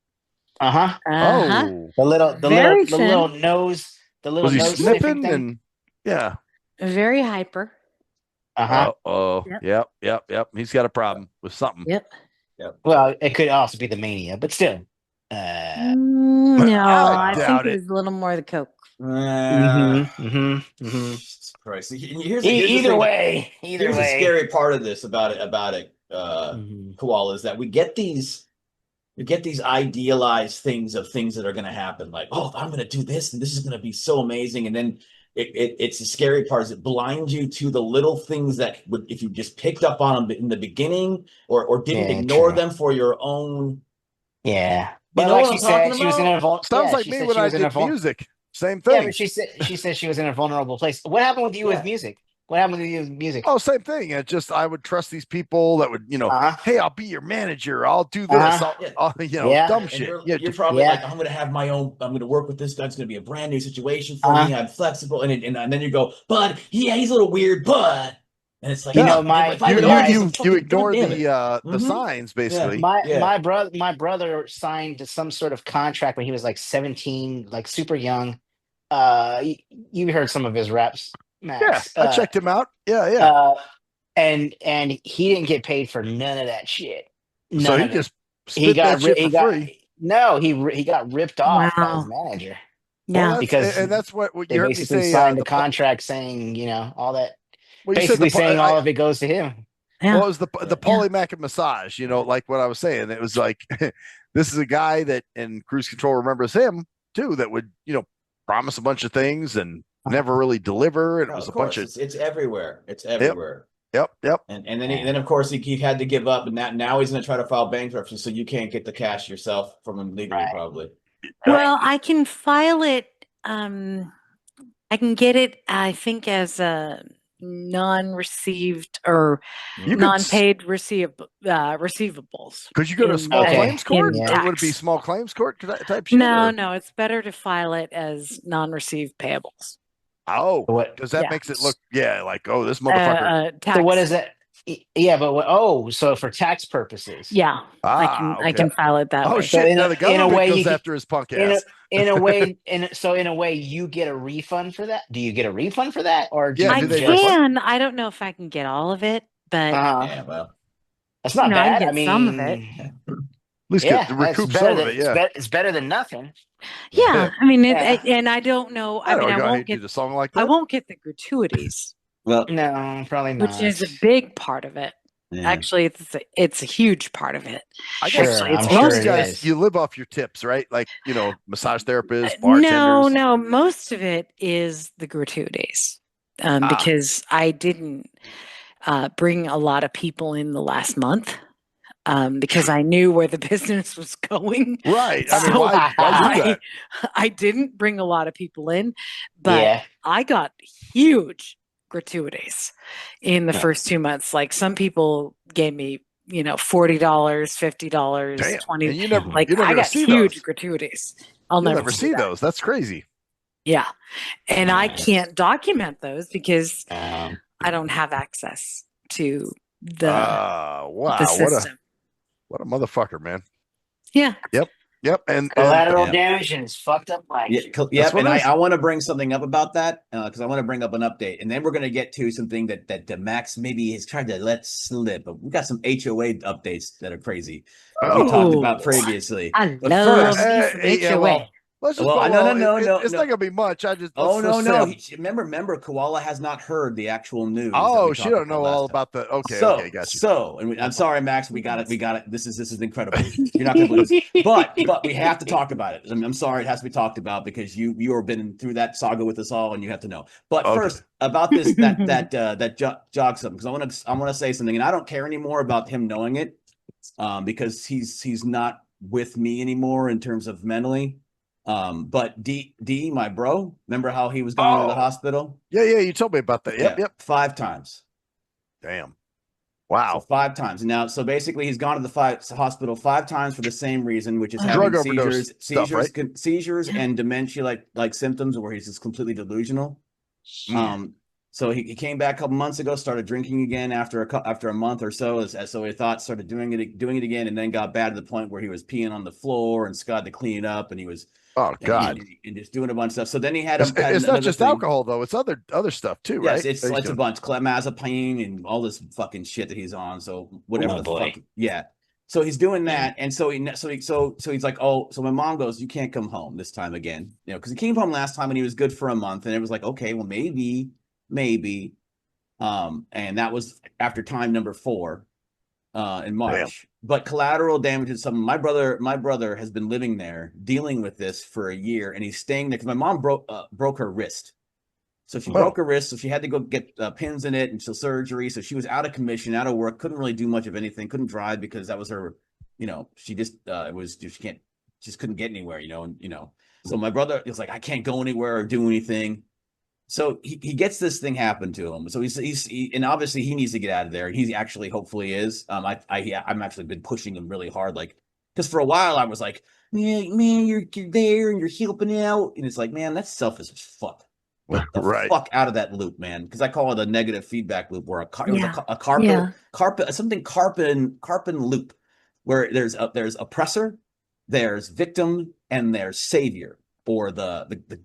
Uh-huh. Uh-huh. Oh, Very The thin. little nose, the little was he nose sniffing sniffing? thing. And yeah. Very hyper. Uh-huh. Oh, Yep. yep. He's got a problem with something. Yep. Well, it could also be the mania, but still. No, I I think doubt it it. was a little more the coke. Jesus Christ. Here's the Either thing. way, Here's the scary part of this about it, Mhm. Koala, is that we get these idealized things of things that are going to happen, like, oh, I'm going to do this and this is going to be so amazing, and then it's the scary part is it blinds you to the little things that would, if you just picked up on them in the beginning or didn't Yeah, ignore true. them for your own. Yeah. You But know like what she I'm talking said, she was in about? a Sounds like she me said when she I was in a did music. Same Yeah, thing. but she said she was in a vulnerable place. What happened with you with Yeah. music? What happened with you with music? Oh, same thing. It just I would trust these people that would, Uh-huh. hey, I'll be your manager. I'll do this. Uh-huh. I'll Yeah. dumb And shit. you're probably Yeah. like, I'm going to have my own. I'm going to work with this guy. It's going to be a brand new situation for Uh-huh. me. I'm flexible, and then you go, but yeah, he's a little weird, but, and it's like, You Yeah. know, if I You would you argue, my some you fucking ignore goddamn it. the signs Yeah, basically. yeah. my brother signed some sort of contract when he was like 17, like super young. You heard some of his raps, Yeah, Max. I checked him out. Yeah. Uh and he didn't get paid for none of that shit. So None he of it. just spit that shit for free. No, he got ripped off by his Wow. manager Well, Yeah. because that's what they you heard me basically say. signed a contract saying, all that, Well, you said basically saying all of it goes to him. Yeah. well, it was the Yeah. polymac massage. Like what I was saying. It was like this is a guy that, and Cruise Control remembers him too. That would promise a bunch of things and never really deliver. And it No, was of a bunch course, of it's everywhere. It's yep, everywhere. yep. And then Yeah. then of course he had to give up, and now he's going to try to file bankruptcy, so you can't get the cash yourself from him legally, Right. probably. Well, I can file it. I can get it, I think, as a non-received or You could non-paid receivables. could you go to a small Okay. claims court? Yeah. Would it be Tax. small claims court type shit? No, Or? no, it's better to file it as non-received payables. Oh, What? because that Yeah. makes it look like this motherfucker. Tax. So what is that? Yeah, but so for tax purposes. Yeah, I Okay. can file it that Oh way. So shit! in Now a, the in a government way goes you get, after his punk in a ass. in a way in a way you get a refund for that. Do you get a refund for that, or do Yeah, I do you they just? refund? can. I don't know if I can get all of it, but Yeah, well, That's not I can bad. I get some of it. mean, At least yeah, it's recoup better some of than it. Yeah. it's better than nothing. Yeah, I mean, Yeah. and I don't know. I I mean, don't I know how won't you do get the song like I that. won't get the gratuities, well, No, probably which not. is a big part of it. yeah. Actually, it's a huge part of it. I guess Sure, Actually, it's I'm all sure you most it of guys it. is. you live off your tips, right? Like massage therapists, No, bartenders. no, most of it is the gratuities, because I didn't bring a lot of people in the last month. Because I knew where the business was going. Right. I mean, So why do that? I didn't bring a lot of people in, but Yeah. I got huge gratuities in the first 2 months. Like some people gave me, $40, $50, Damn. 20. And you never Like you're never I gonna got see huge those. gratuities. I'll You'll never never see see that. those. That's crazy. Yeah. And I Nice. can't document those because Um, I don't have access to the Wow. What system. a motherfucker, man. Yeah. Yep. And collateral Yeah. damage and it's fucked up life. Yeah, That's yep. what And it is. I want to bring something up about that because I want to bring up an update, and then we're going to get to something that Max maybe has tried to let slip. But we got some HOA updates that are crazy that we talked about Ooh. previously. I But love first, me some HOA. Let's just well, put, no. it's not gonna be much. Let's No, say no. Remember, Koala has not heard the actual news that we she talked don't about know all last time. about the okay, got you. And I'm sorry, Max. We got it. This is incredible. You're not going to believe this, but we have to talk about it. I'm sorry, it has to be talked about because you have been through that saga with us all, and you have to know. But Okay. first, about this that jog something because I want to say something, and I don't care anymore about him knowing it, because he's not with me anymore in terms of mentally. But D, my bro, remember how he was going to the hospital? Yeah, you told me about that. Yep. 5 times. Damn. Wow. So 5 times. Now, so basically he's gone to the hospital 5 times for the same reason, which is Drug having overdose stuff, right? seizures and dementia like symptoms where he's just completely delusional. So he came back a couple months ago, started drinking again after a month or so, so he thought started doing it again, and then got bad to the point where he was peeing on the floor and Scott to clean it up, and he was God. and just doing a bunch of stuff. So then he had It's not just thing. alcohol though; it's other stuff too, Yes, right? it's a bunch, clemazepine and all this fucking shit that he's on. So whatever fuck, yeah. So he's doing that, and so he's like, oh, so my mom goes, you can't come home this time again, because he came home last time and he was good for a month, and it was like, okay, well maybe, and that was after time number 4, in March. Damn. But collateral damage is something. My brother has been living there, dealing with this for a year, and he's staying there because my mom broke her wrist. So she broke her wrist, so she had to go get pins in it and surgery. So she was out of commission, out of work, couldn't really do much of anything, couldn't drive because that was her, she just just couldn't get anywhere, So my brother is like, I can't go anywhere or do anything. So he gets this thing happen to him. So he's and obviously he needs to get out of there. And he actually hopefully is. I'm actually been pushing him really hard, like, because for a while I was like, man, you're there and you're helping out, and it's like, man, that's selfish as fuck. Get the Right. fuck out of that loop, man. Because I call it a negative feedback loop, where carpet loop, where there's oppressor, there's victim, and there's savior, or the okay.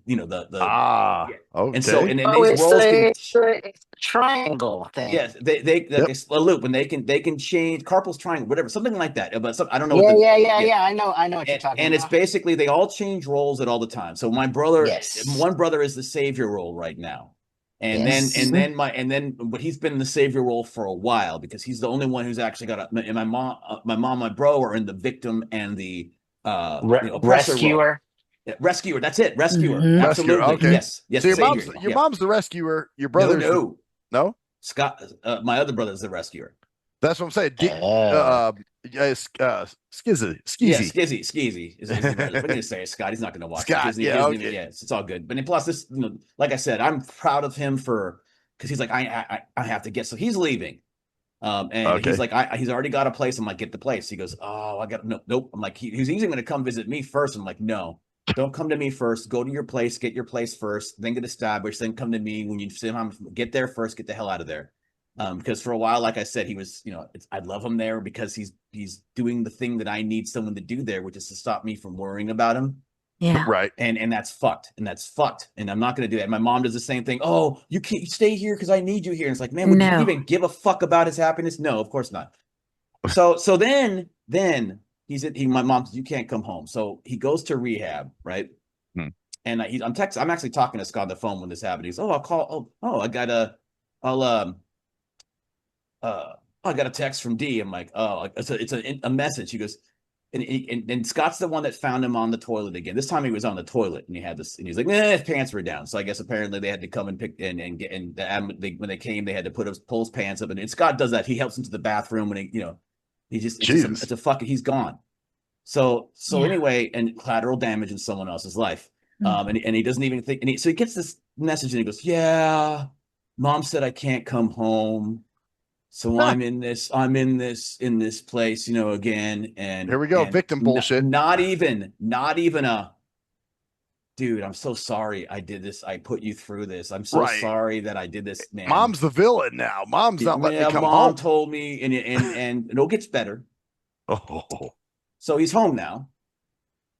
and so and then it's these roles the triangle thing. yes, it's a loop, and they can change carpal's triangle, whatever, something like that. But I don't know. Yeah. I know what you're talking about. And it's basically they all change roles at all the time. So my brother, Yes. one brother is the savior role right now, and Yes. but he's been in the savior role for a while because he's the only one who's actually got and my mom, my bro are in the victim and the rescuer. role. Rescuer, that's it. Rescuer. Mhm. Absolutely. Rescuer, okay. Yes. So your mom's the rescuer. Your brother's no. Scott, my other brother is the rescuer. That's what I'm saying. Skeezy. Yeah, Skeezy. We're gonna say Scott. He's not gonna watch Scott. it. Okay. It's all good. But plus, this, like I said, I'm proud of him because he's like, I have to get. So he's leaving. And he's like, he's already got a place. I'm like, get the place. He goes, oh, I got nope. I'm like, he's even going to come visit me first. I'm like, no, don't come to me first. Go to your place, get your place first, then get established, then come to me when you somehow get there first. Get the hell out of there. Because for a while, like I said, he was, I love him there because he's doing the thing that I need someone to do there, which is to stop me from worrying about him. Yeah. Right. And that's fucked. And I'm not going to do that. My mom does the same thing. Oh, you can't stay here because I need you here. And it's like, man, would you even give a fuck about his happiness? No, of course not. So then my mom says, you can't come home. So he goes to rehab, right? And I'm actually talking to Scott on the phone when this happened. He's, oh, I'll call. Oh, I got a text from D. I'm like, oh, it's a message. He goes, and Scott's the one that found him on the toilet again. This time he was on the toilet, and he had this, and he's like, his pants were down. So I guess apparently they had to come and pick and when they came, they had to pull his pants up. And Scott does that. He helps him to the bathroom when it's a fucking, he's gone. So anyway, and collateral damage in someone else's life. And he doesn't even think, so he gets this message and he goes, yeah, Mom said I can't come home. So I'm in this place, again. Here we go. Victim bullshit. Not even a, dude, I'm so sorry I did this. I put you through this. I'm so sorry that I did this, man. Mom's the villain now. Mom's not letting me come home. Mom told me, and it all gets better. Oh. So he's home now.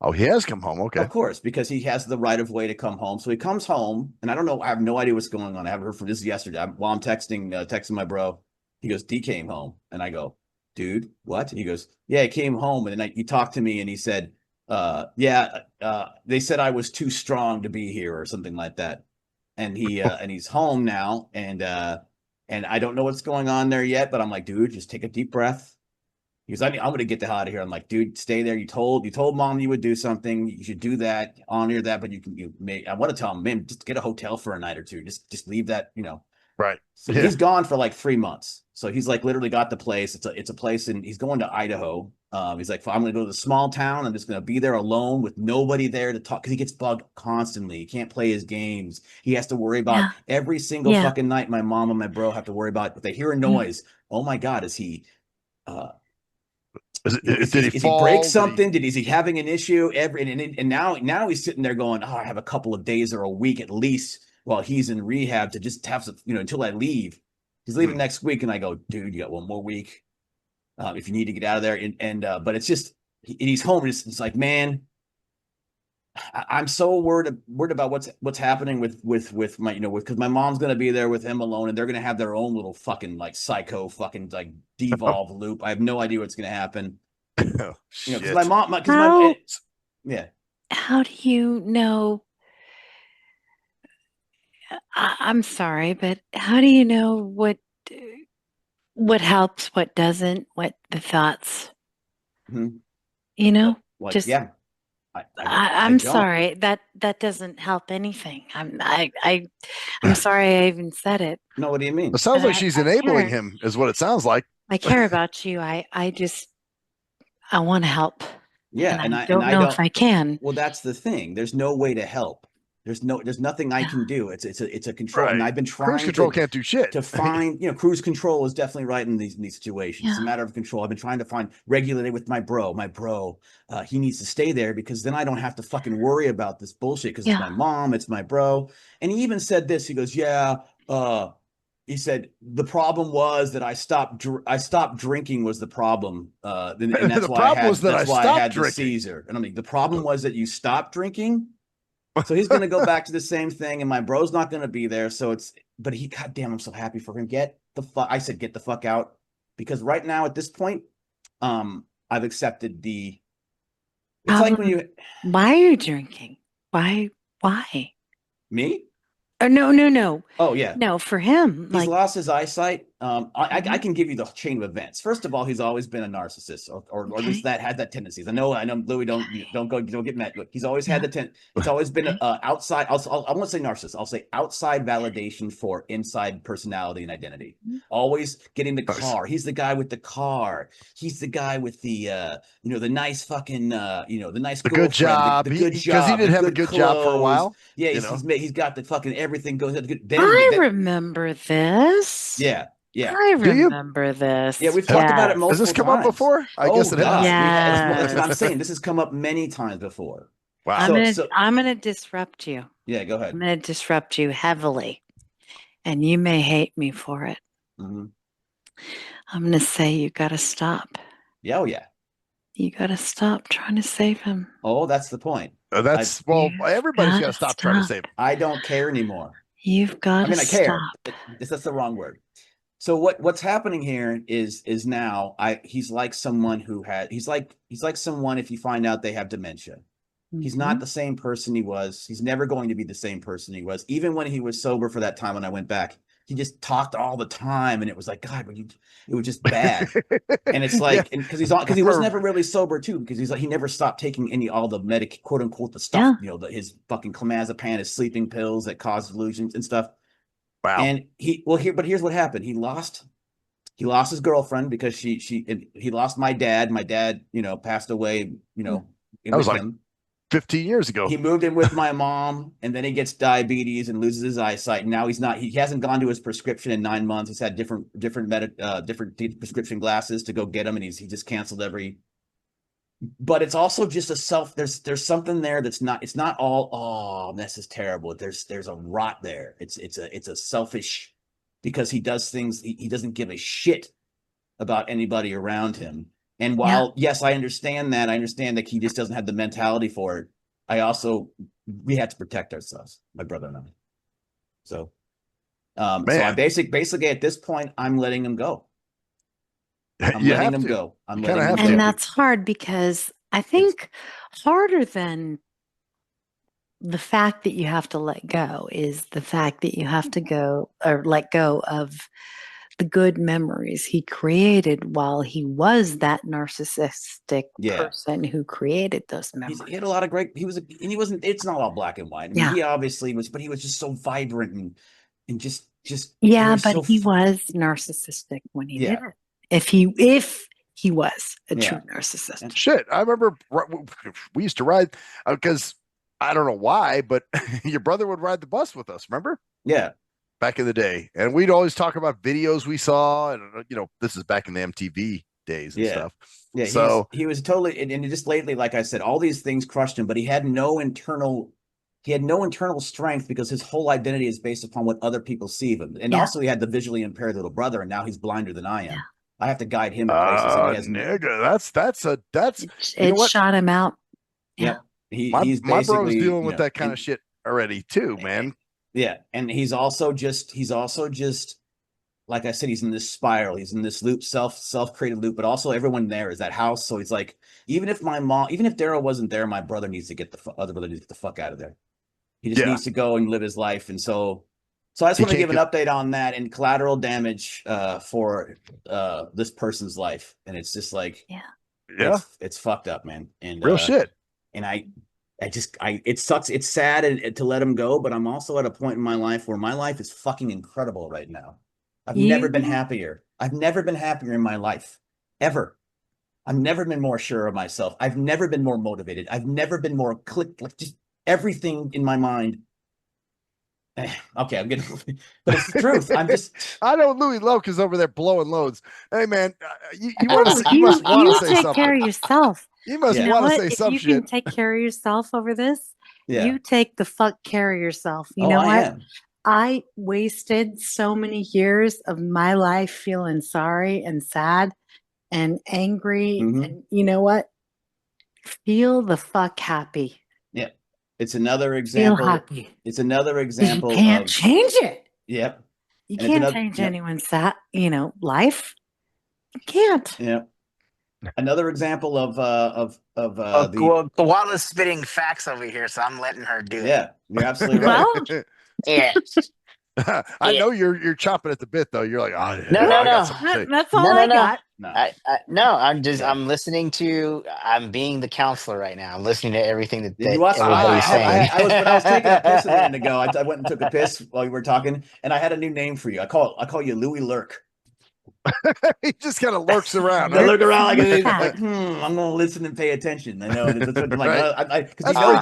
Oh, he has come home. Okay. Of course, because he has the right of way to come home. So he comes home, and I don't know. I have no idea what's going on. I haven't heard from this yesterday. While I'm texting my bro, he goes, D came home. And I go, dude, what? He goes, yeah, he came home. And then he talked to me and he said, they said I was too strong to be here or something like that. And he's home now. And I don't know what's going on there yet, but I'm like, dude, just take a deep breath. He goes, I'm going to get the hell out of here. I'm like, dude, stay there. You told mom you would do something. You should do that, honor that. But I want to tell him, man, just get a hotel for a night or two. Just leave that, Right. So he's gone for like 3 months. So he's like literally got the place. It's a place, and he's going to Idaho. He's like, I'm going to go to the small town. I'm just going to be there alone with nobody there to talk, because he gets bugged constantly. He can't play his games. He has to worry about every single fucking night. My mom and my bro have to worry about if they hear a noise. Oh my God, is he? Did he break something? Is he having an issue? And now he's sitting there going, oh, I have a couple of days or a week at least while he's in rehab to just have some, until I leave. He's leaving next week, and I go, dude, you got one more week if you need to get out of there. But it's just he's home. It's like, man, I'm so worried about what's happening with my because my mom's gonna be there with him alone, and they're gonna have their own little fucking like psycho fucking like devolve loop. I have no idea what's gonna happen. Oh, Because my mom, How do you know? I'm sorry, but how do you know what helps, what doesn't, what the thoughts? Mm-hmm. Just yeah. I'm sorry, that doesn't help anything. I'm sorry I even said it. No, what do you mean? It sounds like she's enabling him, is what it sounds like. I care about you. I want to help. Yeah, and I don't know if I can. Well, that's the thing. There's no way to help. There's nothing I can do. It's a control, and I've been trying. Cruise control can't do shit. To find, cruise control is definitely right in these situations. It's a matter of control. I've been trying to regulate it with my bro. He needs to stay there, because then I don't have to fucking worry about this bullshit, because it's my mom, it's my bro. And he even said this. He goes, he said the problem was that I stopped drinking was the problem. And that's why I had the seizure. And I'm like, the problem was that you stopped drinking. So he's going to go back to the same thing, and my bro's not going to be there. So goddamn, I'm so happy for him. I said, get the fuck out, because right now at this point, I've accepted it's like when you. Why are you drinking? Why? Me? No. Oh yeah. No, for him, he's lost his eyesight. I can give you the chain of events. First of all, he's always been a narcissist, or at least that had that tendencies. I know, Louie, don't get mad. Look, he's always had it's always been outside. I won't say narcissist. I'll say outside validation for inside personality and identity. Always getting the car. He's the guy with the car. He's the guy with the the nice fucking the nice good job. The good job, because he did have a good job for a while. Yeah, he's got the fucking everything goes. I remember this. Yeah. I remember this. Yeah, we've talked about it multiple times. Has this come up before? I guess it has. That's what I'm saying. This has come up many times before. Wow. I'm gonna disrupt you. Yeah, go ahead. I'm gonna disrupt you heavily, and you may hate me for it. Mm-hmm. I'm gonna say you gotta stop. Yeah, oh yeah. You gotta stop trying to save him. Oh, that's the point. Everybody's got to stop trying to save him. I don't care anymore. You've got to stop. I care. That's the wrong word. So what's happening here is now he's like someone he's like someone, if you find out they have dementia. Mm-hmm. He's not the same person he was. He's never going to be the same person he was. Even when he was sober for that time when I went back, he just talked all the time, and it was like, God, it was just bad. And it's like, because he was never really sober too, because he never stopped taking all the quote unquote the stuff, his fucking clonazepam, his sleeping pills that cause delusions and stuff. Wow. And here's what happened. He lost his girlfriend because he lost my dad. My dad, passed away, with him. 15 years ago. He moved in with my mom, and then he gets diabetes and loses his eyesight. And now he hasn't gone to his prescription in 9 months. He's had different prescription glasses to go get him, and he just canceled every. But it's also just there's something there that's not, it's not all, oh, this is terrible. There's a rot there. It's a selfish, because he does things, he doesn't give a shit about anybody around him. And while, yes, I understand that he just doesn't have the mentality for it. We had to protect ourselves, my brother and I. So, so I basically at this point, I'm letting him go. I'm letting him go. And that's hard, because I think harder than the fact that you have to let go is the fact that you have to go or let go of the good memories he created while he was that narcissistic person who created those memories. He had a lot of great, it's not all black and white. I mean, he obviously was, but he was just so vibrant and just but he was narcissistic when he did it. If he was a true narcissist. Shit, I remember we used to ride, because I don't know why, but your brother would ride the bus with us, remember? Yeah. Back in the day. And we'd always talk about videos we saw. And, this is back in the MTV days and stuff. Yeah. So he was totally, and just lately, like I said, all these things crushed him, but he had no internal strength, because his whole identity is based upon what other people see of him. And also he had the visually impaired little brother, and now he's blinder than I am. Yeah. I have to guide him to places. And he has it shot him out. Yeah. My bro's dealing with that kind of shit already too, man. Yeah. And he's also just, like I said, he's in this spiral. He's in this loop, self-created loop, but also everyone there is that house. So he's like, even if Daryl wasn't there, my brother needs to get the fuck out of there. He just needs to go and live his life. And so I just want to give an update on that and collateral damage for this person's life. And it's just like, it's fucked up, man. And real shit. And it sucks. It's sad to let him go, but I'm also at a point in my life where my life is fucking incredible right now. I've never been happier. I've never been happier in my life, ever. I've never been more sure of myself. I've never been more motivated. I've never been more clicked, like just everything in my mind. Okay, I'm getting, but it's the truth. I know Louie Loke is over there blowing loads. Hey, man, you must want to say something. Take care of yourself. You must want to say some shit. If you can take care of yourself over this, you take the fuck care of yourself. You know what? I wasted so many years of my life feeling sorry and sad and angry. And you know what? Feel the fuck happy. Yeah. It's another example. Feel happy. It's another example. You can't change it. Yep. You can't change anyone's life. You can't. Yeah. Another example of Koala's spitting facts over here, so I'm letting her do it. Yeah, you're absolutely right. Well, yeah. I know you're chopping at the bit though. You're like, no. That's all I got. No. I'm listening to. I'm being the counselor right now. I'm listening to everything that everybody's saying. When I was taking a piss a minute ago, I went and took a piss while you were talking, and I had a new name for you. I call you Louie Lurk. He just kind of lurks around. I look around like I'm gonna listen and pay attention. I know,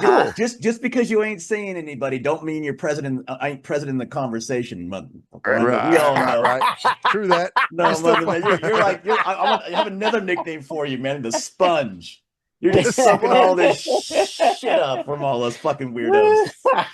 Cool. Just because you ain't saying anybody, don't mean you're president. I ain't president in the conversation. Right. We all know, right? True that. No, I have another nickname for you, man. The Sponge. You're just sucking all this shit up from all those fucking weirdos.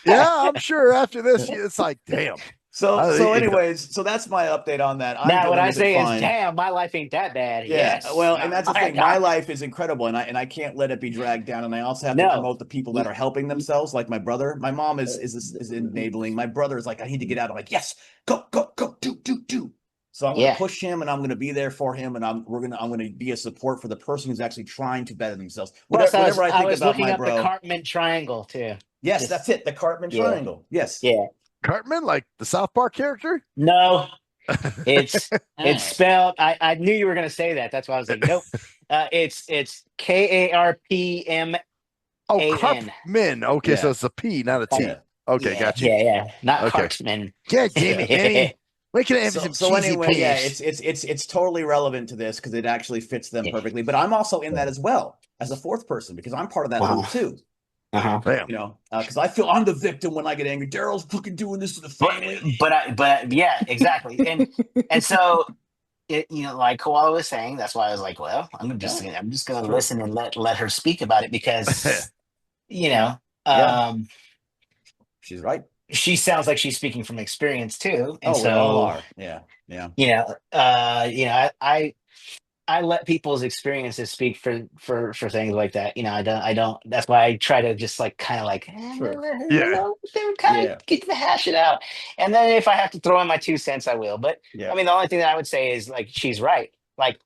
Yeah, I'm sure after this, it's like, damn. So anyways, so that's my update on that. Now, what I say is, damn, my life ain't that bad. Yeah, yes. well, and that's the thing. My life is incredible, and I can't let it be dragged down. And I also have to promote the people that are helping themselves, like my brother. My mom is enabling. My brother is like, I need to get out. I'm like, yes, go, do. So I'm gonna push him, and I'm gonna be there for him, and I'm gonna be a support for the person who's actually trying to better themselves. Whatever I was looking up the Cartman Triangle too. Yes, that's it. The Cartman Triangle. Yes. Yeah. Cartman, like the South Park character? No, it's spelled. I knew you were going to say that. That's why I was like, nope. It's Karpman. Oh, Cartman. Okay, so it's a P, not a T. Yeah. Okay, gotcha. Yeah, not Cartman. Yeah, damn it, Annie. We can have some so anyway, peas. it's totally relevant to this because it actually fits them perfectly. But I'm also in that as well as a fourth person because I'm part of that group too. Damn. Because I feel I'm the victim when I get angry. Daryl's fucking doing this to the family. But yeah, exactly. And so like Koala was saying, that's why I was like, well, I'm just gonna listen and let her speak about it because She's right. she sounds like she's speaking from experience too. And We all so are. Yeah. I let people's experiences speak for things like that. I don't. That's why I try to just like kind of like let her, Yeah. they would kind of get to hash it out. And then if I have to throw in my 2 cents, I will. But I mean, the only thing that I would say is like she's right. Like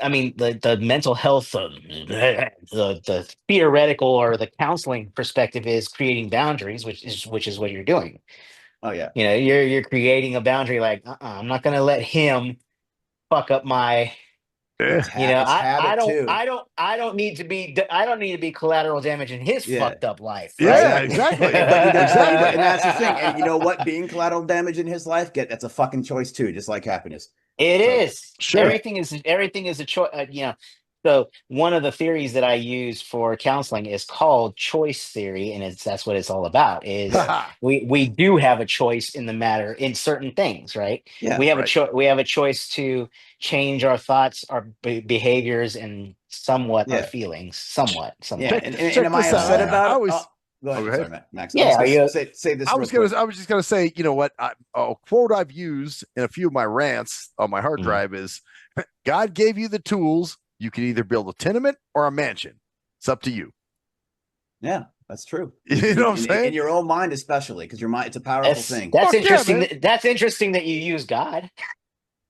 I mean, the mental health, the theoretical or the counseling perspective is creating boundaries, which is what you're doing. Oh yeah. You're creating a boundary. Like I'm not going to let him fuck up my. It's habit too. I don't need to be collateral damage in his fucked up life. Right? Yeah, exactly. But Exactly. and that's the thing. And you know what? Being collateral damage in his life, that's a fucking choice too, just like happiness. It is. Sure. Everything is a choice. So one of the theories that I use for counseling is called choice theory, and that's what it's all about. Is we do have a choice in the matter in certain things, right? Yeah, we have a choice to change our thoughts, our behaviors, and somewhat our feelings. Somewhat. Yeah. And am I upset about it? Go ahead. Sorry, Max. Yeah. Say this. I was just gonna say, you know what? A quote I've used in a few of my rants on my hard drive is, "God gave you the tools. You can either build a tenement or a mansion. It's up to you." Yeah, that's true. You know what I'm saying? In your own mind, especially because your mind, it's a powerful thing. That's interesting. That's interesting that you use God.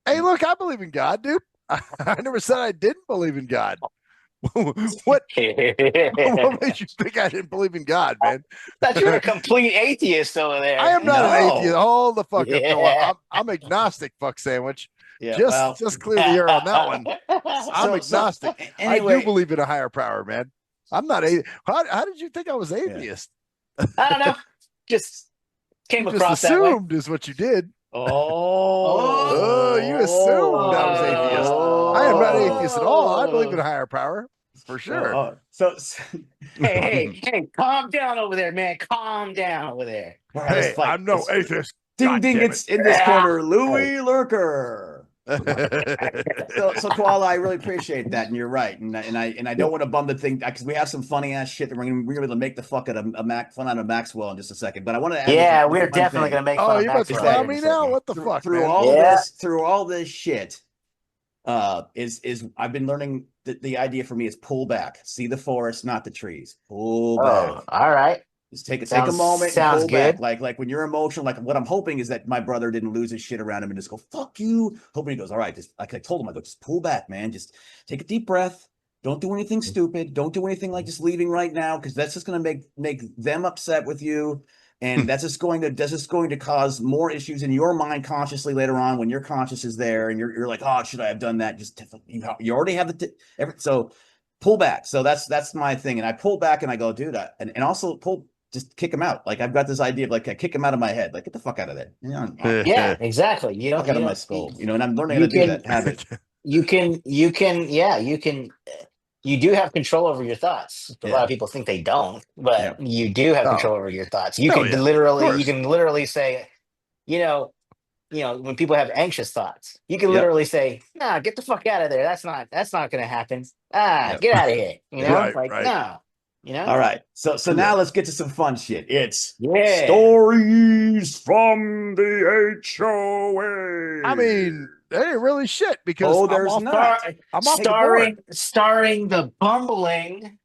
Hey, look, I believe in God, dude. I never said I didn't believe in God. What made you think I didn't believe in God, man? That you're a complete atheist over there. I am not an atheist. Hold the fuck up. No, I'm agnostic, fuck sandwich. Yeah, just clear the air on that one. I'm agnostic. Anyway, I do believe in a higher power, man. I'm not how did you think I was atheist? I don't know. Just came you across just assumed that way. is what you did. Oh, you assumed I was atheist. I am not atheist at all. I believe in a higher power for sure. Hey, calm down over there, man. Calm down over there. Hey, I'm no atheist. Ding ding, it's in this corner, Louie Lurker. So Koala, I really appreciate that, and you're right, and I don't want to bum the thing because we have some funny ass shit that we're gonna be able to make the fuck out of fun out of Maxwell in just a second. But I want to add we're definitely gonna make fun of you're about to Maxwell. clown me now? What the fuck, through man? all this shit, is I've been learning the idea for me is pull back, see the forest, not the trees. Pull back. All right. Just take a moment and pull good. back. Like when you're emotional, like what I'm hoping is that my brother didn't lose his shit around him and just go, fuck you. Hoping he goes, all right, just like I told him, I go, just pull back, man. Just take a deep breath. Don't do anything stupid. Don't do anything like just leaving right now, because that's just gonna make them upset with you. And that's just going to cause more issues in your mind consciously later on when your conscious is there and you're like, oh, should I have done that? Just you already have so pull back. So that's my thing. And I pull back and I go, dude, and also just kick him out. Like I've got this idea of like I kick him out of my head. Like get the fuck out of there. Yeah, exactly. Fuck out of my skull. And I'm learning how to do that habit. You do have control over your thoughts. A lot of people think they don't, but you do have control over your thoughts. You can literally say, when people have anxious thoughts, you can literally say, "Nah, get the fuck out of there. That's not going to happen. Get out of here." No. All right. So now let's get to some fun shit. It's stories from the HOA. I mean, they ain't really shit because starring the bumbling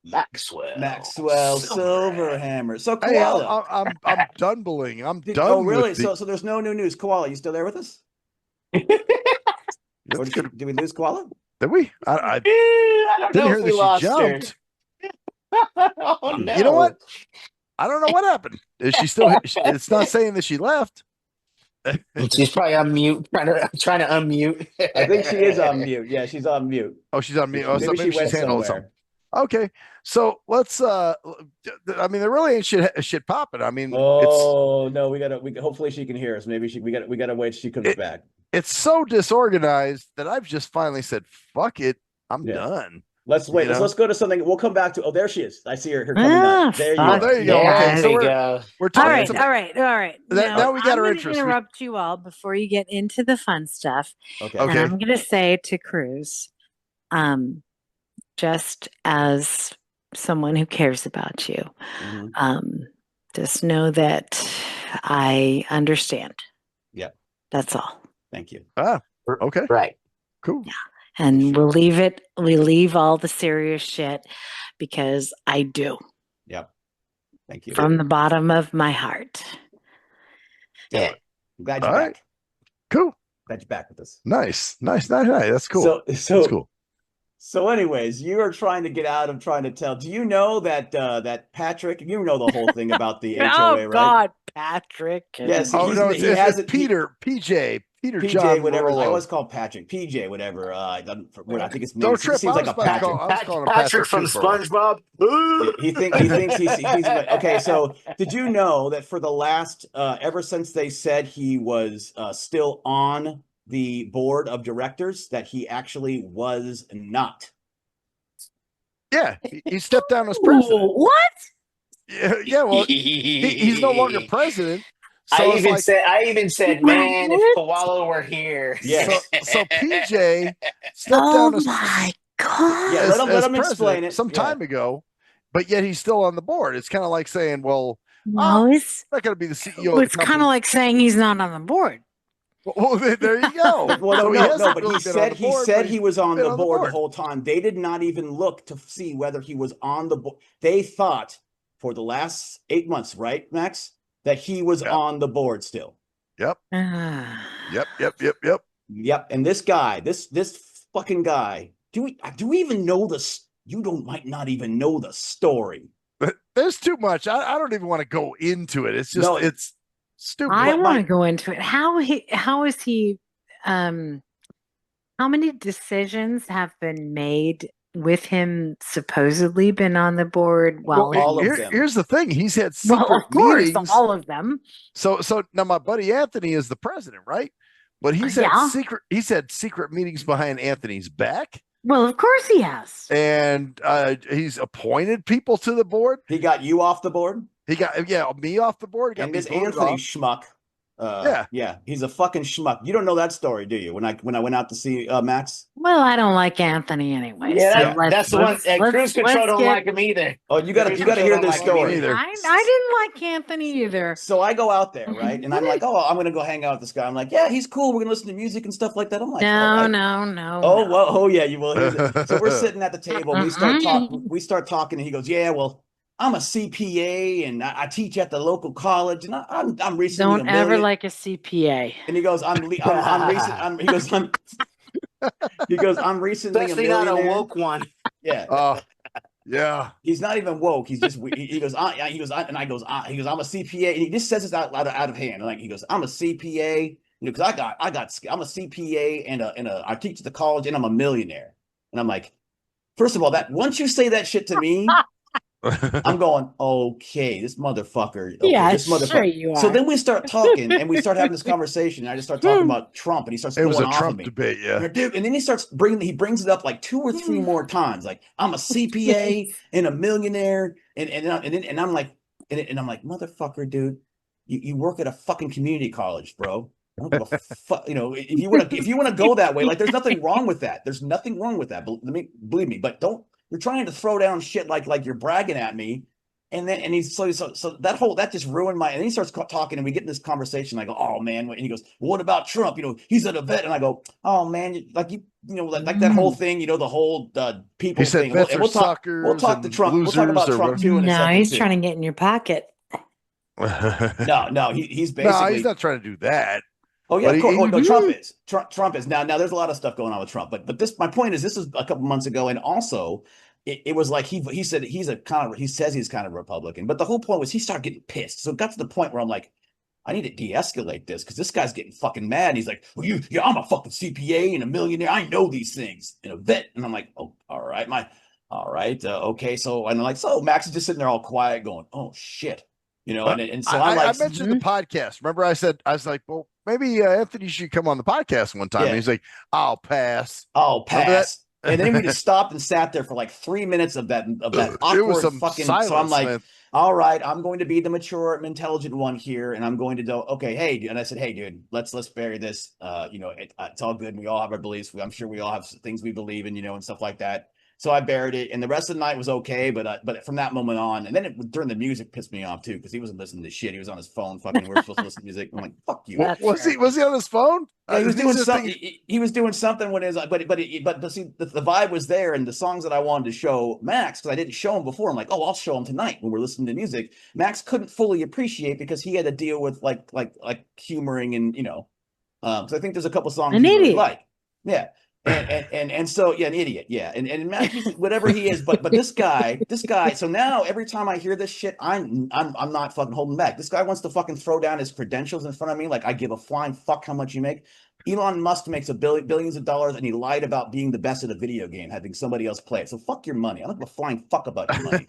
Maxwell Silverhammer. So hey, Koala, I'm done bullying. I'm done. Oh, really? So there's no new news. Koala, you still there with us? Did we lose Koala? Did we? I don't didn't know hear if we that lost she jumped. Oh, no. You know what? I don't know what happened. Is she still? It's not saying that she left. She's probably on mute, trying to unmute. I think she is on mute. Yeah, she's on mute. Oh, she's on mute. Maybe she went somewhere. Okay, so let's. I mean, there really ain't shit popping. I mean, no, we hopefully she can hear us. Maybe we gotta wait till she comes back. It's so disorganized that I've just finally said, "Fuck it, I'm done." Let's wait. You know? Let's go to something. We'll come back to. Oh, there she is. I see her coming out. There you Oh, are. there you go. Yeah, Okay, there so you go. we're All talking right, some, all right, all right. now we got I'm our going to interest. interrupt you all before you get into the fun stuff. Okay. And Okay. I'm going to say to Cruz, just as someone who cares about you, Mhm. just know that I understand. Yeah. That's all. Thank you. Ah, okay. Right. Cool. Yeah. And we'll leave it. We leave all the serious shit because I do. Yep. Thank you. From the bottom of my heart. Yeah. I'm glad you're All back. right. Cool. Glad you're back with us. Nice. That's cool. That's cool. So, anyways, you are trying to get out of trying to tell. Do you know that that Patrick? You know the whole thing about the HOA, Oh right? God, Patrick. Yes. Oh no, he has it's it. Peter PJ, John whatever. I Morello. always call Patrick. PJ, whatever. I think his name. Don't It trip. seems I like was a about to Patrick. call. I was calling him Patrick from too for a while. SpongeBob. He thinks he's okay. So did you know that for the last ever since they said he was still on the board of directors, that he actually was not? Yeah, he stepped down as president. What? Yeah. Well, he's no longer president. So I it's even like, said, man, if Koala were here. Yes. so PJ stepped Oh down as my God. Yeah, as, let as him explain president it. some time ago, but yet he's still on the board. It's kind of like saying, well, No, I'm it's not going to be the CEO of the it's kind company. of like saying he's not on the board. Well, there you go. But, well, So he no, hasn't but really he been on said the board. But he was on been the board the whole time. They did not even look to see whether he was on the board. They thought for the last 8 months, right, Max, that he was on the board still. Yep. Ah. Yep. And this guy, this fucking guy, do we even know this? You might not even know the story. But there's too much. I don't even want to go into it. It's just it's stupid. I want to go into it. How is he how many decisions have been made with him supposedly been on the board? Well, all of them. Here's the thing. He's had secret of course, meetings. all of them. So now my buddy Anthony is the president, right? But he's had secret meetings behind Anthony's back. Well, of course he has. And he's appointed people to the board. He got you off the board. He got me off the board. And this Anthony schmuck. He's a fucking schmuck. You don't know that story, do you? When I went out to see Max. Well, I don't like Anthony anyway. Yeah, so that's the one. And Cruise Control don't like him either. Oh, you gotta hear this story. I didn't like Anthony either. So I go out there, right? And I'm like, oh, I'm gonna go hang out with this guy. I'm like, yeah, he's cool. We're gonna listen to music and stuff like that. I'm like, no. Oh, well, oh yeah, you will. So we're sitting at the table. And we start talking, and he goes, yeah, well, I'm a CPA and I teach at the local college, and I'm recently don't ever like a CPA. And he goes, I'm recently especially a millionaire. not a woke one. Yeah. Yeah. He's not even woke. He's just he goes, I'm a CPA, and he just says this out of hand. Like he goes, I'm a CPA, because I'm a CPA and I teach at the college, and I'm a millionaire. And I'm like, first of all, that once you say that shit to me. I'm going, okay, this motherfucker. Okay, yeah, this motherfucker. Sure you are. So then we start talking, and we start having this conversation. And I just start talking about Trump, and he starts going off Trump of me. debate, yeah. And then he brings it up like 2 or 3 more times. Like, I'm a CPA and a millionaire, and I'm like, motherfucker, dude, you work at a fucking community college, bro. I don't give a fuck. If you want to go that way, like, there's nothing wrong with that. There's nothing wrong with that. Believe me, but don't. You're trying to throw down shit like you're bragging at me, and he's so that just ruined my. And then he starts talking, and we get in this conversation. I go, oh man, and he goes, well, what about Trump? He's a vet, and I go, oh man, like that whole thing, the whole people thing. We'll talk to Trump. We'll talk about Trump too. No, he's trying to get in your pocket. No, he's basically. No, he's not trying to do that. Oh yeah, of course. No, Trump is. Trump is now. There's a lot of stuff going on with Trump, but my point is, this is a couple months ago, and also it was like he said he says he's kind of Republican, but the whole point was he started getting pissed. So it got to the point where I'm like, I need to de-escalate this because this guy's getting fucking mad. And he's like, well, I'm a fucking CPA and a millionaire. I know these things and a vet, and I'm like, oh, all right, okay. So and I'm like, so Max is just sitting there all quiet, going, oh shit. And so I'm like, I mentioned the podcast. Remember, I was like, well, maybe Anthony should come on the podcast one time. Yeah. And he's like, I'll pass. I'll pass. And then we just stopped and sat there for like 3 minutes of that It was awkward some fucking. silence, So I'm like, man. all right, I'm going to be the mature, intelligent one here, and I'm going to do okay. Hey, and I said, hey, dude, let's bury this. It's all good. We all have our beliefs. I'm sure we all have things we believe in, and stuff like that. So I buried it, and the rest of the night was okay. But from that moment on, and then during the music pissed me off too because he wasn't listening to shit. He was on his phone, fucking. We were supposed to listen to music. I'm like, fuck you. Was he on his phone? Yeah, he was doing something. Things... He was doing something when his, but see, the vibe was there, and the songs that I wanted to show Max because I didn't show him before. I'm like, oh, I'll show him tonight when we're listening to music. Max couldn't fully appreciate because he had to deal with like humoring and So I think there's a couple songs An he really idiot. like. Yeah. And so an idiot, yeah, and Max, whatever he is, but this guy. So now every time I hear this shit, I'm not fucking holding back. This guy wants to fucking throw down his credentials in front of me, like I give a flying fuck how much you make. Elon Musk makes billions of dollars, and he lied about being the best at a video game, having somebody else play it. So fuck your money. I don't give a flying fuck about your money.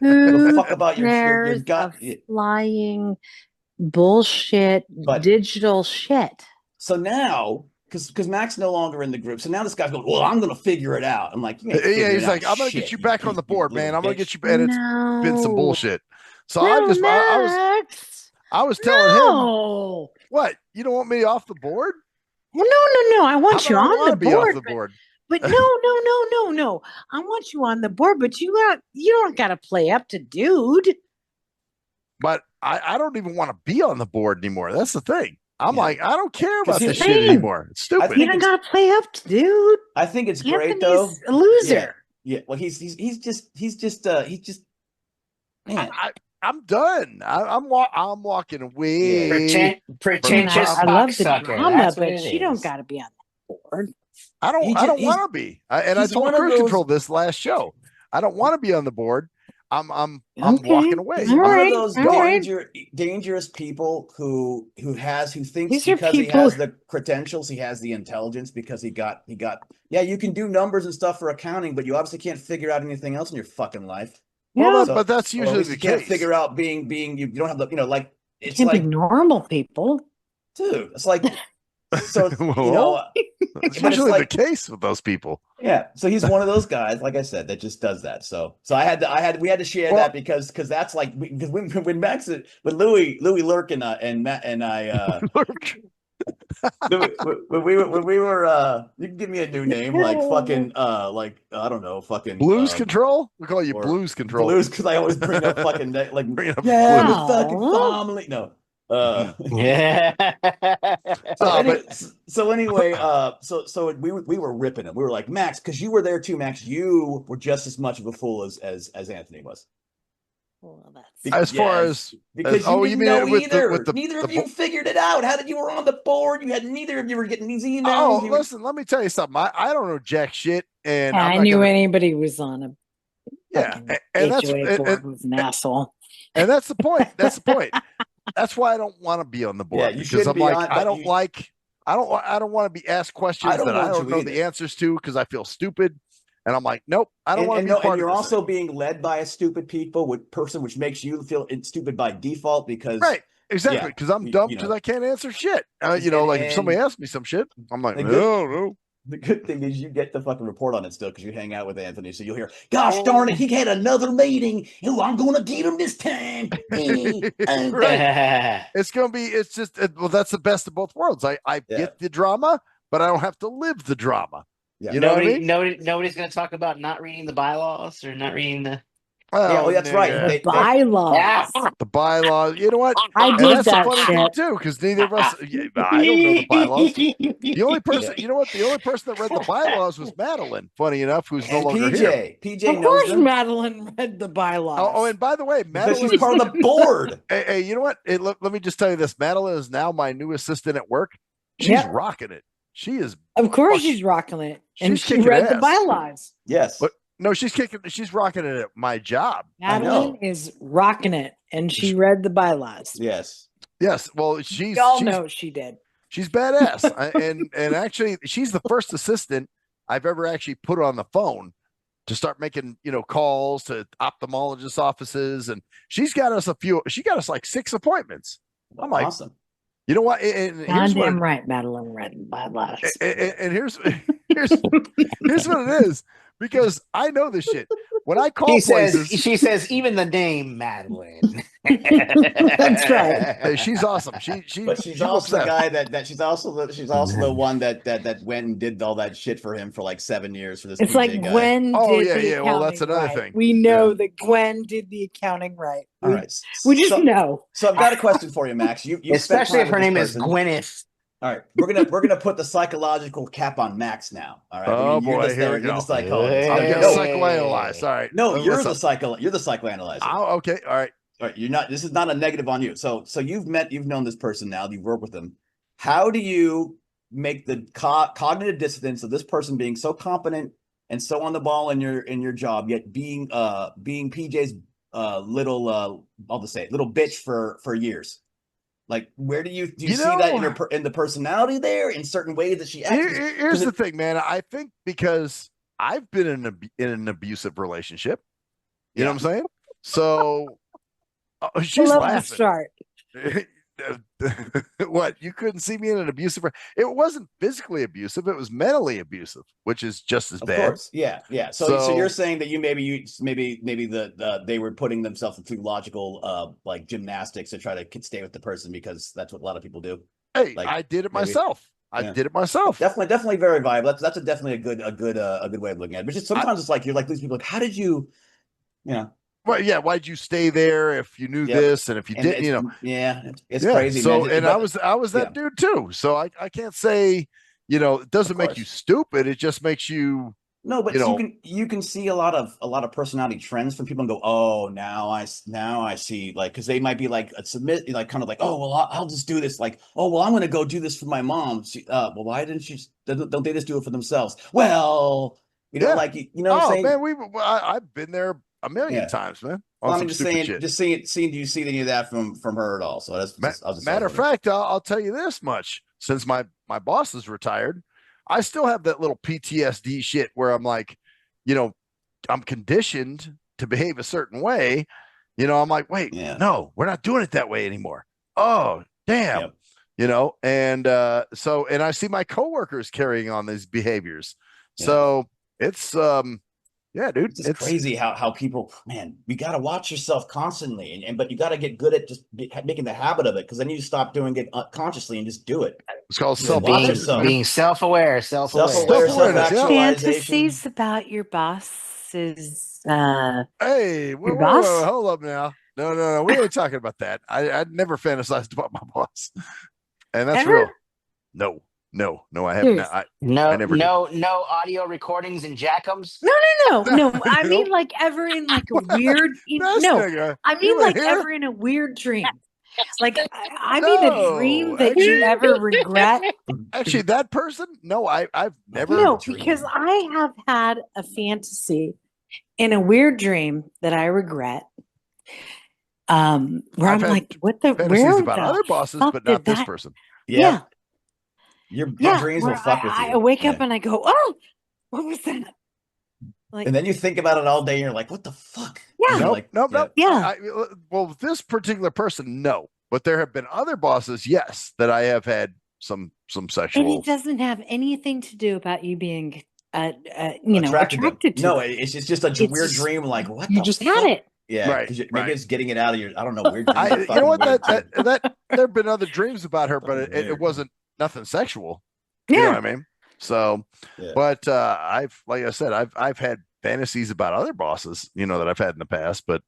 Who fuck about your cares gut. of flying bullshit digital shit. So now. Because Mac's no longer in the group. So now this guy's going, well, I'm going to figure it out. I'm like, yeah, he's like, I'm going to get you back on the board, man. I'm going to get you. And it's been some bullshit. So I was telling him, what? You don't want me off the board? Well, no. I want you on the board. But no. I want you on the board, but you don't got to play up to dude. But I don't even want to be on the board anymore. That's the thing. I'm like, I don't care about this shit anymore. It's stupid. You don't gotta play up to dude. I think it's great though. A loser. Yeah. Well, he's just man. I'm done. I'm walking away. Pretentious. I love the drama, but you don't gotta be on the board. I don't want to be. And I told Cruise Control this last show. I don't want to be on the board. I'm walking away. He's one of those dangerous people who thinks because he has the credentials, he has the intelligence because he got you can do numbers and stuff for accounting, but you obviously can't figure out anything else in your fucking life. Well, but that's usually the you case. Can't figure out being you don't have the it's can't like be normal people. Dude, it's like so it's usually the case with those people. Yeah, so he's one of those guys, like I said, that just does that. So we had to share that because that's like because when Max with Louie Lurk and Matt and I when we were you can give me a new name like fucking like I don't know fucking Blues Control. We call you Blues Control. Blues because I always bring up fucking like bring up fucking family. No. Yeah. So anyway, we were ripping him. We were like, Max, because you were there too, Max. You were just as much of a fool as Anthony was. Well, because you mean know with either. The neither of you figured it out. How did you were on the board? Neither of you were getting these emails. Oh, listen, let me tell you something. I don't know jack shit, and I knew anybody was on a and that's board was an asshole. And that's the point. That's the point. That's why I don't want to be on the board because I'm like I don't want to be asked questions that I don't know the answers to because I feel stupid. And I'm like, nope, I don't want to be part of this. And you're also being led by a stupid person, which makes you feel stupid by default because exactly because I'm dumb because I can't answer shit. Like if somebody asks me some shit, I'm like, no. The good thing is you get the fucking report on it still because you hang out with Anthony, so you'll hear, "Gosh darn it, he had another meeting. Oh, I'm gonna get him this time." Right. It's gonna be. It's just that's the best of both worlds. I get the drama, but I don't have to live the drama. Yeah. You know what I mean? Nobody's gonna talk about not reading the bylaws or not reading the. That's right. The bylaws. The bylaws. You know what? I did that's that the funny thing too, because neither of us. I don't know the bylaws. The only person, you know what? The only person that read the bylaws was Madeline. Funny enough, who's no longer here. PJ of course, Madeline read the bylaws. Oh, and by the way, Madeline is part of the board. Hey, you know what? Let me just tell you this. Madeline is now my new assistant at work. She's rocking it. She is. Of course, she's rocking it, and she read the bylaws. Yes. But no, she's rocking it at my job. Madeline is rocking it, and she read the bylaws. Yes. Well, y'all know she did. She's badass, and actually, she's the first assistant I've ever actually put on the phone to start making calls to ophthalmologist offices, and she's got us like 6 appointments. I'm like, awesome. You know what? And here's damn right, Madeline read the bylaws. And here's here's what it is, because I know this shit. When I call places, she says, even the name Madeline. That's right. hey, she's awesome. She But she's she also whoops the ass. guy that she's also the one that went and did all that shit for him for like 7 years for this It's PJ like guy. Gwen Oh, did yeah, the yeah. Well, accounting that's another right. thing. We know Yeah. that Gwen did the accounting right. All right. We just know. So I've got a question for you, Max. You spent Especially time if with her this name is person. Gwyneth. All right, we're gonna put the psychological cap on Max now. All right. Oh, You're boy, just here we there. You're go. the psychologist. I'm No, getting no, psychoanalyzed. All right. no, you're Listen. you're the psychoanalyzer. Oh, okay. All right. All right, you're not. This is not a negative on you. So you've known this person now. You've worked with them. How do you make the cognitive dissonance of this person being so competent and so on the ball in your job, yet being PJ's little I'll just say it, little bitch for years? Like, where do you see that in the personality there, in certain ways that she acts? Here's the thing, man. I think because I've been in an abusive relationship. You know what I'm saying? So she's laughing. Start. What, you couldn't see me in an abusive? It wasn't physically abusive; it was mentally abusive, which is just as bad. Of course, yeah. So you're saying that maybe they were putting themselves through logical like gymnastics to try to stay with the person, because that's what a lot of people do. Hey, like, I did it myself. I did it myself. Definitely very viable. That's definitely a good way of looking at it. But just sometimes it's like you're like these people. Like, how did you know? Well, yeah. Why'd you stay there if you knew this, and if you didn't, it's crazy. So, man. and I was that dude too. So I can't say, it doesn't make you stupid. It just makes you. No, but you can see a lot of personality trends from people and go, oh, now I see, like, because they might be like like kind of like, oh, well, I'll just do this, like, oh, well, I'm going to go do this for my mom. Well, why don't they just do it for themselves? Well, like, what I'm saying? Man, I've been there a million times, man. Well, I'm just saying, do you see any of that from her at all? So that's matter of fact, I'll tell you this much: since my boss is retired, I still have that little PTSD shit where I'm like, I'm conditioned to behave a certain way. I'm like, wait, no, we're not doing it that way anymore. Oh, damn. And and I see my coworkers carrying on these behaviors. So it's yeah, dude, it's crazy how people, man, you got to watch yourself constantly, but you got to get good at just making the habit of it, because then you stop doing it consciously and just do it. It's called being self-aware, fantasies about your boss's hey, your boss? Hold up now. No, we ain't talking about that. I never fantasized about my boss, and that's real. No, I haven't. No audio recordings and jackums. No. I mean, like, ever in like a weird. I mean, like, ever in a weird dream. Like, I mean, a dream that you ever regret. Actually, that person? No, I've never. No, because I have had a fantasy in a weird dream that I regret. Where I'm like, what the? Where about other bosses, but not this person. Yeah. Your dreams will fuck with you. I wake up and I go, oh, what was that? Like, and then you think about it all day and you're like, what the fuck? Yeah. Nope. Yeah. Well, this particular person, no. But there have been other bosses, yes, that I have had some sexual. And it doesn't have anything to do about you being, attracted to No, it's just a weird dream. Like, what? You just had it. Yeah, right. Maybe it's getting it out of your. I don't know. Weird. You know what? That there have been other dreams about her, but it wasn't nothing sexual. Yeah. You know what I mean? So, but like I said, I've had fantasies about other bosses, that I've had in the past, but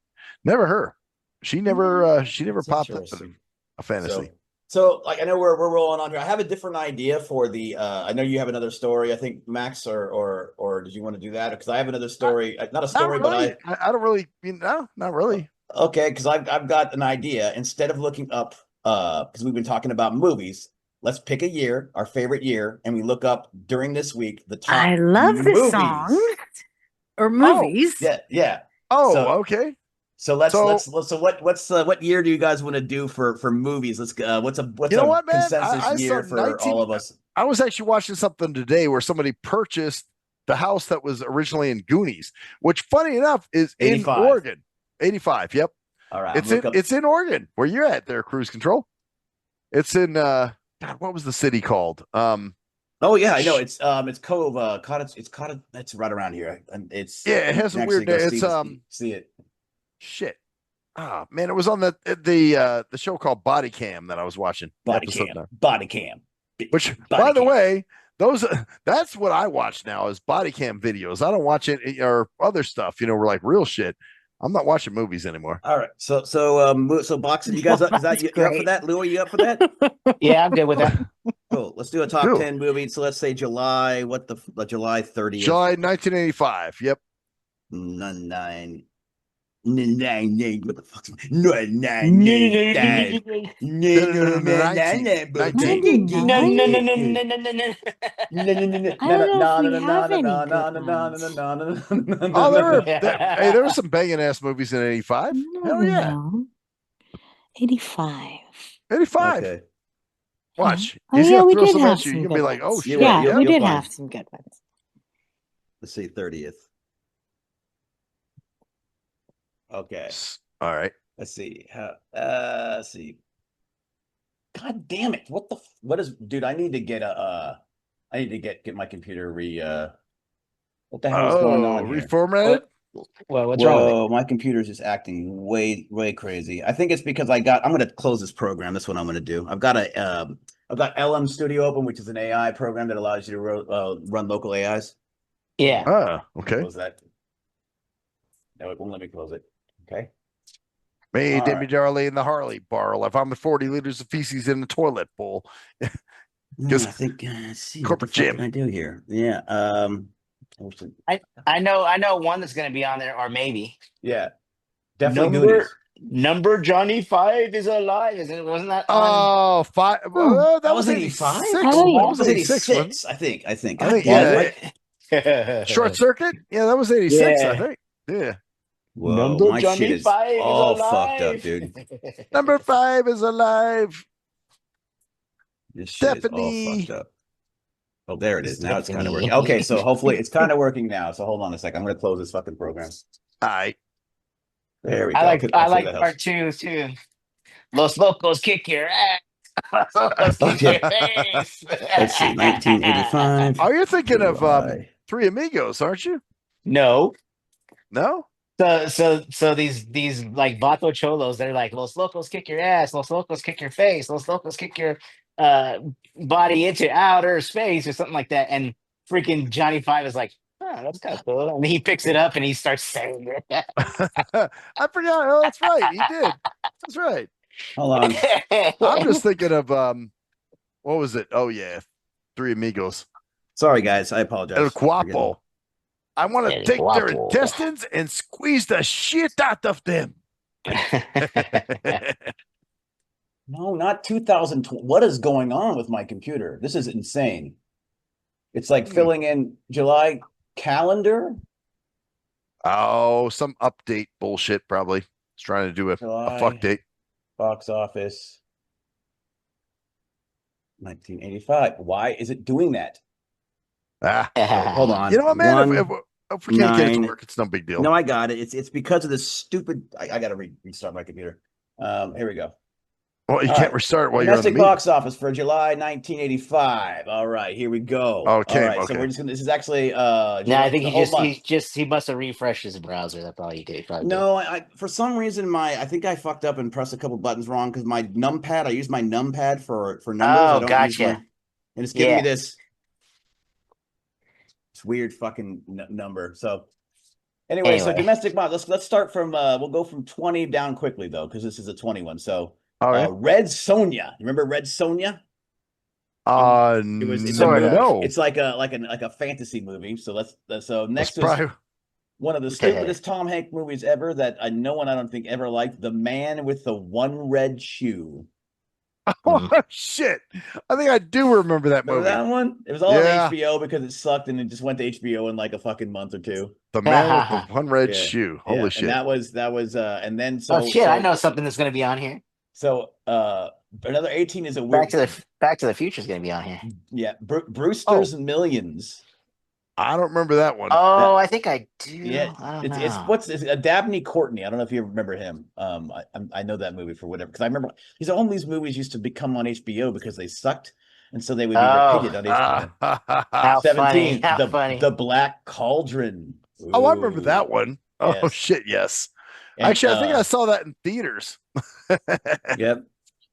never her. She never popped up in a fantasy. So like, I know we're rolling on here. I have a different idea for the. I know you have another story. I think Max or did you want to do that? Because I have another story. Not a story, but I don't really. Not really. Okay, because I've got an idea. Instead of looking up, because we've been talking about movies, let's pick a year, our favorite year, and we look up during this week the top. I love the songs or movies. Yeah. Okay. So what year do you guys want to do for movies? What's a consensus year for all of us? I was actually watching something today where somebody purchased the house that was originally in Goonies, which, funny enough, is 85. In Oregon. 85. Yep. All right. It's in Oregon, where you're at there, Cruise Control. It's in God, what was the city called? Oh yeah, I know. It's Cove. Cottage. It's right around here. And it's Yeah, it you has can a actually weird go name. It's see it. shit. Ah, man, it was on the show called Body Cam that I was watching. Body Episode cam. 9. Body cam. Which, Body by the cam. way, those that's what I watch now is body cam videos. I don't watch it or other stuff. We're like real shit. I'm not watching movies anymore. All right. So boxing. You guys up? Is that That's you up for great. that? Louie, you up for that? Yeah, I'm good with that. Cool. Let's do a top Cool. 10 movie. So let's say July. What the July 30th? July 1985. Yep. Nine. What the fuck's nine nine nine nine I don't know if we have any good ones. Oh, there were some banging ass movies in 85. Hell yeah. No. 85. 85. Okay. Watch. Oh, He's yeah, gonna we throw did some have at you. some You're gonna good be like, oh ones. shit. Yeah, You'll- we you'll did find. have some good ones. Let's see 30th. Okay. All right. Let's see. Let's see. God damn it. What is dude, I need to get I need to get my computer what the hell is going on here? Reformatted? Well, what's wrong with it? Whoa, my computer's just acting way crazy. I think it's because I'm gonna close this program. That's what I'm gonna do. I've got LM Studio open, which is an AI program that allows you to run local AIs. Yeah. Okay. Close that. No, it won't let me close it. Okay. Me, All Debbie right. Darley, and the Harley barrel. If I'm the 40 liters of feces in the toilet bowl. I Just think let's see corporate what the fuck gym. can I do here? Yeah. I know one that's going to be on there, or maybe Yeah. Definitely Goonies. number Johnny 5 is alive. Wasn't that on? Oh, five. Oh. That was 85? 86. Oh, yeah. That was 86, wasn't 86, I think. I God think, damn yeah. it. it? Short Circuit? Yeah, that was 86, I Yeah. think. Yeah. Whoa, Number my Johnny shit is 5 is all alive. fucked up, dude. Number 5 is alive. This shit is all Stephanie. fucked up. Oh, there it is. Now it's kind of working. Okay, so hopefully it's kind of working now. So hold on a second. I'm going to close this fucking program. All right. There we go. I like Hopefully that helps. part 2 too. Los Locos kick your ass. Los Locos kick your face. Let's see, 1985. Oh, you're thinking of July. Three Amigos, aren't you? No. No? So these like Vato Cholos, they're like Los Locos kick your ass, Los Locos kick your face, Los Locos kick your body into outer space or something like that. And freaking Johnny 5 is like, oh, that's kind of cool. And he picks it up and he starts saying it. I forgot. Oh, that's right. He did. That's right. Hold on. I'm just thinking of what was it? Oh yeah. Three Amigos. Sorry, guys. I apologize. El Guapo. I want to El take their Guapo. intestines and squeeze the shit out of them. No, not 2020. What is going on with my computer? This is insane. It's like filling in July calendar. Oh, some update bullshit probably. It's trying to do a fuck date. Box office. 1985. Why is it doing that? Hold on. You know what, man? If we can't get it to 9. work, it's no big deal. No, I got it. It's because of this stupid. I got to restart my computer. Here we go. Well, you can't restart while you're on the Domestic meeting. box office for July 1985. All right, here we go. Okay, all right. okay. So we're just gonna. This is actually. No, I think month. he must have refreshed his browser. That's all he did. No, I for some reason I think I fucked up and pressed a couple buttons wrong because my numpad. I use my numpad for numbers. Oh, I don't use gotcha. and it's giving me this weird fucking number. So anyway, so domestic box. Let's start from. We'll go from 20 down quickly though because this is a 21. So. All right. Red Sonja. You remember Red Sonja? No. It's like a fantasy movie. So next is probably one of the stupidest Tom Hanks movies ever that no one I don't think ever liked. The Man with the One Red Shoe. Oh shit! I think I do remember that movie. Remember that one? It was all on HBO because it sucked, and it just went to HBO in like a fucking month or two. The Man with the One Red Shoe. Holy shit! And that was and then I know something that's going to be on here. So another 18 is a weird. Back to the Future is going to be on here. Yeah, Brewster's Millions. I don't remember that one. Oh, I think I do. Yeah, it's Dabney Courtney. I don't know if you remember him. I know that movie for whatever because I remember all these movies used to become on HBO because they sucked, and so they would be Oh. repeated on each How 17, funny. How funny. the Black Cauldron. Oh, I remember Ooh, that one. Oh yes. shit, yes. And, Actually, I think I saw that in theaters. Yep.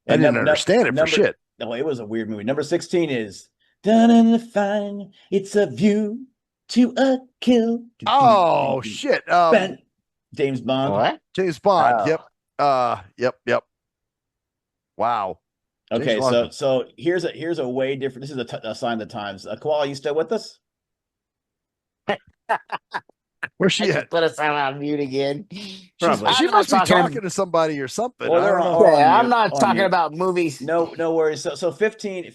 I didn't understand it for shit. No, it was a weird movie. Number 16 is Done in the Fine. It's a View to a Kill. Oh shit. James Bond. What? James Bond. Oh. Yep. Wow. Okay, James Bond. so here's a way different. This is a sign of the times. Koala, you still with us? Where's she at? Put us on mute again. Probably. She I'm must be not talking to somebody or something. Well, I they're don't on- know. on Yeah, mute, I'm not on talking mute. about movies. No worries. So 15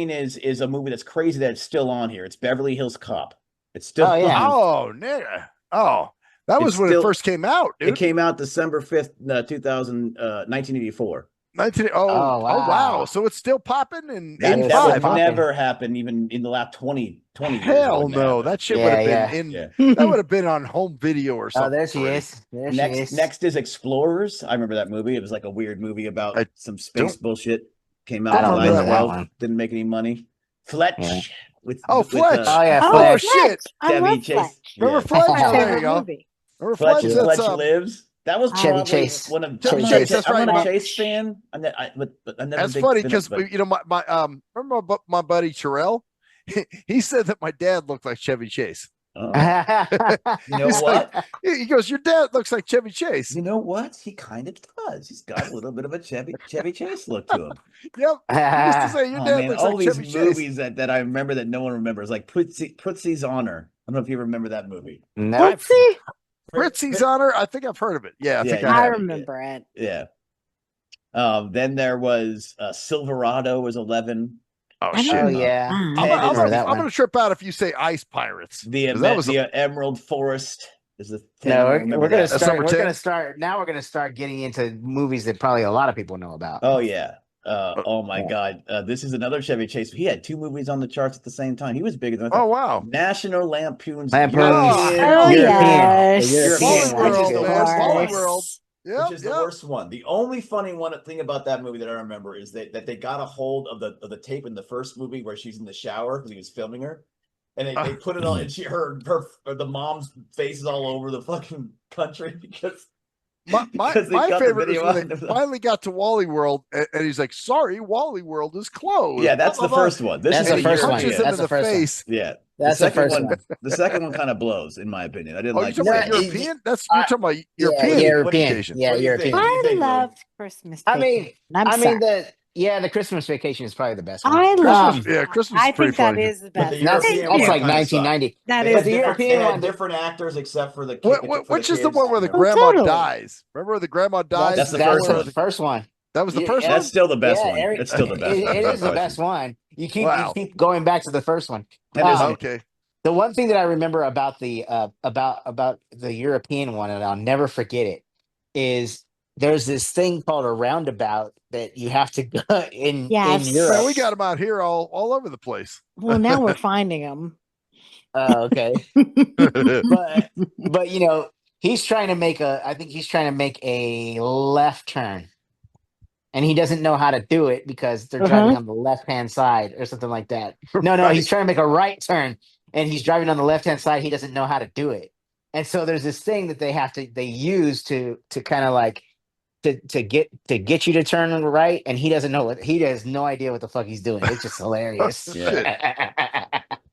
is a movie that's crazy that it's still on here. It's Beverly Hills Cop. It's still Oh, yeah. on. Oh, nigga. Oh, that was It's when still- it first came out, dude. It came out December 5th, 1984. 19. Oh, wow. wow. So it's still popping in That 85. would popping. never happen even in the last 20 years. Hell wouldn't no. happen. That shit would have Yeah, been yeah. in that would have been on home video or Oh, something. there she already. is. There she is. Next is Explorers. I remember that movie. It was like a weird movie about I some space don't- bullshit. Came I out don't in remember that 2012. one. Didn't make any money. Fletch. Yeah. With Fletch. Oh, yeah, Oh, Fletch. shit. I Chevy love Chase. Fletch. Remember Yeah. Fletch? My Oh, there favorite you go. movie. Remember Fletch, Fletch? Fletch That's Lives. That was Chevy probably Chase. one of Chevy I'm Chase, not, that's I'm right. not a Chase fan. But I'm never That's big funny fan because of, but remember my buddy Terrell? He said that my dad looked like Chevy Chase. you know He's what? like, he goes, your dad looks like Chevy Chase. You know what? He kind of does. He's got a little bit of a Chevy Chase look to him. Yep. He used to say your Oh dad man, looks all like these Chevy Chase. movies that I remember that no one remembers, like Pritzi's Honor. I don't know if you remember that movie. No. Let's see. Fritzy's Honor. I think I've heard of it. Yeah, I think Yeah, I I have. remember it. Yeah. Then there was Silverado was 11. Oh I shit. Oh, remember yeah. that. I'm, Ten I'm, is gonna, that I'm one. gonna trip out if you say Ice Pirates. The 'Cause that was a- Emerald Forest is the 10. No, I we're remember gonna that. That's start. number We're 10? gonna start. Now we're gonna start getting into movies that probably a lot of people know about. Oh yeah. Oh my Yeah. God. This is another Chevy Chase. He had two movies on the charts at the same time. He was bigger than I Oh thought. wow. National Lampoon's Lampoon's Oh, European, yes. The European Wally one, which is World, the man. worst Wally one. World. Yep, which is the yep. worst one. The only funny thing about that movie that I remember is that they got a hold of the tape in the first movie where she's in the shower because he was filming her, and they put it on, and the mom's face is all over the fucking country because My because they got the favorite was video when out. they finally got to Wally World, and he's like, "Sorry, Wally World is closed." Yeah, that's Blah, the blah, blah. first one. This That's is the the first one. Punches European. him That's in the the first one. face. Yeah, That's the first one. The second one kind of blows, in my opinion. I didn't Oh, like you're the talking about second one. European? You're talking about European European. vacation. Yeah, What do you European. think? What do you I think, Louie? loved Christmas. I mean, Vacation. I'm sorry. the Christmas Vacation is probably the best one. I love. Christmas, yeah, Christmas I is pretty think that funny. is the But the best. That's Thank European that's you. one like kinda sucked. 1990. That They is had the the different, best. European they had one- different actors except for the for Which is the kids. one where the Oh, grandma totally. dies? Remember where the grandma dies? That's the That's first the one. first one. That was the Yeah, first yeah. That's still the best Yeah, one. Eric, It's still the best one. It without is the question. best one. You Wow. keep going back to the first one. That is- Okay. The one thing that I remember about the European one, and I'll never forget it, is there's this thing called a roundabout that you have to go in Yes. Europe. Man, we got them out here all over the place. Well, now we're finding them. Oh, okay. But he's trying to make a left turn, and he doesn't know how to do it because they're driving on the left hand side or something like that. No, Right. he's trying to make a right turn, and he's driving on the left hand side. He doesn't know how to do it, and so there's this thing that they use to kind of like to get you to turn right, and he doesn't know he has no idea what the fuck he's doing. It's just hilarious. Yeah.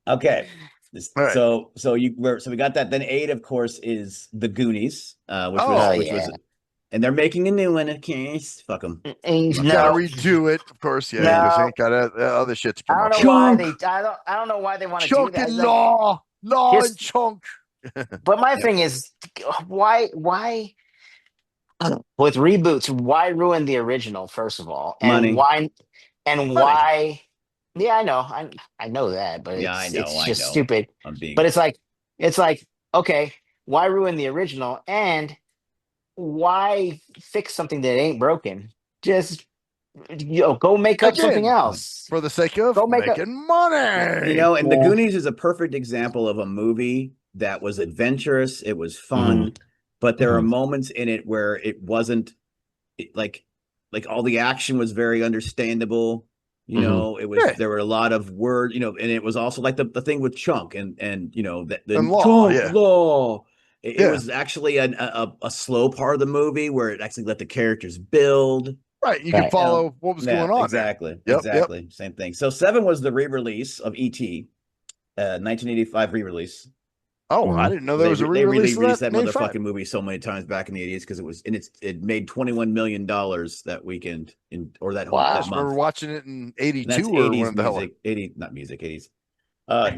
Okay. All right. So we got that. Then 8, of course, is the Goonies, which Oh, was, and they're making a new one. Okay, fuck them. You gotta redo it, of course. Yeah, No. because ain't got other shit to I promote. don't know why I don't know why they want to do Chunk that. and Like, law Just- and chunk. but my thing is, why with reboots? Why ruin the original? First of all, and Money. why? Yeah, I know, I know that, but Yeah, it's I know, it's I just know. stupid. I'm being. But it's like okay, why ruin the original and why fix something that ain't broken? Just go make up something Again, else. For the sake of Go make making money. And The Yeah. Goonies is a perfect example of a movie that was adventurous. It was fun, but there are moments in it where it wasn't like all the action was very understandable. You know, it was Yeah. there were a lot of word, you know, and it was also like the thing with Chunk and you know the And Law, Chunk yeah. Law. It Yeah. was actually a slow part of the movie where it actually let the characters build. Right. You can Right. follow what was going on. Exactly. There. Yep. Exactly. Same thing. So 7 was the re-release of E.T. 1985 re-release. Oh, I didn't know there was a They re-release of released that. that motherfucking movie so many times back in the 80s because it made $21 million that weekend or that whole I that just remember month. watching it in And that's '82 or 80s when the hell. music. 80 not music, 80s.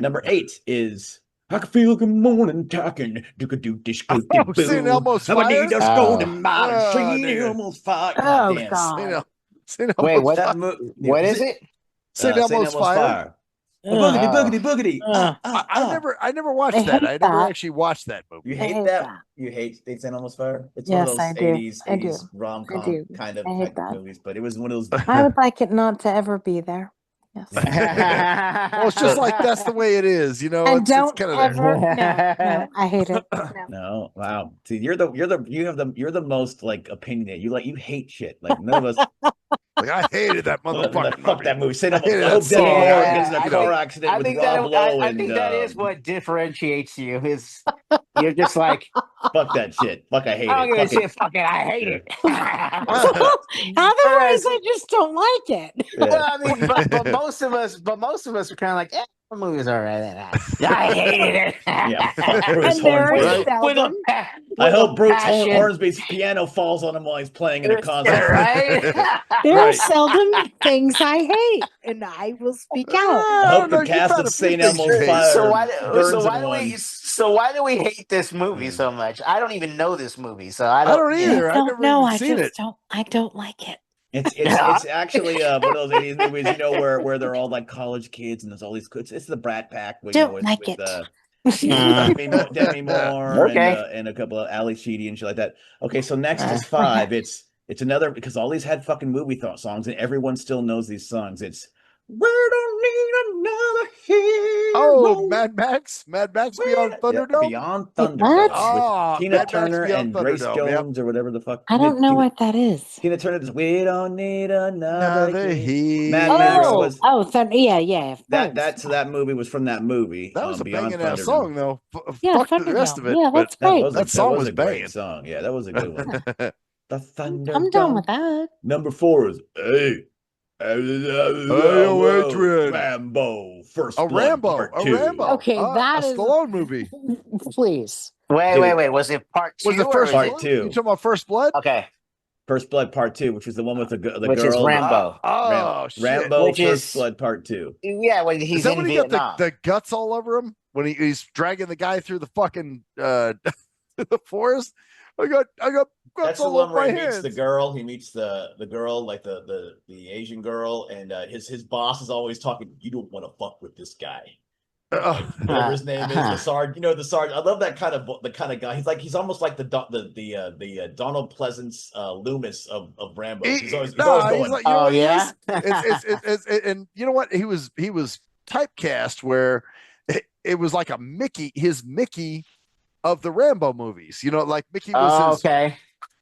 Number 8 is I can feel good morning talking. Do dish Oh, St. Elmo's I Fire? need a golden mile. St. nigga. Elmo's Fire. Oh, Goddamn. God. St. Wait, Elmo's what? Fire. What is it? St. Elmo's Fire. Boogity, Ugh. boogity, boogity. Ugh. I never watched I that. hate I never that. actually watched that movie. You I hate hate that? that. You hate St. Elmo's Fire? It's Yes, one of those I do. 80s, I do. 80s I rom-com do. kind of I hate type that. movies, but it was one of those. I would like it not to ever be there. Yes. Well, it's just like that's the way it is, you know. And It's don't kind of ever. there. No, I hate it. No. No, wow. See, you're the most like opinionated. You hate shit. Like none of us. Like I hated that motherfucking Fuck movie. that movie. St. I Elmo. hated I that hope Demi song. Moore Yeah, gets in a I car think- accident I with think Rob Lowe I and think that is what differentiates you. Is you're just like, fuck that shit. Fuck, I hate I don't it. give a Fuck it. shit. Fuck it. I hate it. Otherwise, I just don't like it. Well, I mean, but most of us are kind of like, the movie's all right. I hated it. Yeah, fuck Bruce And there Hornsby. is seldom. I hope Bruce passion. Hornsby's piano falls on him while he's playing in a concert. Right? There are Right. seldom things I hate, and I will speak out. I I hope don't know, the you've cast had of a few St. things Elmo's you hate. Fire So why burns in one. do we hate this movie so much? I don't even know this movie, so I I don't. don't you know. either. I I've don't never know. even I seen just it. don't. I don't like it. It's actually one of those 80s movies, you know, where they're all like college kids and there's all these it's the Brat Pack, you Don't know, like with it. Demi Moore Okay. and a couple of Ali Sheedy and shit like that. Okay, so next is 5. It's another because all these had fucking movie songs and everyone still knows these songs. It's We Don't Need Another Hero. Oh, Mad Max Beyond Thunderdome. Beyond Wait, Thunderdome what? Oh, with Tina Mad Max Turner Beyond and Grace Thunderdome. Yep. Jones or whatever the fuck. I don't know what that is. Tina Turner does We Don't Need Another Another Hero. Mad Max hero. was Yeah. Of course. so that movie was from that movie. That was a Beyond banging ass Thunderdome. song, though. Yeah, Fuck the rest of it. Yeah, but that's great. That song was a great banging. song. Yeah, that was a good one. The Thunderdome. I'm done with that. Number 4 is Hey, Adrian. Rambo. First A Blood Rambo. Part A 2. Rambo. Okay, that a is Stallone movie. Please. Wait. Was it part 2? Was the first Part Blood? 2. You talking about First Blood? Okay, First Blood Part 2, which is the one with the which girl. is Rambo. Shit. Rambo Which First is- Blood Part 2. Yeah, when Is he's that in when he Vietnam. got the guts all over him? When he's dragging the guy through the fucking the forest? I got guts That's the all one over where my he meets hands. the girl. He meets the girl, like the Asian girl, and his boss is always talking. You don't want to fuck with this guy. Like, whatever his name is, the sergeant. You know, the sergeant. I love that kind of guy. He's almost like the Donald Pleasance Loomis of Rambo. He's always going. Like, you know what he yeah. is? It's and you know what he was typecast where it was like his Mickey of the Rambo movies. You know, like Mickey was his. Okay.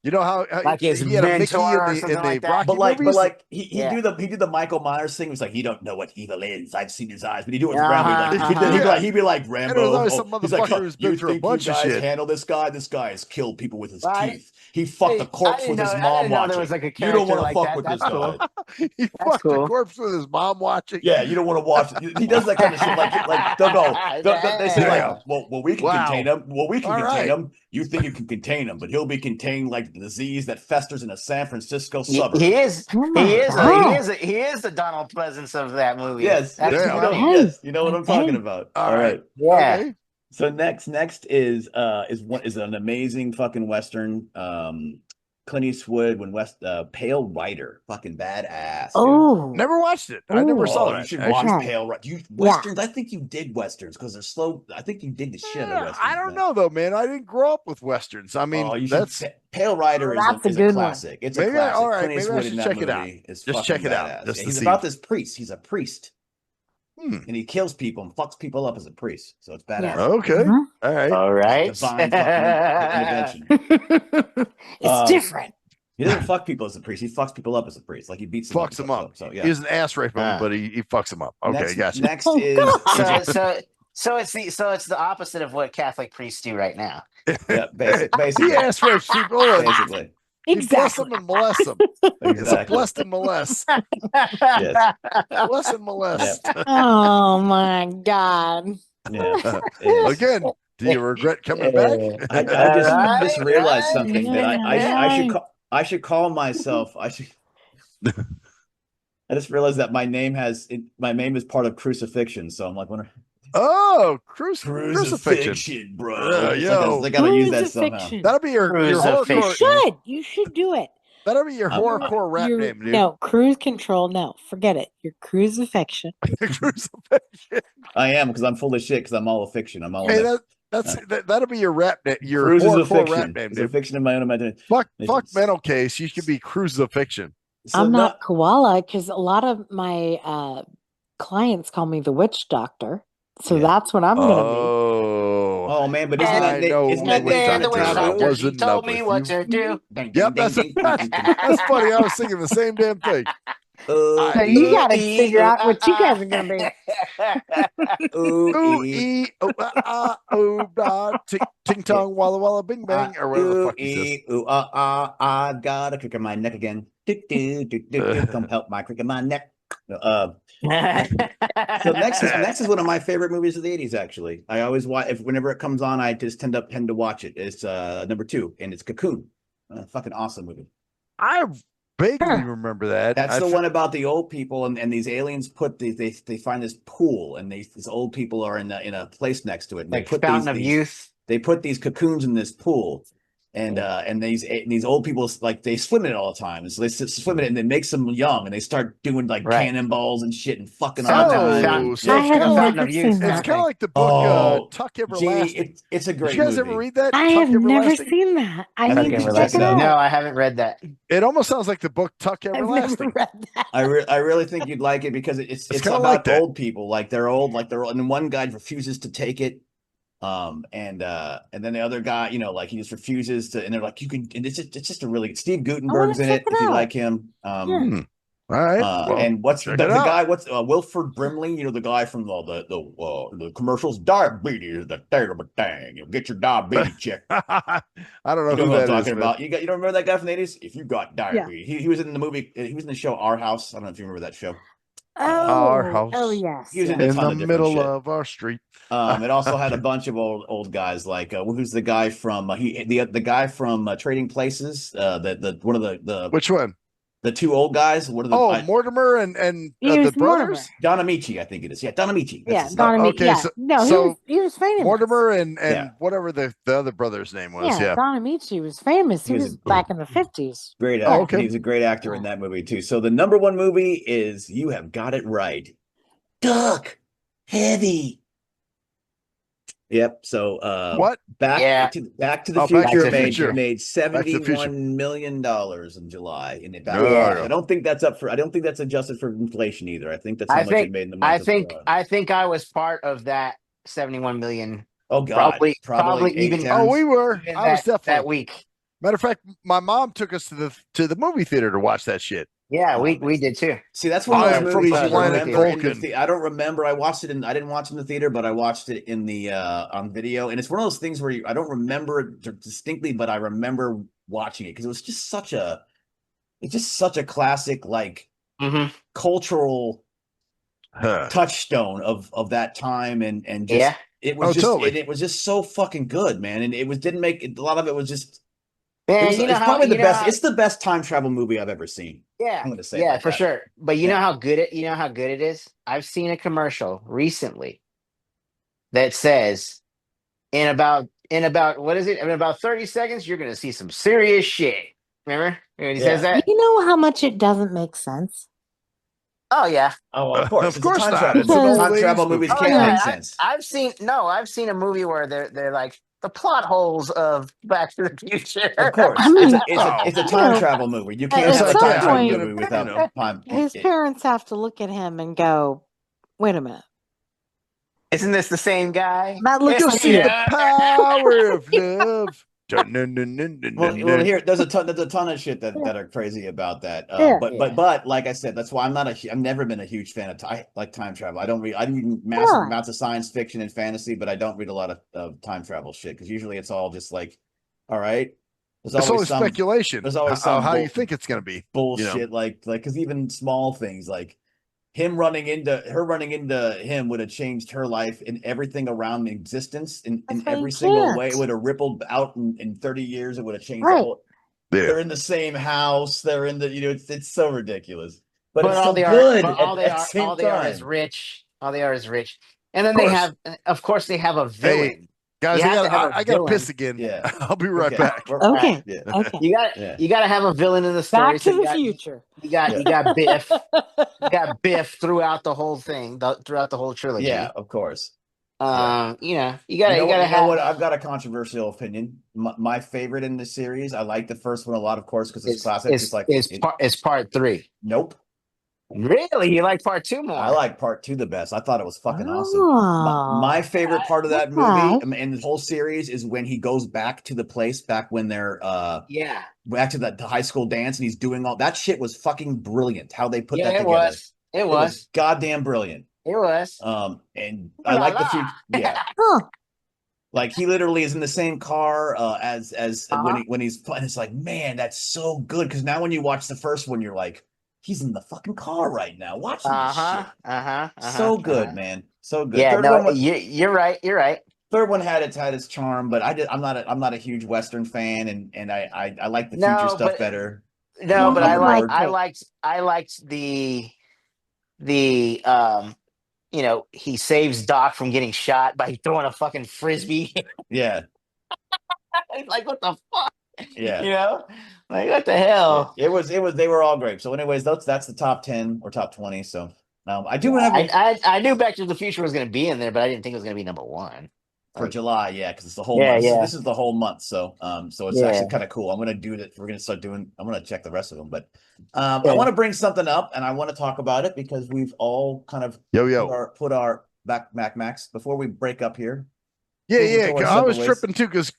You know how Like his he had a Mickey mentor or in something the like that? Rocky But movies? he Yeah. did the Michael Myers thing. It was like he don't know what evil is. I've seen his eyes, but he do it with Uh-huh, Rambo. He'd be like And Rambo. there was always some He's like, motherfucker who's been you through a think bunch you of guys shit. handle this guy? This guy has killed people with his Right. teeth. He fucked a corpse with his mom I didn't know watching. there was like a You don't character want to like fuck that. with That's this cool. guy. He fucked cool. the corpse with his mom watching. Yeah, you don't want to watch it. He does that kind of shit. Like they'll go. They say Damn. like, well, we can Wow. contain him. Well, we can All contain right. him. You think you can contain him, but he'll be contained like the disease that festers in a San Francisco suburb. He is. Oh He my is. God. He is the Donald Pleasance of that movie. Yes, That's Yeah. funny. yes, you know what I'm Okay. talking about. All right. Yeah. Okay. So next is an amazing fucking Western. Clint Eastwood when Pale Rider, fucking badass. Dude. Oh. Never watched it. I never Ooh. saw You that. should actually. watch Pale Rider. Westerns. I think you dig westerns because they're slow. I think you dig the shit out of westerns. I don't man. know though, man. I didn't grow up with westerns. I mean, Oh, you that's should. Pale Rider That's a is good a one. classic. It's Maybe a classic. all right, Clint maybe I Eastwood should in that check it out. movie is Just fucking check it out, badass. just Yeah, to he's see. about this priest. He's a priest, Hmm. and he kills people and fucks people up as a priest. So it's badass. Yeah. Okay. Mhm. All right. All right. Divine fucking intervention. It's different. He doesn't fuck people as a priest. He fucks people up as a priest. Like he beats them Fucks them up. So yeah. He doesn't ass rape them, but he fucks them up. Okay, gotcha. Next Oh, is God. So it's the opposite of what Catholic priests do right now. yeah, basically. He ass rapes people and Basically. he bless them Exactly. and molest them. It's a Exactly. blessed and molest. Yes. Bless and molest. Oh my God. Yeah. Yes. Again, do you regret coming back? I just realized something that I should call myself. I just realized that my name is part of crucifixion. So I'm like, wondering. Oh, crucifixion, bro. Yo. I gotta use that somehow. Crucifixion. That'll be your horrorcore. You should do it. That'll be your horrorcore rap name, dude. No, cruise control. No, forget it. Your crucifixion. Crucifixion. I am because I'm full of shit because I'm all a fiction. I'm all. Hey, that'll be your rap name. Your horrorcore rap name, dude. It's a fiction in my own imagination. Fuck mental case. You should be crucifixion. So I'm not Koala because a lot of my clients call me the witch doctor. So that's what I'm going to be. Oh man, but isn't that the witch doctor? She told me what to do. Yep, that's funny. I was thinking the same damn thing. So you got to figure out what you guys are going to be. Ting tong, walla walla, bing bang, or whatever the fuck he says. I got a crick in my neck again. Come help my crick in my neck. So next is one of my favorite movies of the 80s. Actually, I always watch whenever it comes on. I just tend to watch it. It's number 2, and it's Cocoon. Fucking awesome movie. I vaguely remember that. That's the one about the old people and these aliens they find this pool and these old people are in a place next to it. And like they put Fountain of Youth. They put these cocoons in this pool. And these old people like they swim in it all the time. So they swim in it and it makes them young and they start doing like cannonballs and shit and fucking all the time. So it's kind of like the book Tuck Everlasting. It's a great Did you guys movie. ever read that? I have never seen that. I need to check it out. No, I haven't read that. It almost sounds like the book Tuck Everlasting. I've never read that. I really think you'd like it because it's about like old people. Like they're old, and one guy refuses to take it. And then the other guy, like he just refuses to, and they're like, you can, and it's just a really Steve Guttenberg's in it if you like him. All right. And what's the guy? What's Wilford Brimley? The guy from the commercials. Diabetes, the terrible thing. You'll get your diabetes checked. I don't know who that I'm talking is, about. You don't remember that guy from the 80s? If you got diabetes, he was in the movie. He was in the show Our House. I don't know if you remember that show. Our house. Oh yes. He was in the middle of our street. It also had a bunch of old guys like who's the guy from the guy from Trading Places? One of the which one? The two old guys. What are the Mortimer and the brothers? Don Amici, I think it is. Yeah, Don Amici. Don Amici. Okay, he was famous. Mortimer and whatever the other brother's name was. Yeah, Don Amici was famous. He was back in the 50s. Great actor. He was a great actor in that movie too. So the number 1 movie is You Have Got It Right. Duck Heavy. Yep. So what? Back to the Future made $71 million in July. I don't think that's adjusted for inflation either. I think that's how much it made in the month. I think I was part of that 71 million. Oh God, probably even. We were. I was definitely that week. Matter of fact, my mom took us to the movie theater to watch that shit. Yeah, we did too. See, that's one of those movies you remember. I don't remember. I didn't watch it in the theater, but I watched it in the on video. And it's one of those things where I don't remember it distinctly, but I remember watching it because it was just such a classic, like cultural touchstone of that time, and just it was just so fucking good, man. And didn't make a lot of it was just. It's probably the best. It's the best time travel movie I've ever seen. Yeah, I'm gonna say for sure. But you know how good it is. I've seen a commercial recently that says, in about what is it? In about 30 seconds, you're gonna see some serious shit. Remember when he says that? You know how much it doesn't make sense. Oh yeah. Oh, of course. Of course not. Time travel movies can't make sense. I've seen a movie where they're like. The plot holes of Back to the Future. Of course. It's a time travel movie. You can't have a time travel movie without time. His parents have to look at him and go, wait a minute. Isn't this the same guy? That looks like the power of love. Well, here there's a ton of shit that are crazy about that. Yeah. But like I said, that's why I've never been a huge fan of time travel. I read massive Why? amounts of science fiction and fantasy, but I don't read a lot of time travel shit because usually it's all just like, all right, there's It's always always speculation there's always of some how you think it's going to be. bullshit like because even small things like her running into him would have changed her life and everything around existence in That's why you every single way. It can't. would have rippled out in 30 years. It would have changed the Right. whole. Yeah. They're in the same house. They're in the it's so ridiculous, but But it's all so they good are, but all at they the are, same all they are is time. rich. All they are is rich. And then Of they course. have, of course, they have a Hey, villain. guys, You have to have a I got to villain. piss again. Yeah. I'll be right Okay. back. Okay. Yeah. Okay. Yeah. You got to have a villain in the story. Back So to the future. you got Biff. You got Biff throughout the whole thing, throughout the whole trilogy. Yeah, of course. You gotta You know have. what? I've got a controversial opinion. My favorite in the series. I like the first one a lot, of course, because it's classic. Just like Is part 3. nope. Really, you like part 2 more? I like part 2 the best. I thought it was fucking awesome. Oh, My favorite part of that okay. movie and the whole series is when he goes back to the place back when they're Yeah, back to the high school dance and he's doing all that shit was fucking brilliant. How they put that it together. was. It It was. was goddamn brilliant. It was. And Ooh I la like the la. future. Yeah. Huh. Like he literally is in the same car as Uh-huh. when he's playing. It's like, man, that's so good. Because now when you watch the first one, you're like, he's in the fucking car right now, watching this shit. So good, man. So good. Yeah, no, you're right. You're right. Third one had its charm, but I'm not a huge Western fan, and I like the future No, stuff but better. no, but I'm on board. I liked the he saves Doc from getting shot by throwing a fucking frisbee. Yeah, Like what the fuck? yeah. You know? Like what the hell? It was they were all great. So, anyways, that's the top 10 or top 20. So I do Yeah, have I knew Back to the Future was gonna be in there, but I didn't think it was gonna be number 1. for July, yeah, because it's the whole Yeah, month. yeah. This is the whole month, so it's Yeah. actually kind of cool. I'm gonna do that. We're gonna start doing. I'm gonna check the rest of them, but I Yeah. want to bring something up, and I want to talk about it because we've all kind of put our back Max before we break up here. Yeah. I was tripping too because,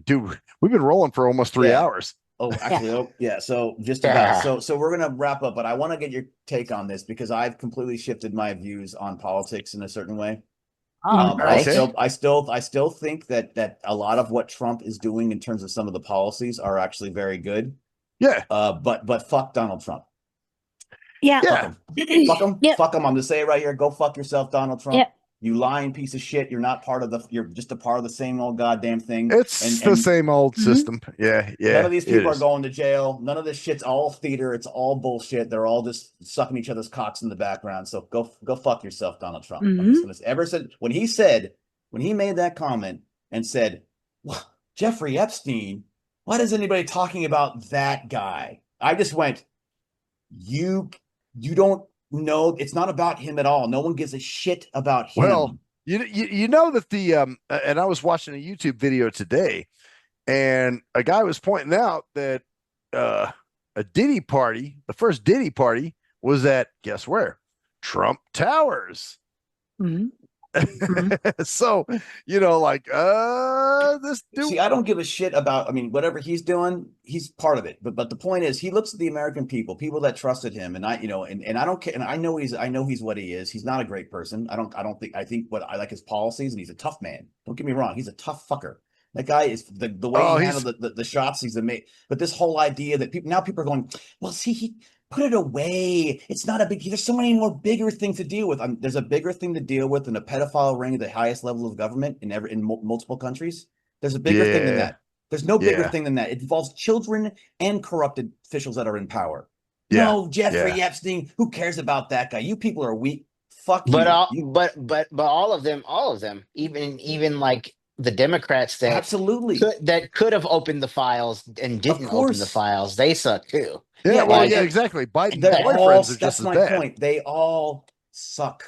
dude, we've been rolling for almost 3 hours. Oh, actually, yeah. So just about. So we're gonna wrap up, but I want to get your take on this because I've completely shifted my views on politics in a certain way. Okay. I still think that a lot of what Trump is doing in terms of some of the policies are actually very good. Yeah. But fuck Donald Trump. Yeah. Fuck him. Yep. Fuck him. I'm gonna say it right here. Go fuck yourself, Donald Trump. Yep. You lying piece of shit. You're not part of you're just a part of the same old goddamn thing. It's the same old system. Yeah. None of these people are going to jail. None of this shit's all theater. It's all bullshit. They're all just sucking each other's cocks in the background. So go fuck yourself, Donald Trump. I'm just gonna when he made that comment and said, well, Jeffrey Epstein, why is anybody talking about that guy? I just went, you don't know, it's not about him at all. No one gives a shit about him. Well, you know that and I was watching a YouTube video today, and a guy was pointing out that a Diddy party, the first Diddy party, was at guess where? Trump Towers. So this dude. See, I don't give a shit about. I mean, whatever he's doing, he's part of it. But the point is, he looks at the American people that trusted him, and I don't care. And I know he's what he is. He's not a great person. I think what I like his policies, and he's a tough man. Don't get me wrong. He's a tough fucker. That guy is the way he handled the shots. He's amazing. But this whole idea that people are going, well, see, he put it away. It's not a big. There's so many more bigger things to deal with. There's a bigger thing to deal with than a pedophile ring at the highest level of government in multiple countries. There's a bigger thing than that. There's no bigger thing than that. It involves children and corrupted officials that are in power. Yeah. No, Jeffrey Epstein. Who cares about that guy? You people are weak. Fuck you. But all of them, even like the Democrats that absolutely could have opened the files and didn't open the files, they suck too. Yeah, exactly. Biden's boyfriends are just as bad. That's my point. They all suck.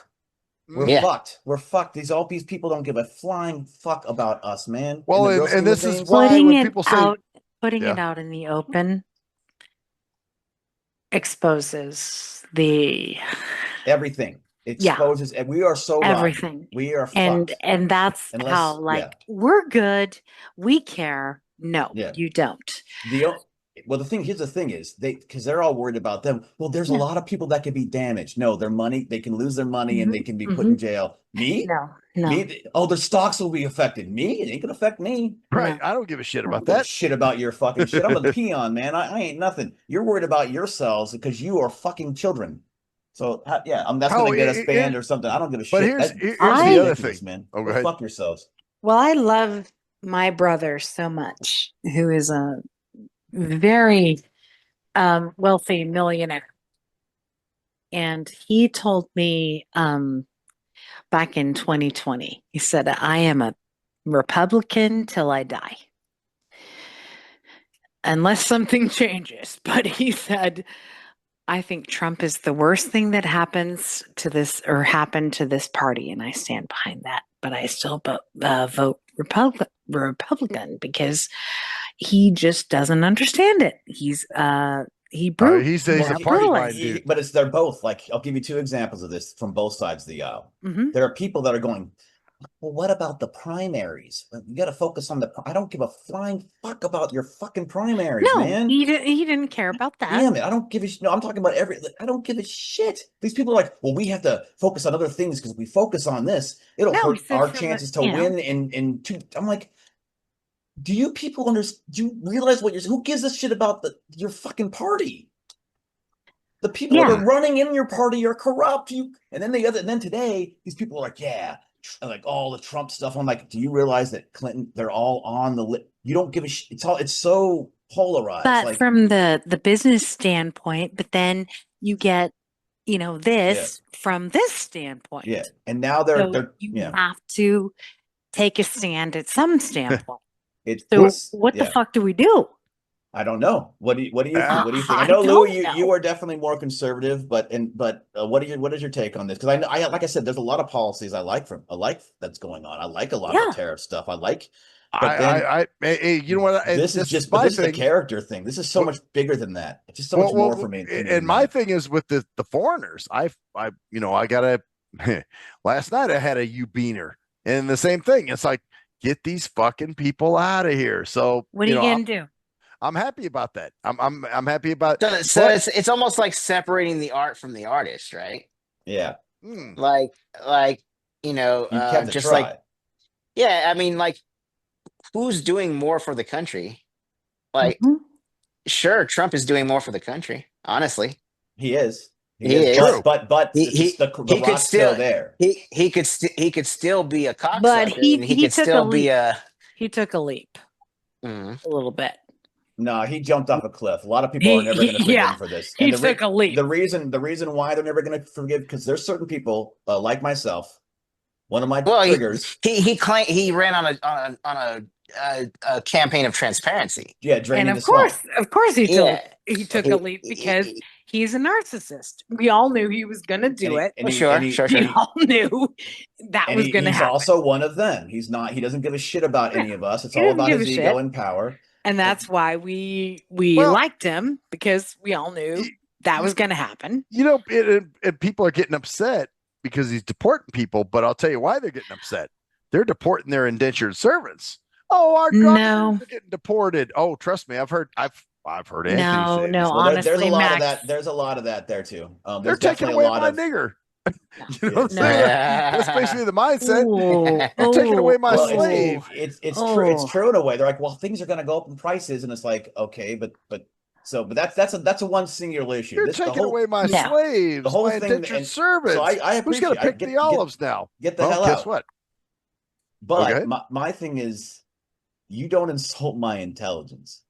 We're fucked. We're fucked. These people don't give a flying fuck about us, man. Well, and this is why when people say putting it out in the open exposes everything. Exposes, and we are so everything. We are fucked. And that's how we're good. We care. No, Yeah. you don't. Well, here's the thing is because they're all worried about them. Well, there's a lot of people that could be damaged. No, their money, they can lose their money and they can be put in jail. Me? No. Me? Oh, their stocks will be affected. Me? It ain't gonna affect me. Right. No. I don't give a shit I about don't give a that. shit about your fucking shit. I'm a peon, man. I ain't nothing. You're worried about yourselves because you are fucking children. So yeah, that's Oh, gonna get us banned or something. I don't give a but shit. here's That's the other ridiculous, thing. man. Oh, go Go ahead. fuck yourselves. Well, I love my brother so much, who is a very wealthy millionaire. And he told me back in 2020, he said, I am a Republican till I die, unless something changes. But he said, I think Trump is the worst thing that happens to this or happened to this party. And I stand behind that. But I still vote Republican because he just doesn't understand it. He's He's Well, a party mind dude. but they're both like, I'll give you two examples of this from both sides of the aisle. Mm-hmm. There are people that are going, well, what about the primaries? You got to focus on I don't give a flying fuck about your fucking primaries, No, man. he didn't care about that. Damn it. I don't give a no, I'm talking about I don't give a shit. These people are like, well, we have to focus on other things because if we focus on this, it'll No, hurt he said our for chances to win in two. I'm like, do you people understand? Do you realize who gives a shit about your fucking party? The people that are running in your party are corrupt. And then today, these people are like, yeah, like all the Trump stuff. I'm like, do you realize that Clinton, they're all on the list? You don't give a shit. It's so polarized. But like from the business standpoint, but then you get, this from this standpoint. Yeah. And now you have to take a stand at some standpoint. What the fuck do we do? I don't know. What do you think? I I know, Louie, don't know. you are definitely more conservative, but what is your take on this? Because I like I said, there's a lot of policies I like that's going on. I like a lot of the tariff stuff. You know what? This is the character thing. This is so much bigger than that. It's just so much more for me. And my thing is with the foreigners. I got a last night I had a U-beaner and the same thing. It's like, get these fucking people out of here. So what are you gonna do? I'm happy about that. I'm happy about so it's almost like separating the art from the artist, right? Yeah. Like just try. like I mean, like, who's doing more for the country? Like, sure, Trump is doing more for the country. Honestly, he is. He is. True. But he could still there. He could still be a cocksucker. But he could took still a be leap. He took a leap. A little bit. No, he jumped off a cliff. A lot of people are never going to forgive him for this. And he took a leap. The reason why they're never going to forgive, because there's certain people like myself. One of my triggers. He ran on a campaign of transparency. Yeah, draining and of course he took a leap because he's a narcissist. We all knew he was going to do it. Sure. We all knew that was going to happen. He's also one of them. He doesn't give a shit about any of us. It's all about his ego and power. And that's why we liked him, because we all knew that was going to happen. And people are getting upset because he's deporting people, but I'll tell you why they're getting upset. They're deporting their indentured servants. Oh, our governors are getting deported. Oh, trust me, I've heard Anthony say this. No, honestly, there's a lot of that. There's a lot of that there too. They're taking away my nigger. You know what I'm saying? That's basically the mindset. They're taking away my slave. It's true. It's true in a way. They're like, well, things are going to go up in prices, and it's like, okay, but that's a one singular issue. You're taking away my slaves, the whole my indentured servants. So who's going to pick the olives now? Get the hell out. Guess what? But my thing is, you don't insult my intelligence.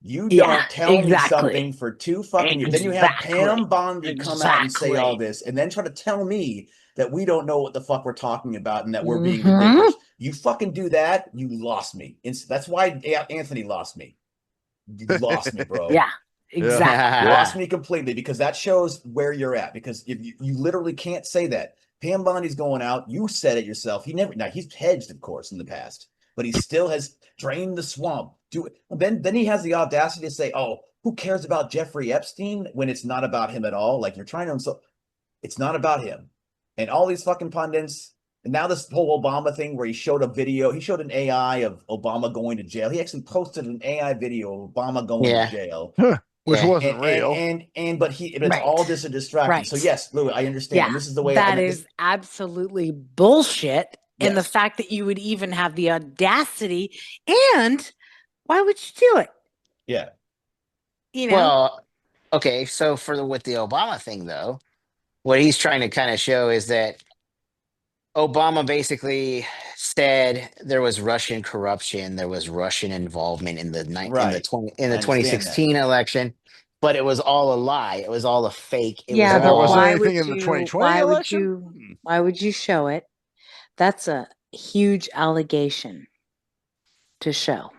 You don't tell me something for 2 fucking years. Then you have Pam Bondi come out and say all this, and then try to tell me that we don't know what the fuck we're talking about and that we're being ridiculous. You fucking do that, you lost me. That's why Anthony lost me. You lost me, bro. Yeah, exactly. You lost me completely, because that shows where you're at. Because if you literally can't say that. Pam Bondi's going out. You said it yourself. He's hedged, of course, in the past, but he still has drained the swamp. Then he has the audacity to say, "Oh, who cares about Jeffrey Epstein?" when it's not about him at all. Like, you're trying to insult. It's not about him. And all these fucking pundits, And now this whole Obama thing where he showed an AI of Obama going to jail. He actually posted an AI video of Obama going to jail. Which Yeah. wasn't real. But it's all just a distraction. Right. So yes, Louie, I understand. Yeah, And this is the way that is absolutely bullshit. And the Yes. fact that you would even have the audacity, and why would you do it? Yeah. You know, Well, okay. So with the Obama thing, though, what he's trying to kind of show is that Obama basically said there was Russian corruption, there was Russian involvement in the Right. I understand 2016 election, but it was all a lie. It was all a fake. It was yeah, And there but wasn't all anything in the 2020 election. why would you show it? That's a huge allegation to show.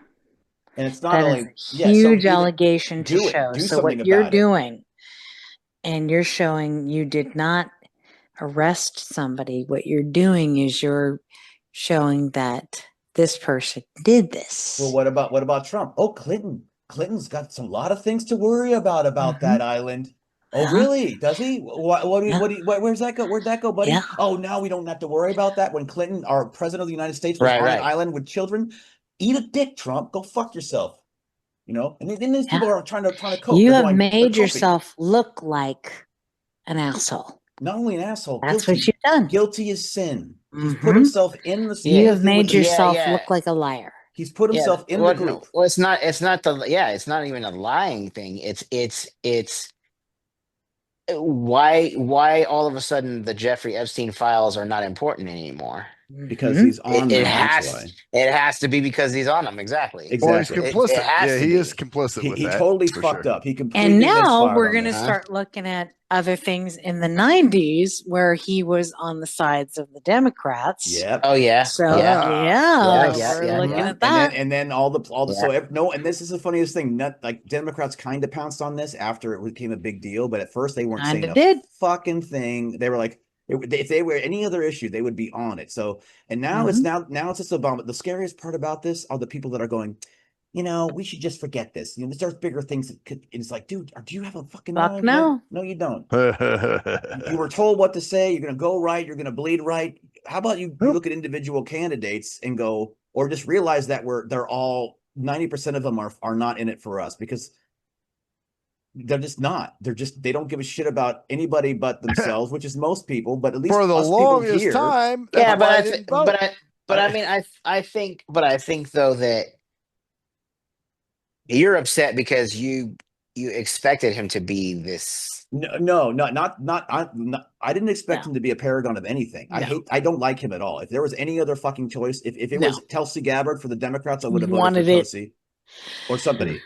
And it's not That is only a huge allegation to do it. show. Do So something what you're about it. doing, and you're showing you did not arrest somebody. What you're doing is you're showing that this person did this. Well, what about Trump? Oh, Clinton. Clinton's got a lot of things to worry about that island. Oh, really? Does he? Where's that go? Where'd that go, buddy? Yeah. Oh, now we don't have to worry about that when Clinton, our president of the United States, was Right, on an right. island with children. Eat a dick, Trump. Go fuck yourself. You know? And then these people are trying to cope. You They're have going, they're made coping. yourself look like an asshole. Not only an asshole, That's guilty. what you've done. Guilty as sin. He's put Mhm. himself in the You have made with the- yourself yeah. look like a liar. He's put himself in the group. Well, it's not it's not even a lying thing. It's why all of a sudden the Jeffrey Epstein files are not important anymore. Because he's on them. It That's why. has to be because he's on them. Exactly. Well, he's Exactly. complicit. It has Yeah, to he be. is complicit with He that. totally for fucked sure. up. He completely And now misfired we're on going to this. start looking at other things in the 90s where he was on the sides of the Democrats. Yep. Oh yeah. So Yeah. we're looking at And that. then all the Yeah. and this is the funniest thing. Like Democrats kind of pounced on this after it became a big deal, but at first they weren't saying a fucking thing. They were like, if they were any other issue, they would be on it. So and now it's just Obama. The scariest part about this are the people that are going, we should just forget this. There's bigger things that could. It's like, dude, do you have a fucking mind? No. No, you don't. You were told what to say. You're going to go right. You're going to bleed right. How about you look at individual candidates and go, or just realize that they're all 90% of them are not in it for us because they're just not. They don't give a shit about anybody but themselves, which is most people. But at least for the us longest here, time, Yeah, I think though that you're upset because you expected him to be this. No, not. I didn't expect him to be a paragon of anything. No. I don't like him at all. If there was any other fucking choice, if it was Tulsi Gabbard for the Democrats, I would have voted for Tulsi or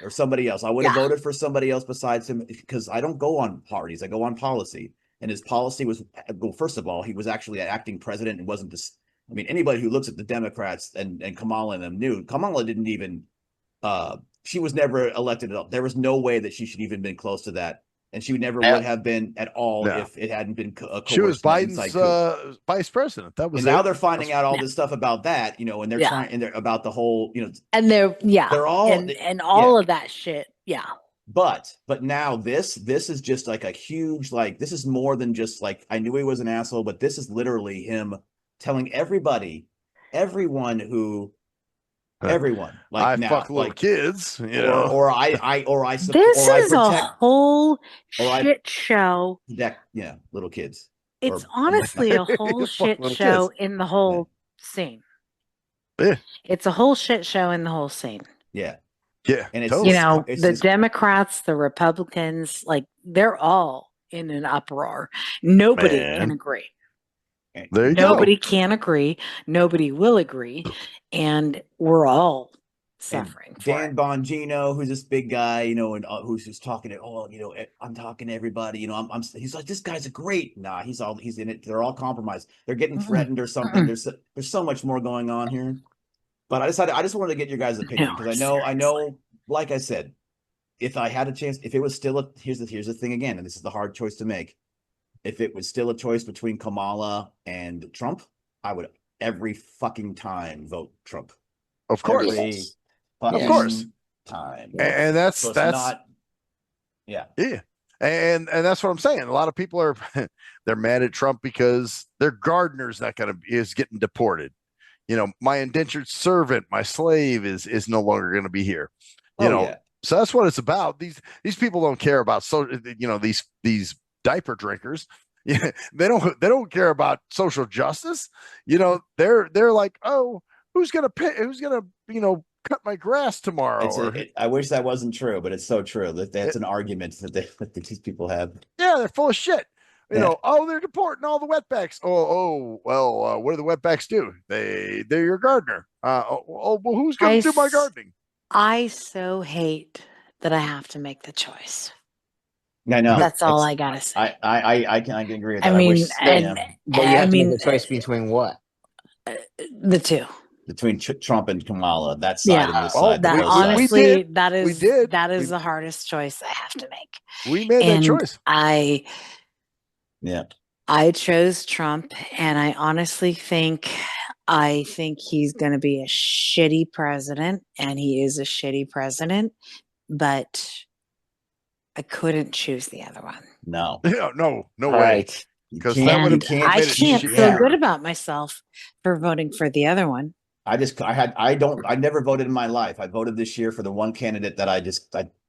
somebody else. I would have voted for somebody else besides him because I don't go on parties. I go on policy. And his policy was, well, first of all, he was actually an acting president and wasn't this. I mean, anybody who looks at the Democrats and Kamala and them knew Kamala didn't even. She was never elected at all. There was no way that she should even been close to that. And she never would have been at all if it hadn't been she was Biden's vice president. That was. And now they're finding out all this stuff about that, and they're trying and they're about the whole, and they're all and all of that shit. Yeah. But now this is just like a huge, like, this is more than just like, I knew he was an asshole, but this is literally him telling everyone like I now, fuck little kids, or I this is a whole shit show. Little kids. It's honestly a whole shit show in the whole scene. Yeah. It's a whole shit show in the whole scene. Yeah. Yeah. And it's the Democrats, the Republicans, like they're all in an uproar. Nobody can agree. Nobody can agree. Nobody will agree. And we're all suffering. And Dan Bongino, who's this big guy, and who's just talking to, I'm talking to everybody, he's like, this guy's a great. Nah, he's in it. They're all compromised. They're getting threatened or something. There's so much more going on here. But I just wanted to get your guys' opinion because I know, like I said, if I had a chance, if it was still here's the thing again, and this is the hard choice to make. If it was still a choice between Kamala and Trump, I would every fucking time vote Trump. Of course. Of course. Time. And that's not. Yeah. Yeah. And that's what I'm saying. A lot of people are they're mad at Trump because their gardener's not going to is getting deported. My indentured servant, my slave is no longer going to be here. Oh yeah. So that's what it's about. These people don't care about these diaper drinkers. Yeah, they don't care about social justice. They're like, oh, who's gonna pay? Who's gonna cut my grass tomorrow? I wish that wasn't true, but it's so true that's an argument that these people have. Yeah, they're full of shit. Yeah. They're deporting all the wetbacks. Well, what do the wetbacks do? They're your gardener. Well, who's going to do my gardening? I so hate that I have to make the choice. I know. That's all I gotta say. I can agree with that. I mean, but you have to make the choice between what? The two. Between Trump and Kamala, that side and this side. That honestly, that is we the hardest choice I have to make. We made that choice. I chose Trump, and I honestly think he's going to be a shitty president, and he is a shitty president, but I couldn't choose the other one. No. No way. Because I can't feel good about myself for voting for the other one. I never voted in my life. I voted this year for the one candidate that I had to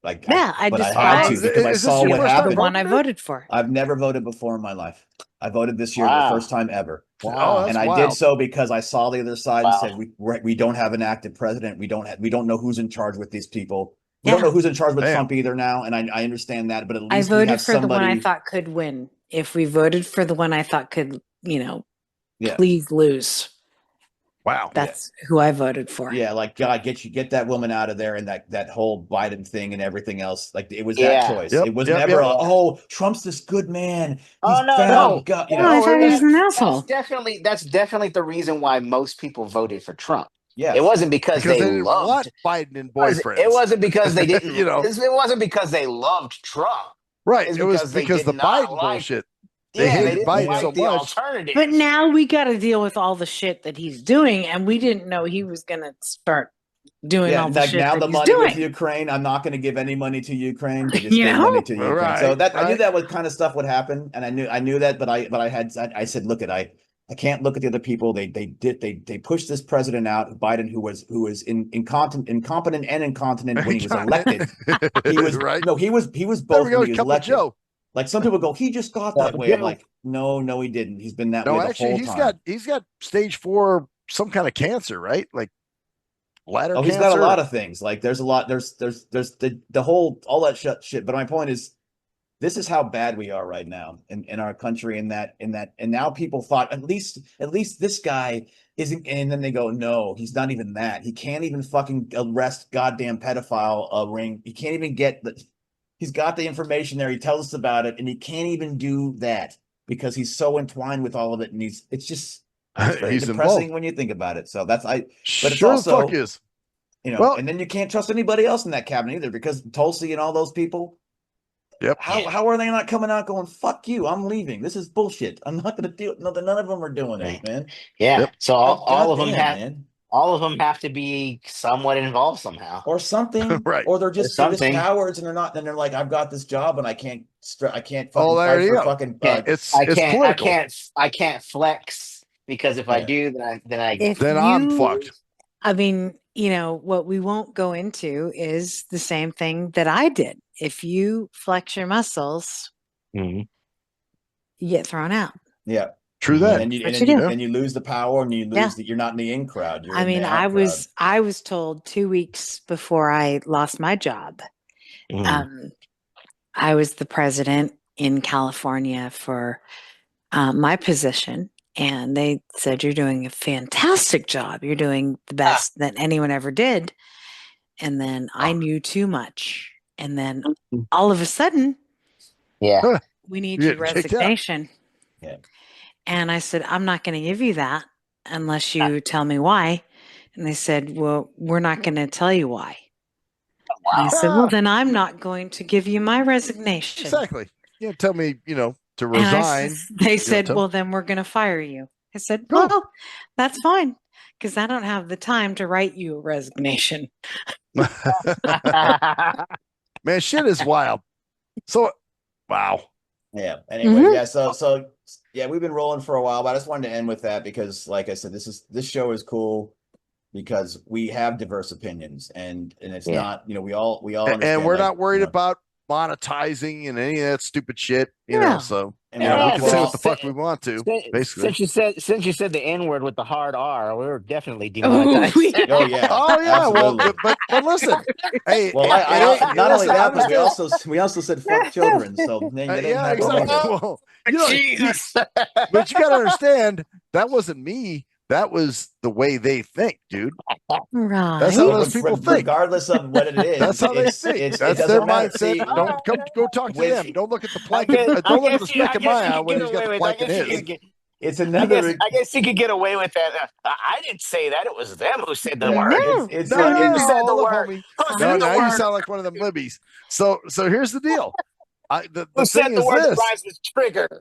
because I saw what happened. The one I voted for. I've never voted before in my life. I voted this year the first time ever. Wow. And I did so because I saw the other side and said we don't have an active president. We don't know who's in charge with these people. We don't know who's in charge with Trump either now, and I understand that. But at least I voted for the one I thought could win. If we voted for the one I thought could, please lose. Wow, that's who I voted for. Yeah, like God, get that woman out of there, and that whole Biden thing and everything else. Like it was that choice. It was never Trump's this good man. He's no. God, I thought he was an asshole. That's definitely the reason why most people voted for Trump. Yeah, it wasn't because they didn't loved want Biden and boyfriends. It wasn't because they didn't. It wasn't because they loved Trump. Right. It was because the Biden bullshit. They hated Biden so much. But now we got to deal with all the shit that he's doing, and we didn't know he was going to start doing all the shit now that the he's money doing. with Ukraine. I'm not going to give any money to Ukraine. Just give money to Ukraine. Right, so I knew that what kind of stuff would happen, and I knew that, but I said, look at I can't look at the other people. They pushed this president out, Biden, who was incompetent and incontinent when he was elected. He was right. No, he was both when he was elected. Joe. Like some people go, he just got that way. I'm like, no, he didn't. He's been that way the whole time. He's got stage 4, some kind of cancer, right? Like bladder cancer. He's got a lot of things. Like there's a lot. There's the whole all that shit. But my point is, this is how bad we are right now in our country. And now people thought at least this guy isn't. And then they go, no, he's not even that. He can't even fucking arrest goddamn pedophile ring. He can't even get the. He's got the information there. He tells us about it, and he can't even do that because he's so entwined with all of it. And it's just very depressing when you think about it. So but it's also, fuck is. And then you can't trust anybody else in that cabinet either because Tulsi and all those people. Yep. How are they not coming out going, fuck you, I'm leaving. This is bullshit. I'm not going to do it. No, none of them are doing it, man. Yeah. Yep. So all of them have to be somewhat involved somehow or something. Right. Or they're just cowards and they're not, and they're like, I've got this job and I can't fucking fight for fucking I can't flex because if I do, then I'm fucked. I mean, what we won't go into is the same thing that I did. If you flex your muscles, you get thrown out. Yeah. True that. And you lose the power and you lose that you're not in the in crowd. I was told 2 weeks before I lost my job. I was the president in California for my position. And they said, you're doing a fantastic job. You're doing the best that anyone ever did. And then I knew too much. And then all of a sudden, we need your resignation. Yeah. And I said, I'm not going to give you that unless you tell me why. And they said, well, we're not going to tell you why. And I said, well, then I'm not going to give you my resignation. Exactly. You tell me, to resign. They said, well, then we're going to fire you. I said, well, that's fine. Because I don't have the time to write you a resignation. Man, shit is wild. So Wow. Yeah. Anyway, Mhm. yeah. So yeah, we've been rolling for a while, but I just wanted to end with that because, like I said, this show is cool because we have diverse opinions, and it's Yeah. not, we all And understand, we're like, not worried about monetizing and any of that stupid shit, No. so and we we're can say all, what the fuck we want to, basically. Since you said the N word with the hard R, we were definitely Oh, demonetized. yeah. oh yeah, Oh yeah, well, absolutely. but listen, hey, Well, not only listen, that, I'm but still, we also said fuck children, so then you didn't yeah, have one exactly. either. Well, Jesus. but you got to understand that wasn't me. That was the way they think, dude. That's how Right. those people think. Regardless of what it is, That's how they think. it That's their doesn't matter. mindset. See, Don't go talk to with- them. Don't look at the I plank. guess, Don't look at the speck in my eye could when get he's got away the with. plank in his. it's another. I guess you could get away with that. I didn't say that. It was them who said the No. word. It's No, like Who said the hold up, word? homie. Who No, said the now you word? sound like one of them libbies. So here's the deal. The Who said thing the is word that this. rhymes with trigger?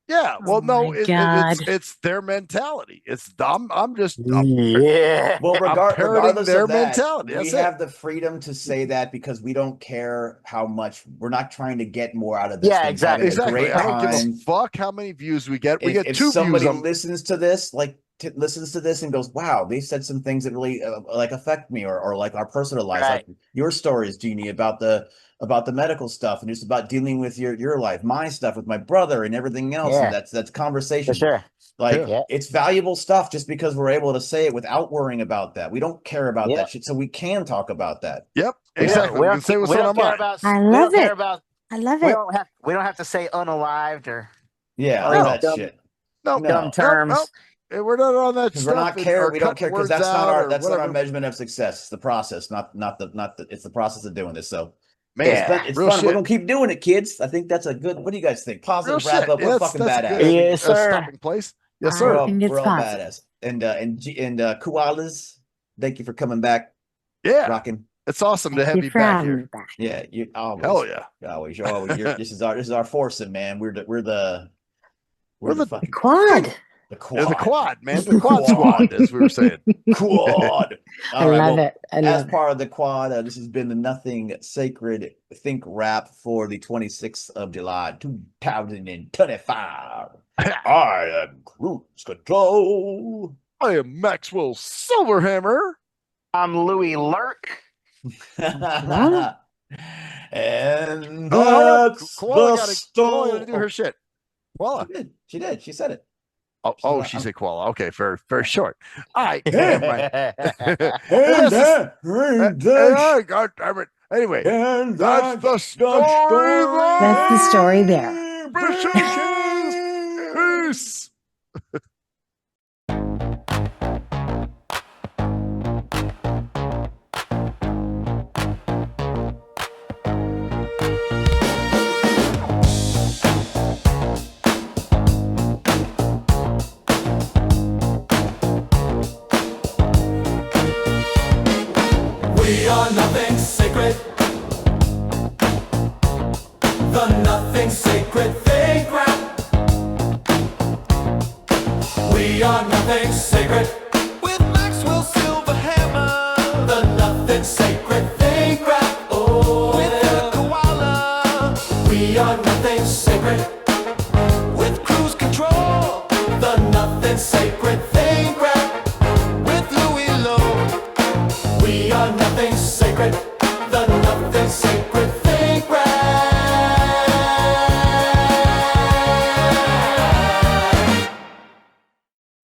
Yeah, well, Oh no, my God. it's their mentality. I'm just Yeah. well, I'm parroting regardless their of that, mentality. we That's have it. the freedom to say that because we don't care how much. We're not trying to get more out of this Yeah, thing. exactly. Having a Exactly. great I don't give a time. fuck how many views we get. We If, get if 2 views. somebody listens to this, listens to this and goes, "Wow, they said some things that really like affect me, or like our personal lives, Right. like your stories, Jeannie, about the medical stuff and just about dealing with your life, my stuff with my brother and everything else, and Yeah. that's For conversation. sure. Like Yeah. it's valuable stuff just because we're able to say it without worrying about that. We don't care about Yeah. that shit, so we can talk about that. Yep, We don't- exactly. We can say what's we on don't our care mind. about. I We love don't care it. about. I love We it. don't have to say unalived or Yeah, all all these that dumb, shit. No, dumb No, terms. nope. We're not on that because we're stuff not care. or We don't cutting care because words out or that's not our whatever. measurement of success. It's the process, not the. It's the process of doing this. So Man, it's real fun. We're shit. gonna keep doing it, kids. I think that's a good. What do you guys think? Real Positive wrap shit. up. We're Yeah, fucking that's a good badass. ending, Yes, sir. stopping place. Yes, I sir. think it's We're all positive. badass. And koalas, thank you for coming back, Yeah, rocking. it's awesome to Thank have you you for back having here. me back. Yeah, you always. Hell yeah. Always. You're always. This is our foursome, man. We're the We're the fucking Quad. the Yeah, the quad. quad, man. The quad squad, as we were saying. Quad. I All right. love Well, it. I as love it. part of the quad, this has been the Nothing Sacred Think Rap for the 26th of July, 2025. I am Cruise Control. I am Maxwell Silverhammer. I'm Louie Lurk. And Oh, that's Koala the got to story. do her shit. Koala. She did. She said it. She said koala. Okay, very, very short. All right. And Never mind. God damn it. Anyway, that's the story. That's the story there. Peace. We are nothing sacred. The nothing sacred think rap. We are nothing sacred. With Maxwell Silverhammer. The nothing sacred think rap. Oh, with the koala. We are nothing sacred. With cruise control. The nothing sacred think rap. With Louie Lowe. We are nothing